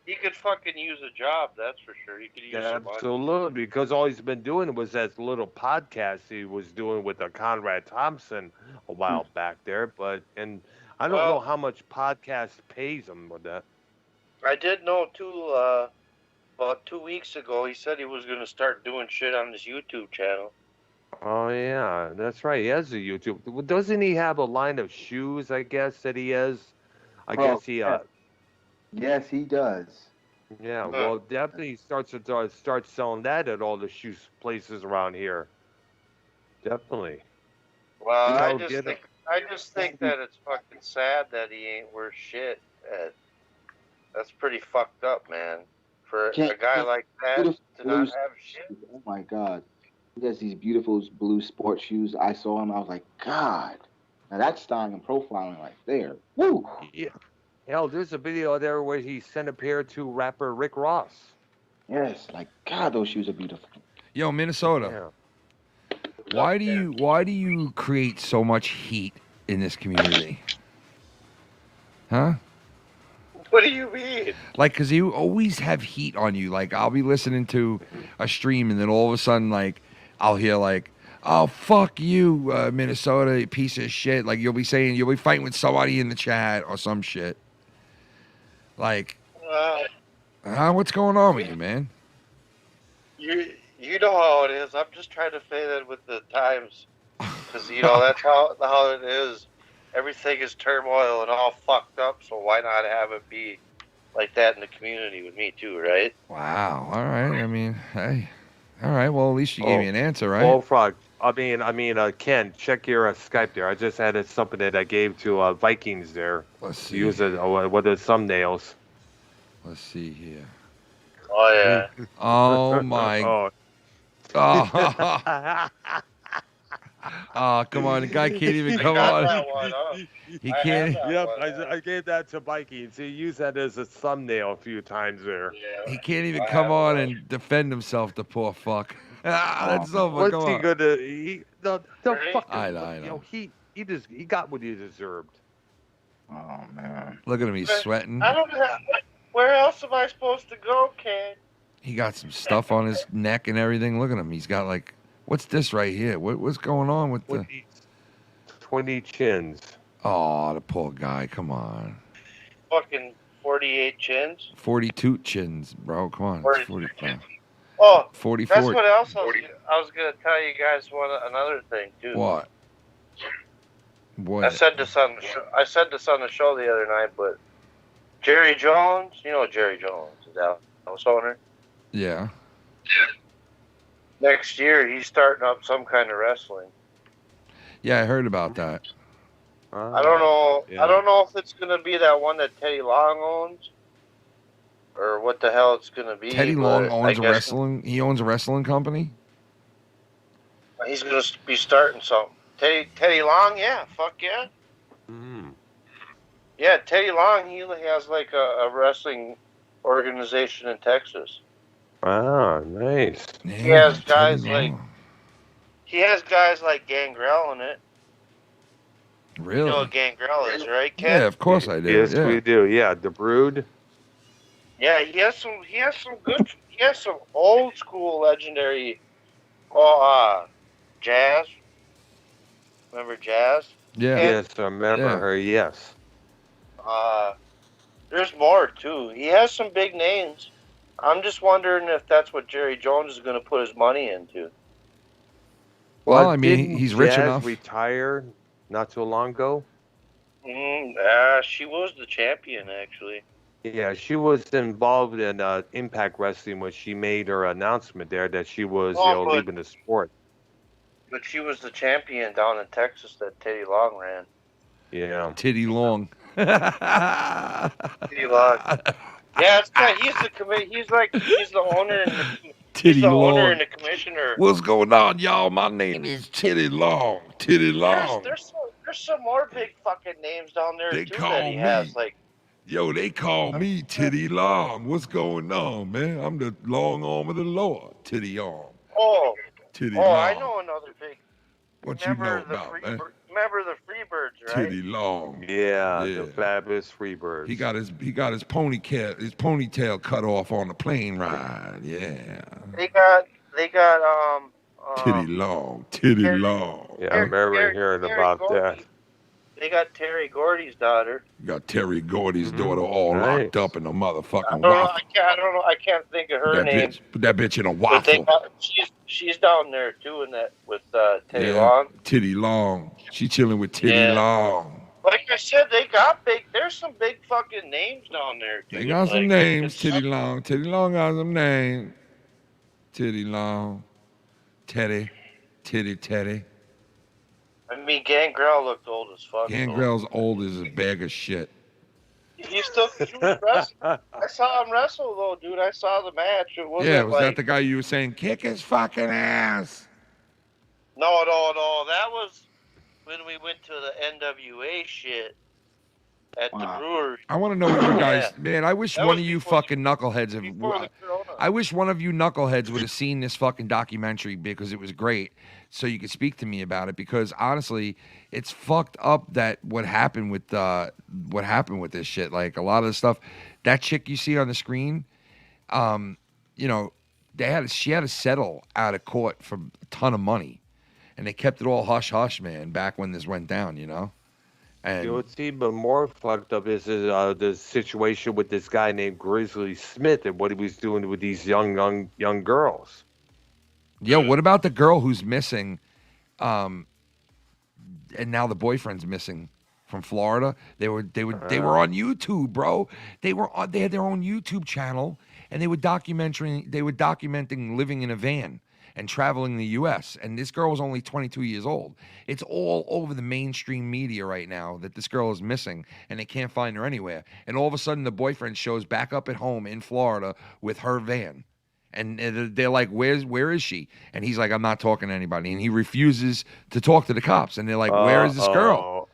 he could fucking use a job, that's for sure. He could use some money. absolutely, because all he's been doing was that little podcast he was doing with Conrad Thompson a while back there. And I don't know how much podcast pays him with that. I did know too. About 2 weeks ago, he said he was gonna start doing shit on his YouTube channel. Oh yeah, that's right. He has a YouTube. Doesn't he have a line of shoes? I guess that he has. I guess he. Yes, he does. Yeah. Well, definitely start selling that at all the shoe places around here. Definitely. Well, I just think that it's fucking sad that he ain't worth shit. That's pretty fucked up, man. For a guy like that to not have shit. Oh my God. He has these beautiful blue sports shoes. I saw him. I was like, God. Now that's styling and profiling right there. Woo. Yeah. Hell, there's a video there where he sent a pair to rapper Rick Ross. Yes, like God, those shoes are beautiful. Yo, Minnesota. Yeah. Why do you create so much heat in this community? Huh? What do you mean? Like, because you always have heat on you. Like, I'll be listening to a stream, and then all of a sudden, like, I'll hear, like, oh, fuck you, Minnesota, you piece of shit. Like, you'll be fighting with somebody in the chat or some shit. Like, what's going on with you, man? You know how it is. I'm just trying to say that with the times. Because, that's how it is. Everything is turmoil and all fucked up, so why not have it be like that in the community with me too, right? Wow. All right. I mean, hey. All right. Well, at least you gave me an answer, right? Bullfrog. Ken, check your Skype there. I just added something that I gave to Vikings there. Let's see. Use it with the thumbnails. Let's see here. Oh, yeah. Oh, my. Oh, come on. The guy can't even come on. He can't. Yep, I gave that to Vikings. He used that as a thumbnail a few times there. Yeah. He can't even come on and defend himself, the poor fuck. That's so fucking. What's he going to... The fuck... I know. He got what he deserved. Oh, man. Look at him. He's sweating. I don't know. Where else am I supposed to go, Ken? He got some stuff on his neck and everything. Look at him. He's got like... What's this right here? What's going on with the... 20 chins. Oh, the poor guy. Come on. Fucking 48 chins? 42 chins, bro. Come on. 40 chins. Oh, 44. That's what else I was going to tell you guys another thing, too. What? I said this on the show the other night, but Jerry Jones, you know Jerry Jones, the house owner? Yeah. Next year, he's starting up some kind of wrestling. Yeah, I heard about that. I don't know. Yeah. I don't know if it's gonna be that one that Teddy Long owns, or what the hell it's gonna be. Teddy Long owns a wrestling. He owns a wrestling company. He's gonna be starting something. Teddy Long, yeah, fuck yeah. Mm. Yeah, Teddy Long. He has like a wrestling organization in Texas. Ah, nice. Yeah, He has guys Teddy like Long. Gangrel in it. Really? You know what Gangrel is, right, Ken? Yeah, of course I do. Yes, yeah. we do. Yeah, the Brood. Yeah, he has some old school legendary. Jazz. Remember Jazz? Yeah. Yes, I remember her. Yes. There's more too. He has some big names. I'm just wondering if that's what Jerry Jones is going to put his money into. Well, I mean, didn't he's rich Jazz enough. retire not too long ago? She was the champion, actually. Yeah, she was involved in Impact Wrestling when she made her announcement there that she was leaving the sport. But she was the champion down in Texas that Teddy Long ran. Yeah. Titty Long. Teddy Long. Yeah, it's kind of, he's the owner and he's the owner and the commissioner. What's going on, y'all? My name is Titty Long. Titty Long. There's some more big fucking names down there They too call that he me. has. Like, Yo, they call me Titty Long. What's going on, man? I'm the long arm of the Lord. Titty Arm. Titty Long. I know another big. What you know about, man? Remember the Freebirds, right? Titty Long. Yeah, the fabulous Freebirds. He got his ponytail cut off on the plane ride. Yeah. They got Titty Long. Titty Long. Yeah, I remember hearing about that. They got Terry Gordy's daughter. You got Terry Gordy's daughter all locked up in a motherfucking I waffle. don't know. I can't think of her name. Put that bitch in a But waffle. she's down there too in that with Teddy Long. Titty Long. She chilling with Titty Long. Like I said, they got big. There's some big fucking names down there. Dude. They got some names. Titty Long. Titty Long got some names. Titty Long. Teddy. Teddy. I mean, Gangrel looked old as fuck. Gangrel's old as a bag of shit. He was wrestling. I saw him wrestle though, dude. I saw the match. It wasn't Was that the guy you were saying, kick his fucking ass? No. That was when we went to the NWA shit at the brewery. I want to know what you guys, man. I wish one of you fucking knuckleheads have. I wish one of you knuckleheads would have seen this fucking documentary because it was great, so you could speak to me about it. Because honestly, it's fucked up that what happened with this shit. Like a lot of the stuff, that chick you see on the screen, she had to settle out of court for a ton of money, and they kept it all hush hush, man. Back when this went down, And what's even more fucked up is the situation with this guy named Grizzly Smith and what he was doing with these young girls. Yo, what about the girl who's missing? And now the boyfriend's missing from Florida. They were on YouTube, bro. They had their own YouTube channel, and they were documenting living in a van and traveling the U.S. And this girl was only 22 years old. It's all over the mainstream media right now that this girl is missing, and they can't find her anywhere. And all of a sudden, the boyfriend shows back up at home in Florida with her van. And they're like, where is she? And he's like, I'm not talking to anybody. And he refuses to talk to the cops. And they're like, where is this girl?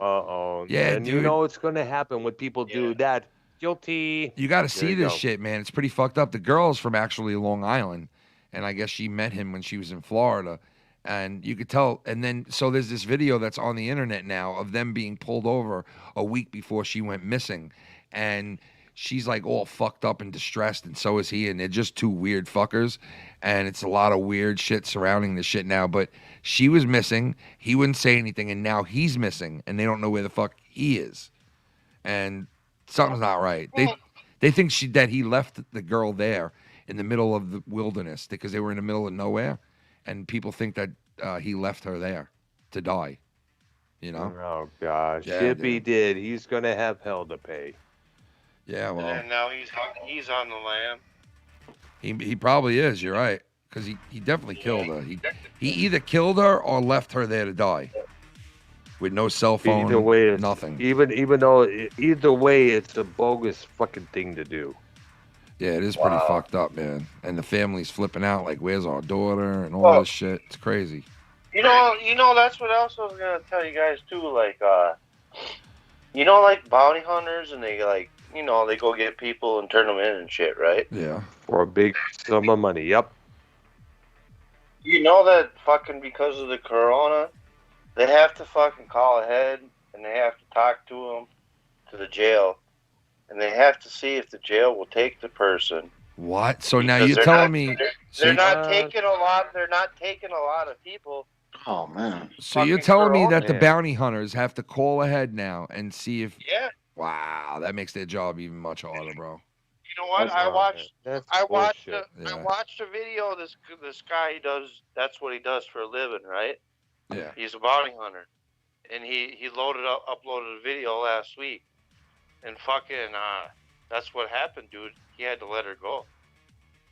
Yeah, and dude. you know what's going to happen when people do that. Guilty. You got to see this shit, man. It's pretty fucked up. The girl's from actually Long Island. And I guess she met him when she was in Florida. And you could tell. And then, so there's this video that's on the internet now of them being pulled over a week before she went missing. And she's like all fucked up and distressed, and so is he. And they're just two weird fuckers. And it's a lot of weird shit surrounding this shit now. But she was missing. He wouldn't say anything. And now he's missing. And they don't know where the fuck he is. And something's not right. They think that he left the girl there in the middle of the wilderness because they were in the middle of nowhere, and people think that he left her there to die. Oh gosh, Yeah, if he did, he's gonna have hell to pay. Yeah, well, And now he's on the lam. he probably is. You're right, because he definitely killed her. He either killed her or left her there to die with no cell phone. Either way, nothing. Even though either way, it's a bogus fucking thing to do. Yeah, it is pretty fucked up, man. And the family's flipping out, like, where's our daughter and all this shit. It's crazy. You know, that's what else I was gonna tell you guys too. Like, like bounty hunters, and they they go get people and turn them in and shit, right? Yeah. For a big sum of money. Yep. You know that fucking because of the corona, they have to fucking call ahead and they have to talk to them to the jail. And they have to see if the jail will take the person. What? So now you're telling me they're not taking a lot. They're not taking a lot of people. Oh man! So you're telling me that the bounty hunters have to call ahead now and see if? Yeah. Wow, that makes their job even much harder, bro. You know what? I watched a video. This guy does. That's what he does for a living, right? Yeah. He's a bounty hunter, and he uploaded a video last week, and fucking that's what happened, dude. He had to let her go.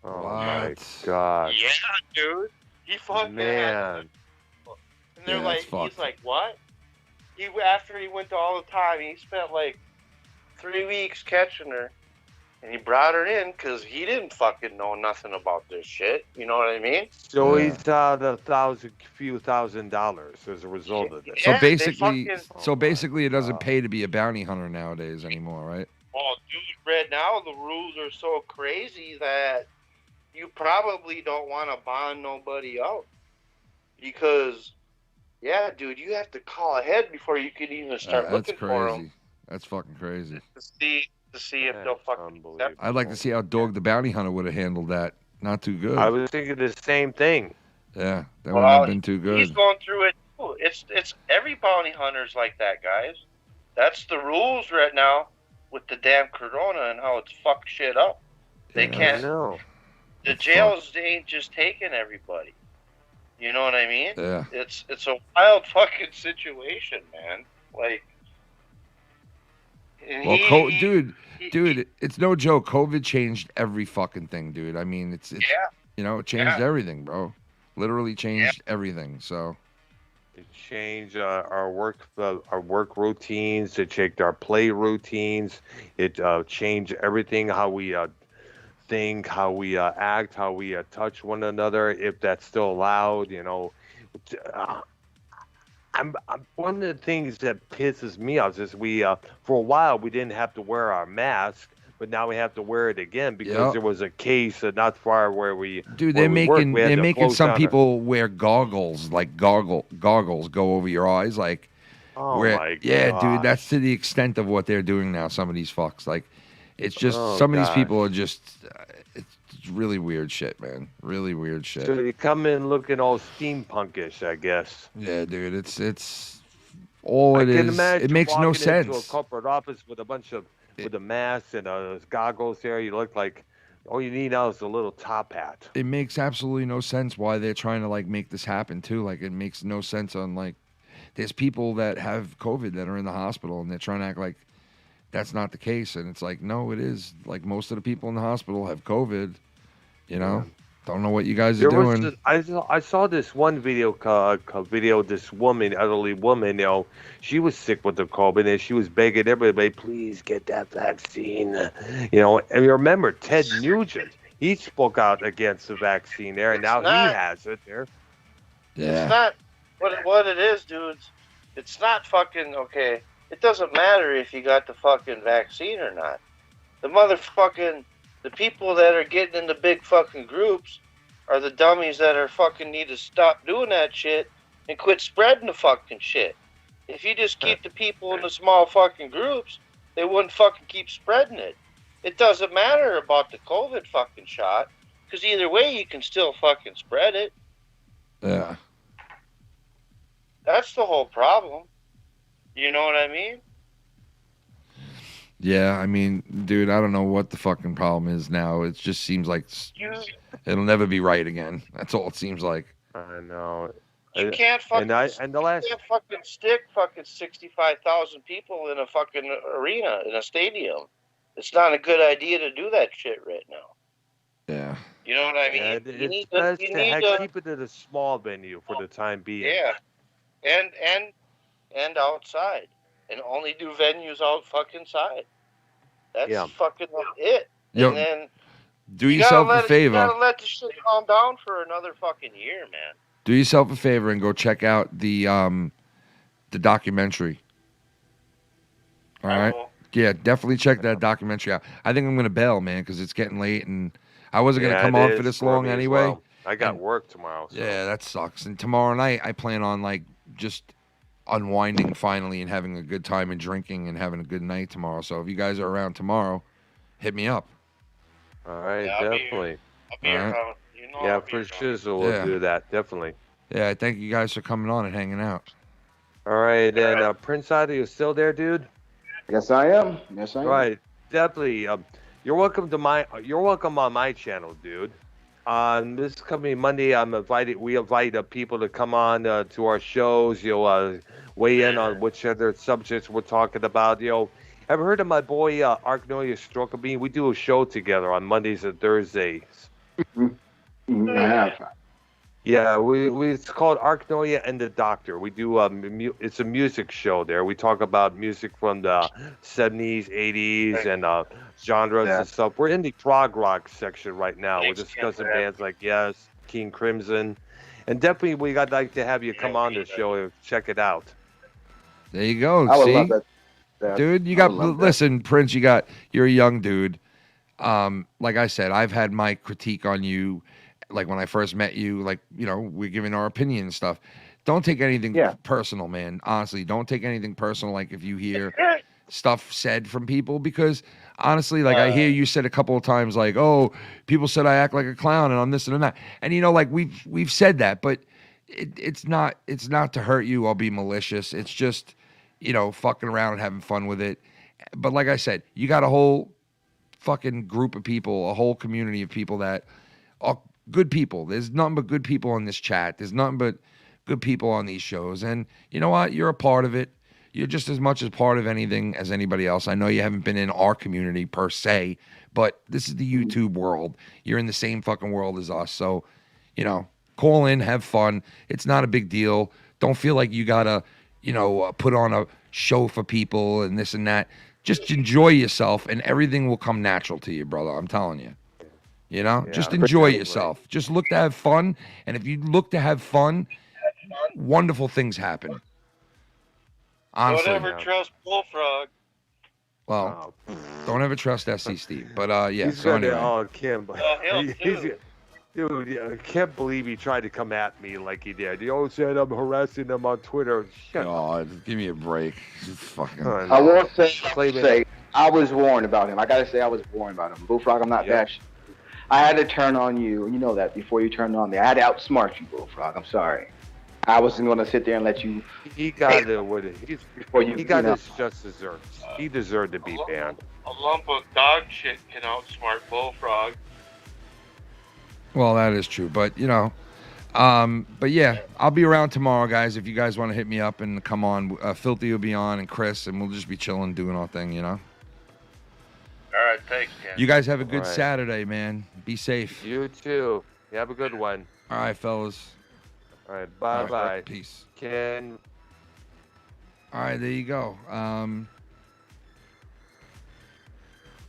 Oh What? my God. Yeah, dude. He fucking Man. And they're Yeah, like, that's fucked. he's like, what? After he went to all the time, he spent like 3 weeks catching her, and he brought her in because he didn't fucking know nothing about this shit. You know what I mean? So Yeah. he's out a few $1,000s as a result of this. So Yeah, they basically, fucking- it doesn't pay to be a bounty hunter nowadays anymore, right? Oh, dude, right now the rules are so crazy that you probably don't want to bond nobody out. Because, yeah, dude, you have to call ahead before you can even start That's looking for them. crazy. That's fucking crazy. To see if they'll fucking accept. I'd like to see how Dog the Bounty Hunter would have handled that. Not too good. I was thinking the same thing. Yeah, that wouldn't have been too He's good. going through it too. It's every bounty hunter's like that, guys. That's the rules right now with the damn corona and how it's fucked shit up. They Yeah, can't. No. The jails ain't just taking everybody. You know what I mean? Yeah. It's a wild fucking situation, man. Like, and Well, dude, it's no joke. COVID changed every fucking thing, dude. I mean, it's yeah. you know, it changed everything, bro. Literally changed everything. So It changed our work routines. It changed our play routines. It changed everything, how we think, how we act, how we touch one another, if that's still allowed. You know, I'm one of the things that pisses me off is we for a while we didn't have to wear our mask, but now we have to wear it again because there was a case not far where we. dude, where they're we work, making we had to close some down people wear goggles, like goggles go over your eyes, like. Oh where, my yeah, God. dude, that's to the extent of what they're doing now. Some of these fucks, like, it's just Oh, some of these gosh. people are just. It's really weird shit, man. Really weird shit. So you come in looking all steampunkish, I guess. Yeah, dude, it's all I it can is. imagine It makes no walking into a sense. corporate office with a bunch of with a mask and those goggles there. You look like all you need now is a little top hat. It makes absolutely no sense why they're trying to like make this happen too. Like it makes no sense on like there's people that have COVID that are in the hospital and they're trying to act like that's not the case. And it's like, no, it is. Like most of the people in the hospital have COVID. You know, don't know what you guys are doing. I saw this one video, this woman, elderly woman, you know, she was sick with the COVID and she was begging everybody, please get that vaccine. You know, and you remember Ted Nugent, he spoke out against the vaccine there, and now he has it there. Yeah. It's not what it is, dudes. It's not fucking okay. It doesn't matter if you got the fucking vaccine or not. The people that are getting into big fucking groups are the dummies that are fucking need to stop doing that shit and quit spreading the fucking shit. If you just keep the people in the small fucking groups, they wouldn't fucking keep spreading it. It doesn't matter about the COVID fucking shot, because either way you can still fucking spread it. Yeah. That's the whole problem. You know what I mean? Yeah, I mean, dude, I don't know what the fucking problem is now. It just seems like it'll never be right again. That's all it seems like. I know. You can't fucking, stick fucking 65,000 people in a fucking arena, in a stadium. It's not a good idea to do that shit right now. Yeah. You know what I mean? Yeah, it's best to keep it at a small venue for the time being. Yeah. And outside. And only do venues out fucking side. That's fucking it. Yo, and then do yourself a favor. You gotta let the shit calm down for another fucking year, man. Do yourself a favor and go check out the documentary. All right? Yeah, definitely check that documentary out. I think I'm going to bail, man, because it's getting late, and I wasn't going to come on for this long anyway. Well. I got work tomorrow. So. Yeah, that sucks. And tomorrow night, I plan on, like, just unwinding finally and having a good time and drinking and having a good night tomorrow. So if you guys are around tomorrow, hit me up. All right, definitely. I'll be around. You know, yeah, for sure. So we'll do that, definitely. Yeah, thank you guys for coming on and hanging out. All right, and Prince Ida, you still there, dude? Yes, I am. Yes, I am. Right, definitely. You're welcome on my channel, dude. On this coming Monday, we invite people to come on to our shows. Weigh in on which other subjects we're talking about. Ever heard of my boy Arknoia Strokebean? We do a show together on Mondays and Thursdays. I have. Yeah, it's called Arknoia and the Doctor. We do it's a music show there. We talk about music from the 70s, 80s, and genres and stuff. We're in the prog rock section right now. We're discussing bands like Yes, King Crimson, and definitely I'd like to have you come on the show and check it out. There you go. I would See, love that. dude, listen, Prince. You're a young dude. Like I said, I've had my critique on you. Like when I first met you, we're giving our opinion and stuff. Don't take anything personal, man. Honestly, don't take anything personal. Like if you hear stuff said from people, because honestly, I hear you said a couple of times, like, "Oh, people said I act like a clown and I'm this and that," and we've said that, but it's not to hurt you or be malicious. It's just fucking around and having fun with it. But like I said, you got a whole fucking group of people, a whole community of people that are good people. There's nothing but good people on this chat. There's nothing but good people on these shows. And you know what? You're a part of it. You're just as much as part of anything as anybody else. I know you haven't been in our community per se, but this is the YouTube world. You're in the same fucking world as us. So, call in, have fun. It's not a big deal. Don't feel like you gotta, put on a show for people and this and that. Just enjoy yourself and everything will come natural to you, brother. I'm telling you. Just enjoy yourself. Just look to have fun. And if you look to have fun, wonderful things happen. Honestly. Don't ever trust Bullfrog. Well, don't ever trust SC Steve. But yeah. He's so anyway. Dude, I can't believe he tried to come at me like he did. He always said I'm harassing him on Twitter. Shut up. Give me a break. Fucking. I will say I was warned about him. I gotta say I was warned about him. Bullfrog, I'm not that. I had to turn on you. You know that before you turned on me. I had to outsmart you, Bullfrog. I'm sorry. I wasn't going to sit there and let you. He got it with it. He got his just desserts. He deserved to be banned. A lump of dog shit can outsmart Bullfrog. Well, that is true, but but yeah, I'll be around tomorrow, guys. If you guys want to hit me up and come on, Filthy will be on and Chris, and we'll just be chilling, doing our thing, All right, thanks, Ken. You guys have a good Saturday, man. Be safe. You too. You have a good one. All right, fellas. All right, bye-bye. Peace. Ken. All right, there you go.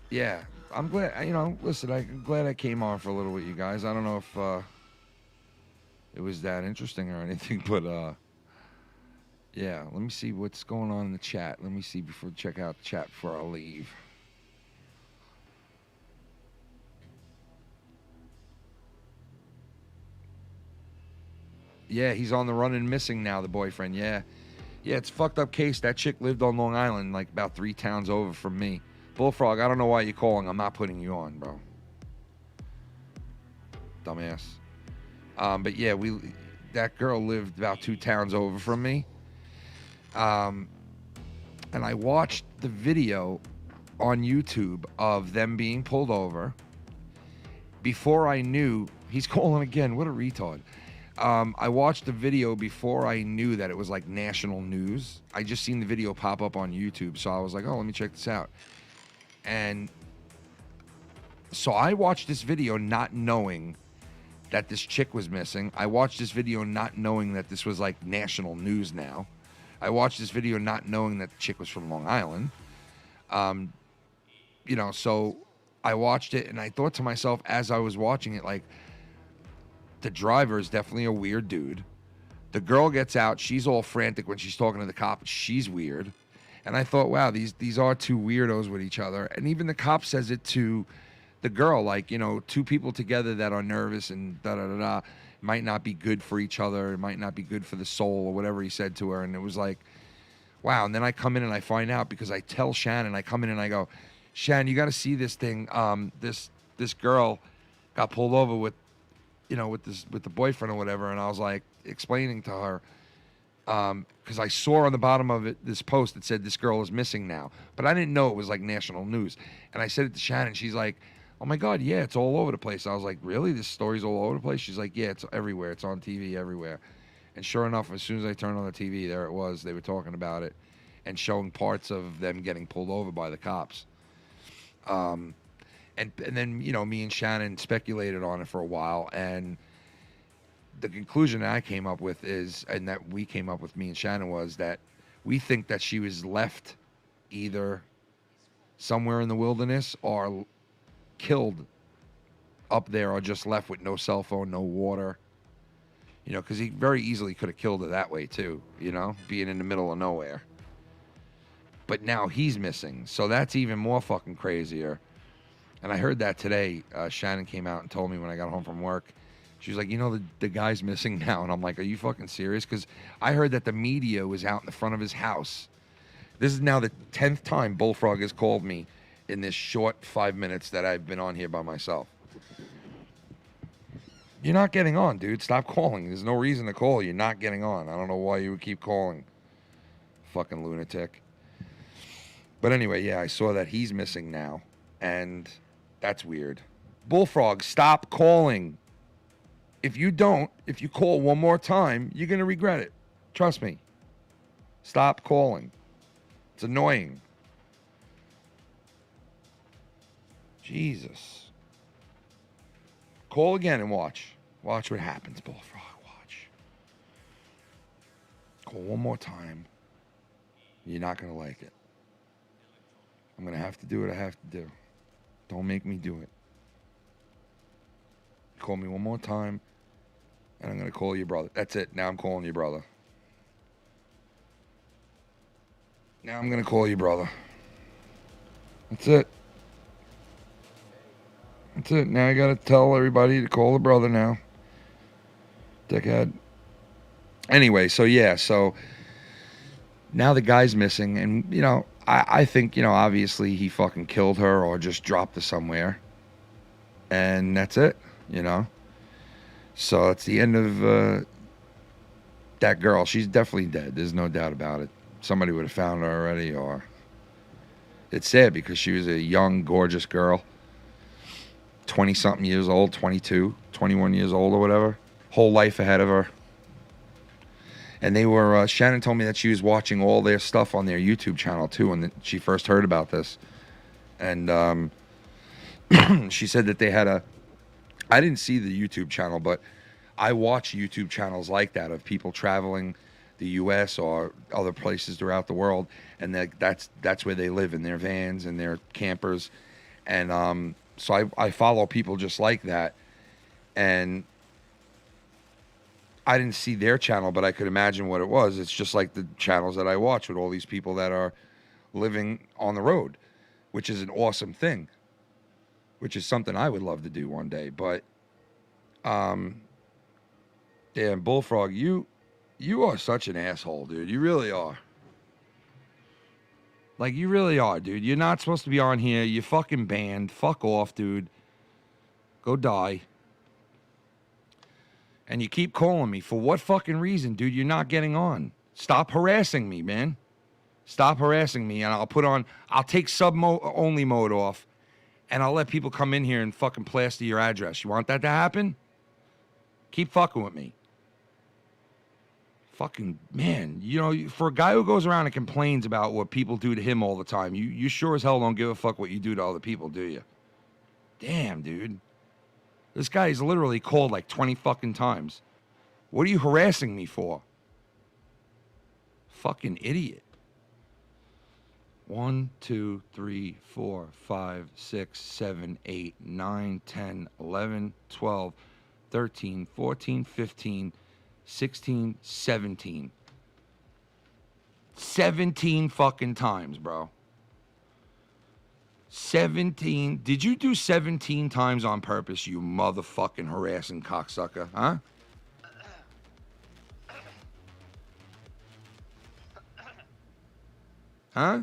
Yeah, I'm glad, listen, I'm glad I came on for a little with you guys. I don't know if it was that interesting or anything, but yeah, let me see what's going on in the chat. Let me see check out the chat before I leave. Yeah, he's on the run and missing now, the boyfriend. Yeah, it's a fucked up case. That chick lived on Long Island, like about 3 towns over from me. Bullfrog, I don't know why you're calling. I'm not putting you on, bro. Dumbass. But yeah, that girl lived about 2 towns over from me. And I watched the video on YouTube of them being pulled over. Before I knew, he's calling again. What a retard. I watched the video before I knew that it was like national news. I just seen the video pop up on YouTube, so I was like, oh, let me check this out. And so I watched this video not knowing that this chick was missing. I watched this video not knowing that this was like national news now. I watched this video not knowing that the chick was from Long Island. So I watched it and I thought to myself as I was watching it, like, the driver is definitely a weird dude. The girl gets out. She's all frantic when she's talking to the cop. She's weird. And I thought, wow, these are 2 weirdos with each other. And even the cop says it to the girl, like, 2 people together that are nervous and da-da-da-da might not be good for each other. It might not be good for the soul or whatever he said to her. And it was like, wow. And then I come in and I find out because I tell Shannon, I come in and I go, Shannon, you got to see this thing. This girl got pulled over with the boyfriend or whatever, and I was like explaining to her, because I saw on the bottom of it this post that said this girl is missing now, but I didn't know it was like national news. And I said it to Shannon. She's like, Oh my God, yeah, it's all over the place. I was like, really? This story's all over the place? She's like, yeah, it's everywhere. It's on TV everywhere. And sure enough, as soon as I turned on the TV, there it was. They were talking about it and showing parts of them getting pulled over by the cops. And then, you know, me and Shannon speculated on it for a while, and the conclusion that I came up with is, and that we came up with, me and Shannon, was that we think that she was left either somewhere in the wilderness or killed up there, or just left with no cell phone, no water. You know, because he very easily could have killed her that way too, you know, being in the middle of nowhere. But now he's missing, so that's even more fucking crazier. And I heard that today. Shannon came out and told me when I got home from work. She was like, you know, the guy's missing now. And I'm like, are you fucking serious? Because I heard that the media was out in the front of his house. This is now the 10th time Bullfrog has called me in this short 5 minutes that I've been on here by myself. You're not getting on, dude. Stop calling. There's no reason to call. You're not getting on. I don't know why you would keep calling. Fucking lunatic. But anyway, yeah, I saw that he's missing now. And that's weird. Bullfrog, stop calling. If you call one more time, you're going to regret it. Trust me. Stop calling. It's annoying. Jesus. Call again and watch. Watch what happens, Bullfrog. Watch. Call one more time. You're not going to like it. I'm going to have to do what I have to do. Don't make me do it. Call me one more time, and I'm going to call your brother. That's it. Now I'm calling your brother. Now I'm going to call your brother. That's it. That's it. Now I got to tell everybody to call the brother now. Dickhead. Anyway, so yeah, so now the guy's missing, and, you know, I think, you know, obviously he fucking killed her or just dropped her somewhere. And that's it, you know. So it's the end of that girl. She's definitely dead. There's no doubt about it. Somebody would have found her already, or... It's sad because she was a young, gorgeous girl. 20-something years old, 22, 21 years old or whatever. Whole life ahead of her. And they were, Shannon told me that she was watching all their stuff on their YouTube channel too when she first heard about this. And she said that they had I didn't see the YouTube channel, but I watch YouTube channels like that of people traveling the U.S. or other places throughout the world. And that's where they live, in their vans and their campers. And so I follow people just like that. And I didn't see their channel, but I could imagine what it was. It's just like the channels that I watch with all these people that are living on the road, which is an awesome thing, which is something I would love to do one day. But, damn, Bullfrog, you are such an asshole, dude. You really are. Like, you really are, dude. You're not supposed to be on here. You're fucking banned. Fuck off, dude. Go die. And you keep calling me. For what fucking reason, dude? You're not getting on. Stop harassing me, man. Stop harassing me, and I'll take sub-only mode off, and I'll let people come in here and fucking plaster your address. You want that to happen? Keep fucking with me. Fucking, man, you know, for a guy who goes around and complains about what people do to him all the time, you sure as hell don't give a fuck what you do to other people, do you? Damn, dude. This guy's literally called like 20 fucking times. What are you harassing me for? Fucking idiot. 1, 2, 3, 4, 5, 6, 7, 8, 9, 10, 11, 12, 13, 14, 15, 16, 17. 17 fucking times, bro. 17. Did you do 17 times on purpose, you motherfucking harassing cocksucker, huh? Huh?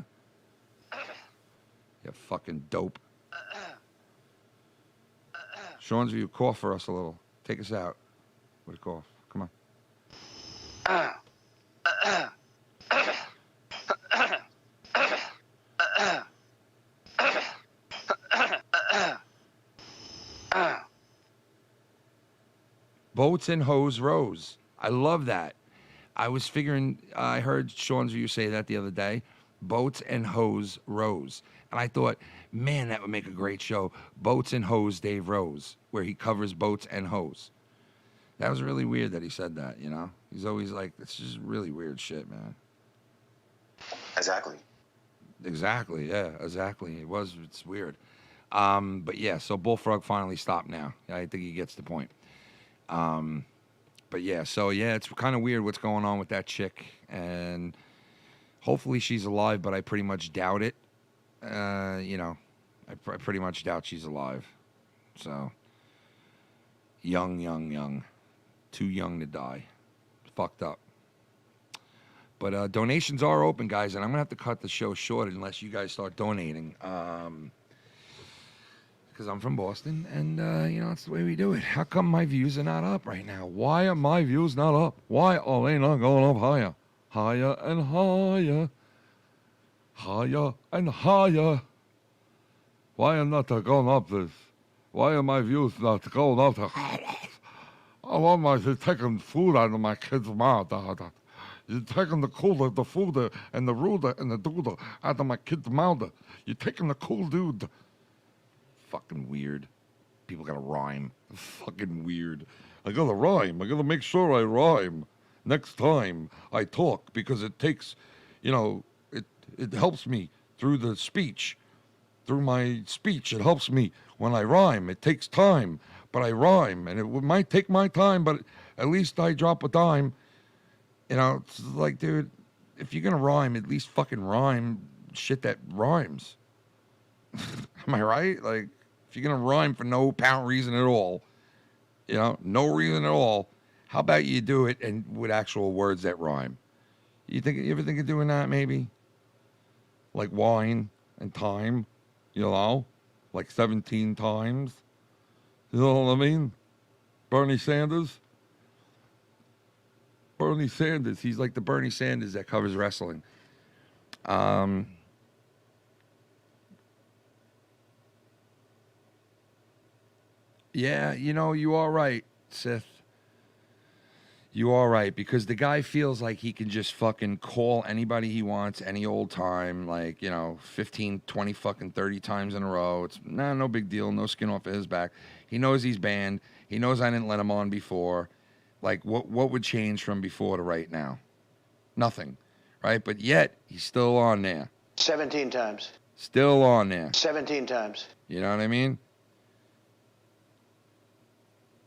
You fucking dope. Sean's, you cough for us a little. Take us out with a cough. Come on. Boats and Hose Rose. I love that. I was figuring, I heard Sean's view say that the other day. Boats and Hose Rose. And I thought, man, that would make a great show. Boats and Hose Dave Rose, where he covers boats and hose. That was really weird that he said that, you know? He's always like, it's just really weird shit, man. Exactly. Exactly, yeah, exactly. It's weird. But yeah, so Bullfrog finally stopped now. I think he gets the point. But yeah, so yeah, it's kind of weird what's going on with that chick. And hopefully she's alive, but I pretty much doubt it. You know, I pretty much doubt she's alive. So, young. Too young to die. Fucked up. But donations are open, guys, and I'm going to have to cut the show short unless you guys start donating. Because I'm from Boston, and, you know, that's the way we do it. How come my views are not up right now? Why are my views not up? Why are they not going up higher? Higher and higher. Higher and higher. Why am not going up this? Why are my views not going up? I want my taking food out of my kid's mouth. You're taking the cooler, the food, and the ruler, and the doodle out of my kid's mouth. You're taking the cool dude. Fucking weird. People gotta rhyme. Fucking weird. I gotta rhyme. I gotta make sure I rhyme next time I talk because it takes, you know, it helps me through the speech. Through my speech, it helps me when I rhyme. It takes time, but I rhyme. And it might take my time, but at least I drop a dime. You know, it's like, dude, if you're going to rhyme, at least fucking rhyme shit that rhymes. Am I right? Like, if you're going to rhyme for no apparent reason at all, you know, no reason at all, how about you do it and with actual words that rhyme? You ever think of doing that, maybe? Like wine and time, you know? Like 17 times. You know what I mean? Bernie Sanders. Bernie Sanders. He's like the Bernie Sanders that covers wrestling. Yeah, you know, you are right, Sith. You are right, because the guy feels like he can just fucking call anybody he wants any old time, like, you know, 15, 20, fucking 30 times in a row. It's no big deal, no skin off of his back. He knows he's banned. He knows I didn't let him on before. Like, what would change from before to right now? Nothing, right? But yet, he's still on there. 17 times. Still on there. 17 times. You know what I mean?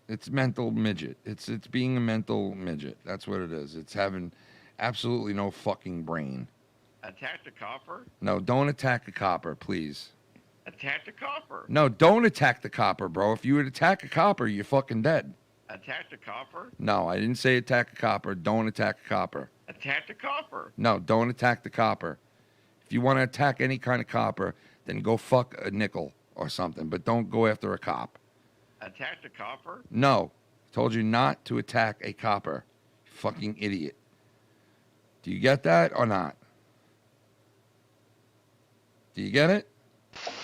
It's mental midget. It's being a mental midget. That's what it is. It's having absolutely no fucking brain. Attack the copper? No, don't attack a copper, please. Attack the copper. No, don't attack the copper, bro. If you would attack a copper, you're fucking dead. Attack the copper? No, I didn't say attack a copper. Don't attack a copper. Attack the copper. No, don't attack the copper. If you want to attack any kind of copper, then go fuck a nickel or something, but don't go after a cop. Attack the copper? No. I told you not to attack a copper. You fucking idiot. Do you get that or not? Do you get it?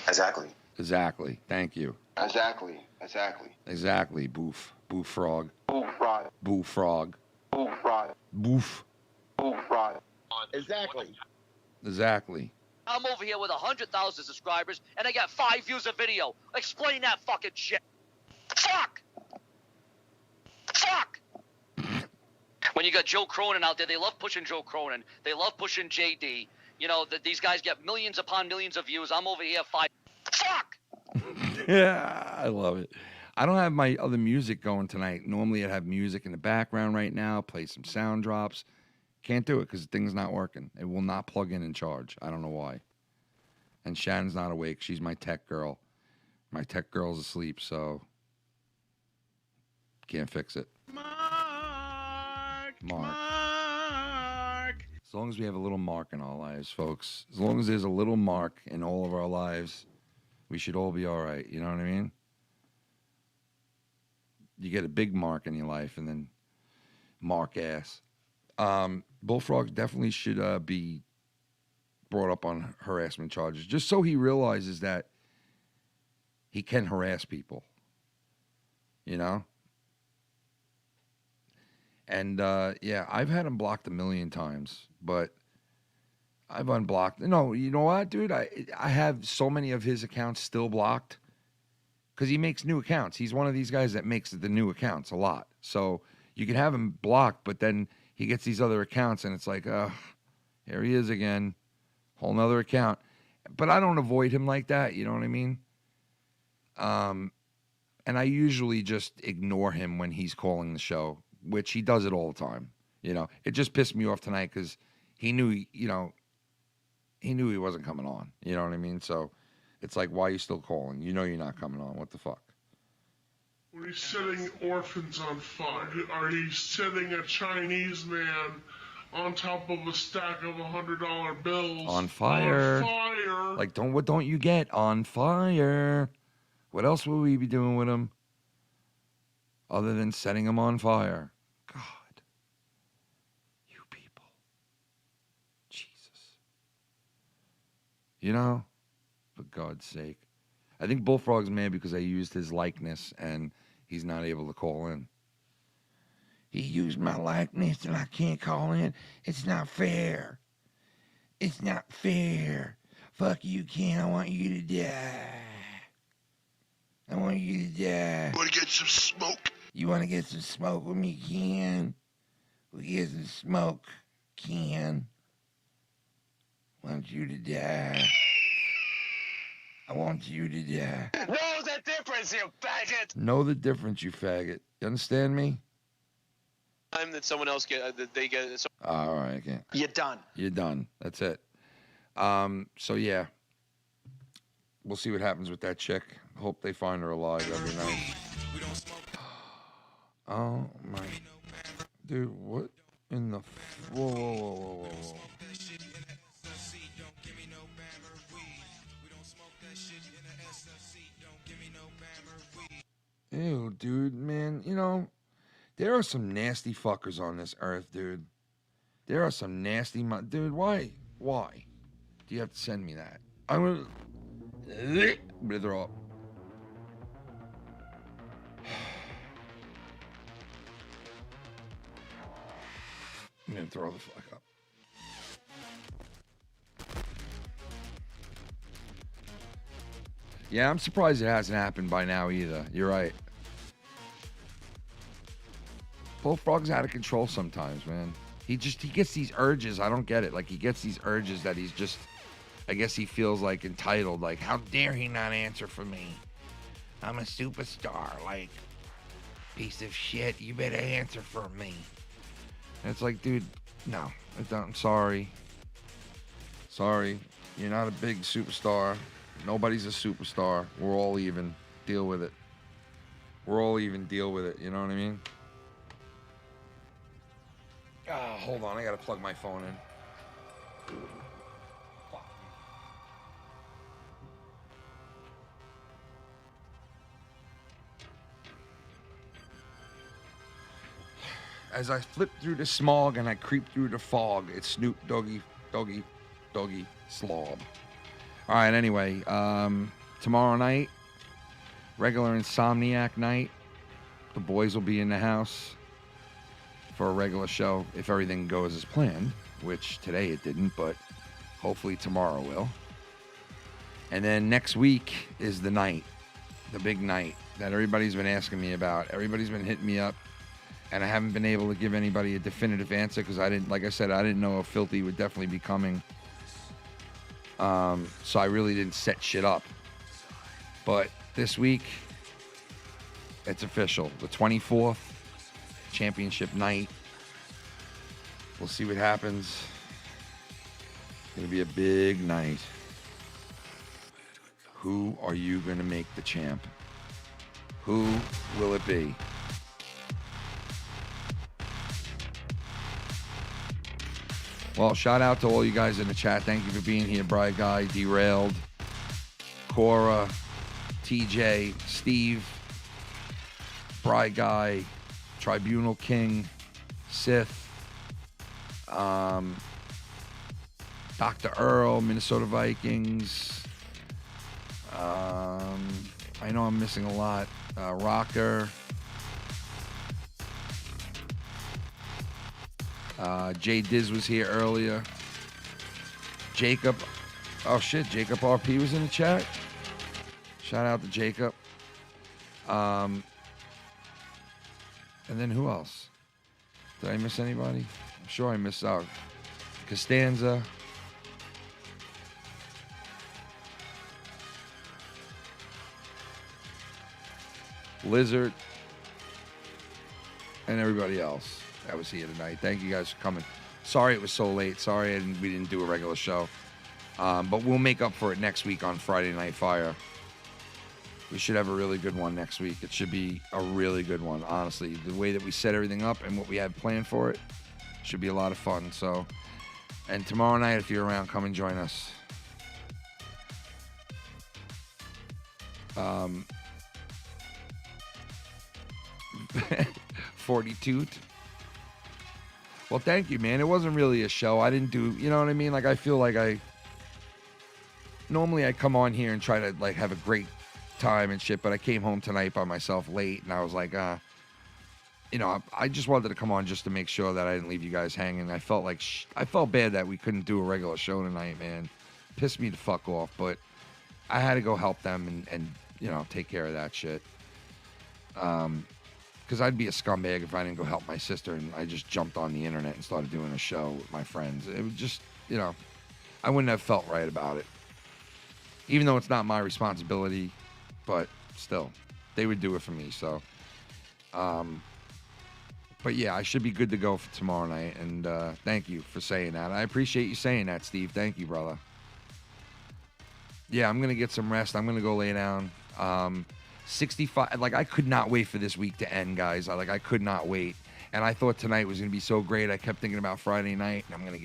Exactly. Exactly. Thank you. Exactly. Exactly. Boof. Boof frog. Boof frog. Boof frog. Boof frog. Boof. Boof frog. Exactly. Exactly. I'm over here with 100,000 subscribers, and I got 5 views a video. Explain that fucking shit. Fuck! When you got Joe Cronin out there, they love pushing Joe Cronin. They love pushing JD. You know, these guys get millions upon millions of views. I'm over here 5. Fuck! Yeah, I love it. I don't have my other music going tonight. Normally I'd have music in the background right now, play some sound drops. Can't do it because the thing's not working. It will not plug in and charge. I don't know why. And Shannon's not awake. She's my tech girl. My tech girl's asleep, so can't fix it. Mark. As long as we have a little Mark in our lives, folks. As long as there's a little Mark in all of our lives, we should all be all right. You know what I mean? You get a big Mark in your life, and then Mark ass. Bullfrog definitely should be brought up on harassment charges, just so he realizes that he can harass people. You know? And yeah, I've had him blocked a million times, but I've unblocked. No, you know what, dude? I have so many of his accounts still blocked because he makes new accounts. He's one of these guys that makes the new accounts a lot. So you can have him blocked, but then he gets these other accounts, and it's like, here he is again, whole nother account. But I don't avoid him like that. You know what I mean? And I usually just ignore him when he's calling the show, which he does it all the time. You know, it just pissed me off tonight because he knew, he knew he wasn't coming on. You know what I mean? So it's like, why are you still calling? You know you're not coming on. What the fuck? When he's setting orphans on fire, are you setting a Chinese man on top of a stack of $100 bills? On fire. On fire. Like, what don't you get? On fire. What else will we be doing with him other than setting him on fire? God. You people. Jesus. You know? For God's sake. I think Bullfrog's mad because I used his likeness and he's not able to call in. He used my likeness and I can't call in. It's not fair. It's not fair. Fuck you, Ken. I want you to die. I want you to die. Want to get some smoke? You want to get some smoke with me, Ken? We'll get some smoke, Ken. I want you to die. I want you to die. Know the difference, you faggot! Know the difference, you faggot. You understand me? Time that someone else they get. All right, I can't. You're done. You're done. That's it. So yeah, we'll see what happens with that chick. Hope they find her alive. That'd be nice. Oh my, dude, what in the? Whoa, whoa, whoa, whoa, whoa, whoa. Ew, dude, man, there are some nasty fuckers on this earth, dude. There are some nasty dude, why do you have to send me that? I'm gonna throw up. I'm gonna throw the fuck up. Yeah, I'm surprised it hasn't happened by now either. You're right. Bullfrog's out of control sometimes, man. He gets these urges. I don't get it. Like, he gets these urges that he's just, I guess he feels like entitled. Like, how dare he not answer for me? I'm a superstar. Like, piece of shit, you better answer for me. And it's like, dude, no. I'm sorry. Sorry. You're not a big superstar. Nobody's a superstar. We're all even. Deal with it. We're all even. Deal with it. You know what I mean? Hold on. I gotta plug my phone in. As I flip through the smog and I creep through the fog, it's Snoop Doggy Slob. All right, anyway, tomorrow night, regular Insomniac night. The boys will be in the house for a regular show if everything goes as planned, which today it didn't, but hopefully tomorrow will. And then next week is the night, the big night that everybody's been asking me about. Everybody's been hitting me up, and I haven't been able to give anybody a definitive answer because I didn't know if Filthy would definitely be coming. So I really didn't set shit up. But this week, it's official. The 24th, championship night. We'll see what happens. It's going to be a big night. Who are you going to make the champ? Who will it be? Well, shout out to all you guys in the chat. Thank you for being here. Bright Guy, Derailed, Cora, TJ, Steve, Bright Guy, Tribunal King, Sith, Dr. Earl, Minnesota Vikings. I know I'm missing a lot. Rocker. Jay Diz was here earlier. Jacob. Oh, shit. Jacob RP was in the chat. Shout out to Jacob. And then who else? Did I miss anybody? I'm sure I missed out. Costanza. Lizard. And everybody else that was here tonight. Thank you guys for coming. Sorry it was so late. Sorry we didn't do a regular show. But we'll make up for it next week on Friday Night Fire. We should have a really good one next week. It should be a really good one, honestly. The way that we set everything up and what we had planned for it should be a lot of fun. So, and tomorrow night, if you're around, come and join us. 42. Well, thank you, man. It wasn't really a show. I didn't do, you know what I mean? Like, I feel like normally I come on here and try to, like, have a great time and shit, but I came home tonight by myself late, and I was like, you know, I just wanted to come on just to make sure that I didn't leave you guys hanging. I felt like, I felt bad that we couldn't do a regular show tonight, man. Pissed me the fuck off, but I had to go help them and you know, take care of that shit. Because I'd be a scumbag if I didn't go help my sister and I just jumped on the internet and started doing a show with my friends. It would just, you know, I wouldn't have felt right about it. Even though it's not my responsibility, but still, they would do it for me. So, but yeah, I should be good to go for tomorrow night. And thank you for saying that. I appreciate you saying that, Steve. Thank you, brother. Yeah, I'm going to get some rest. I'm going to go lay down. 65, like, I could not wait for this week to end, guys. I could not wait. And I thought tonight was going to be so great. I kept thinking about Friday night, and we're going to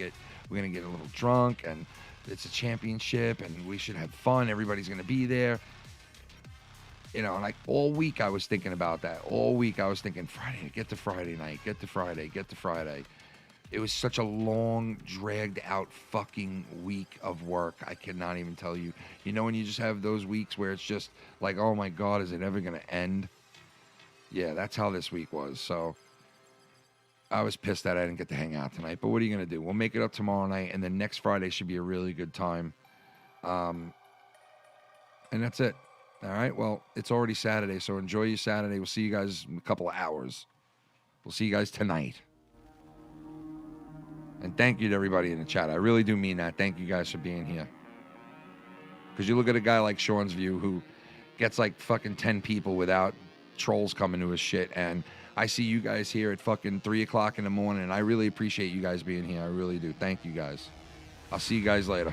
get a little drunk, and it's a championship, and we should have fun. Everybody's going to be there. You know, like, all week I was thinking about that. All week I was thinking, Friday, get to Friday night, get to Friday. It was such a long, dragged-out fucking week of work. I cannot even tell you. You know when you just have those weeks where it's just like, oh, my God, is it ever going to end? Yeah, that's how this week was. So I was pissed that I didn't get to hang out tonight. But what are you going to do? We'll make it up tomorrow night, and then next Friday should be a really good time. And that's it. All right? Well, it's already Saturday, so enjoy your Saturday. We'll see you guys in a couple of hours. We'll see you guys tonight. And thank you to everybody in the chat. I really do mean that. Thank you guys for being here. Because you look at a guy like Sean's View who gets like fucking 10 people without trolls coming to his shit. And I see you guys here at fucking 3 o'clock in the morning. And I really appreciate you guys being here. I really do. Thank you guys. I'll see you guys later.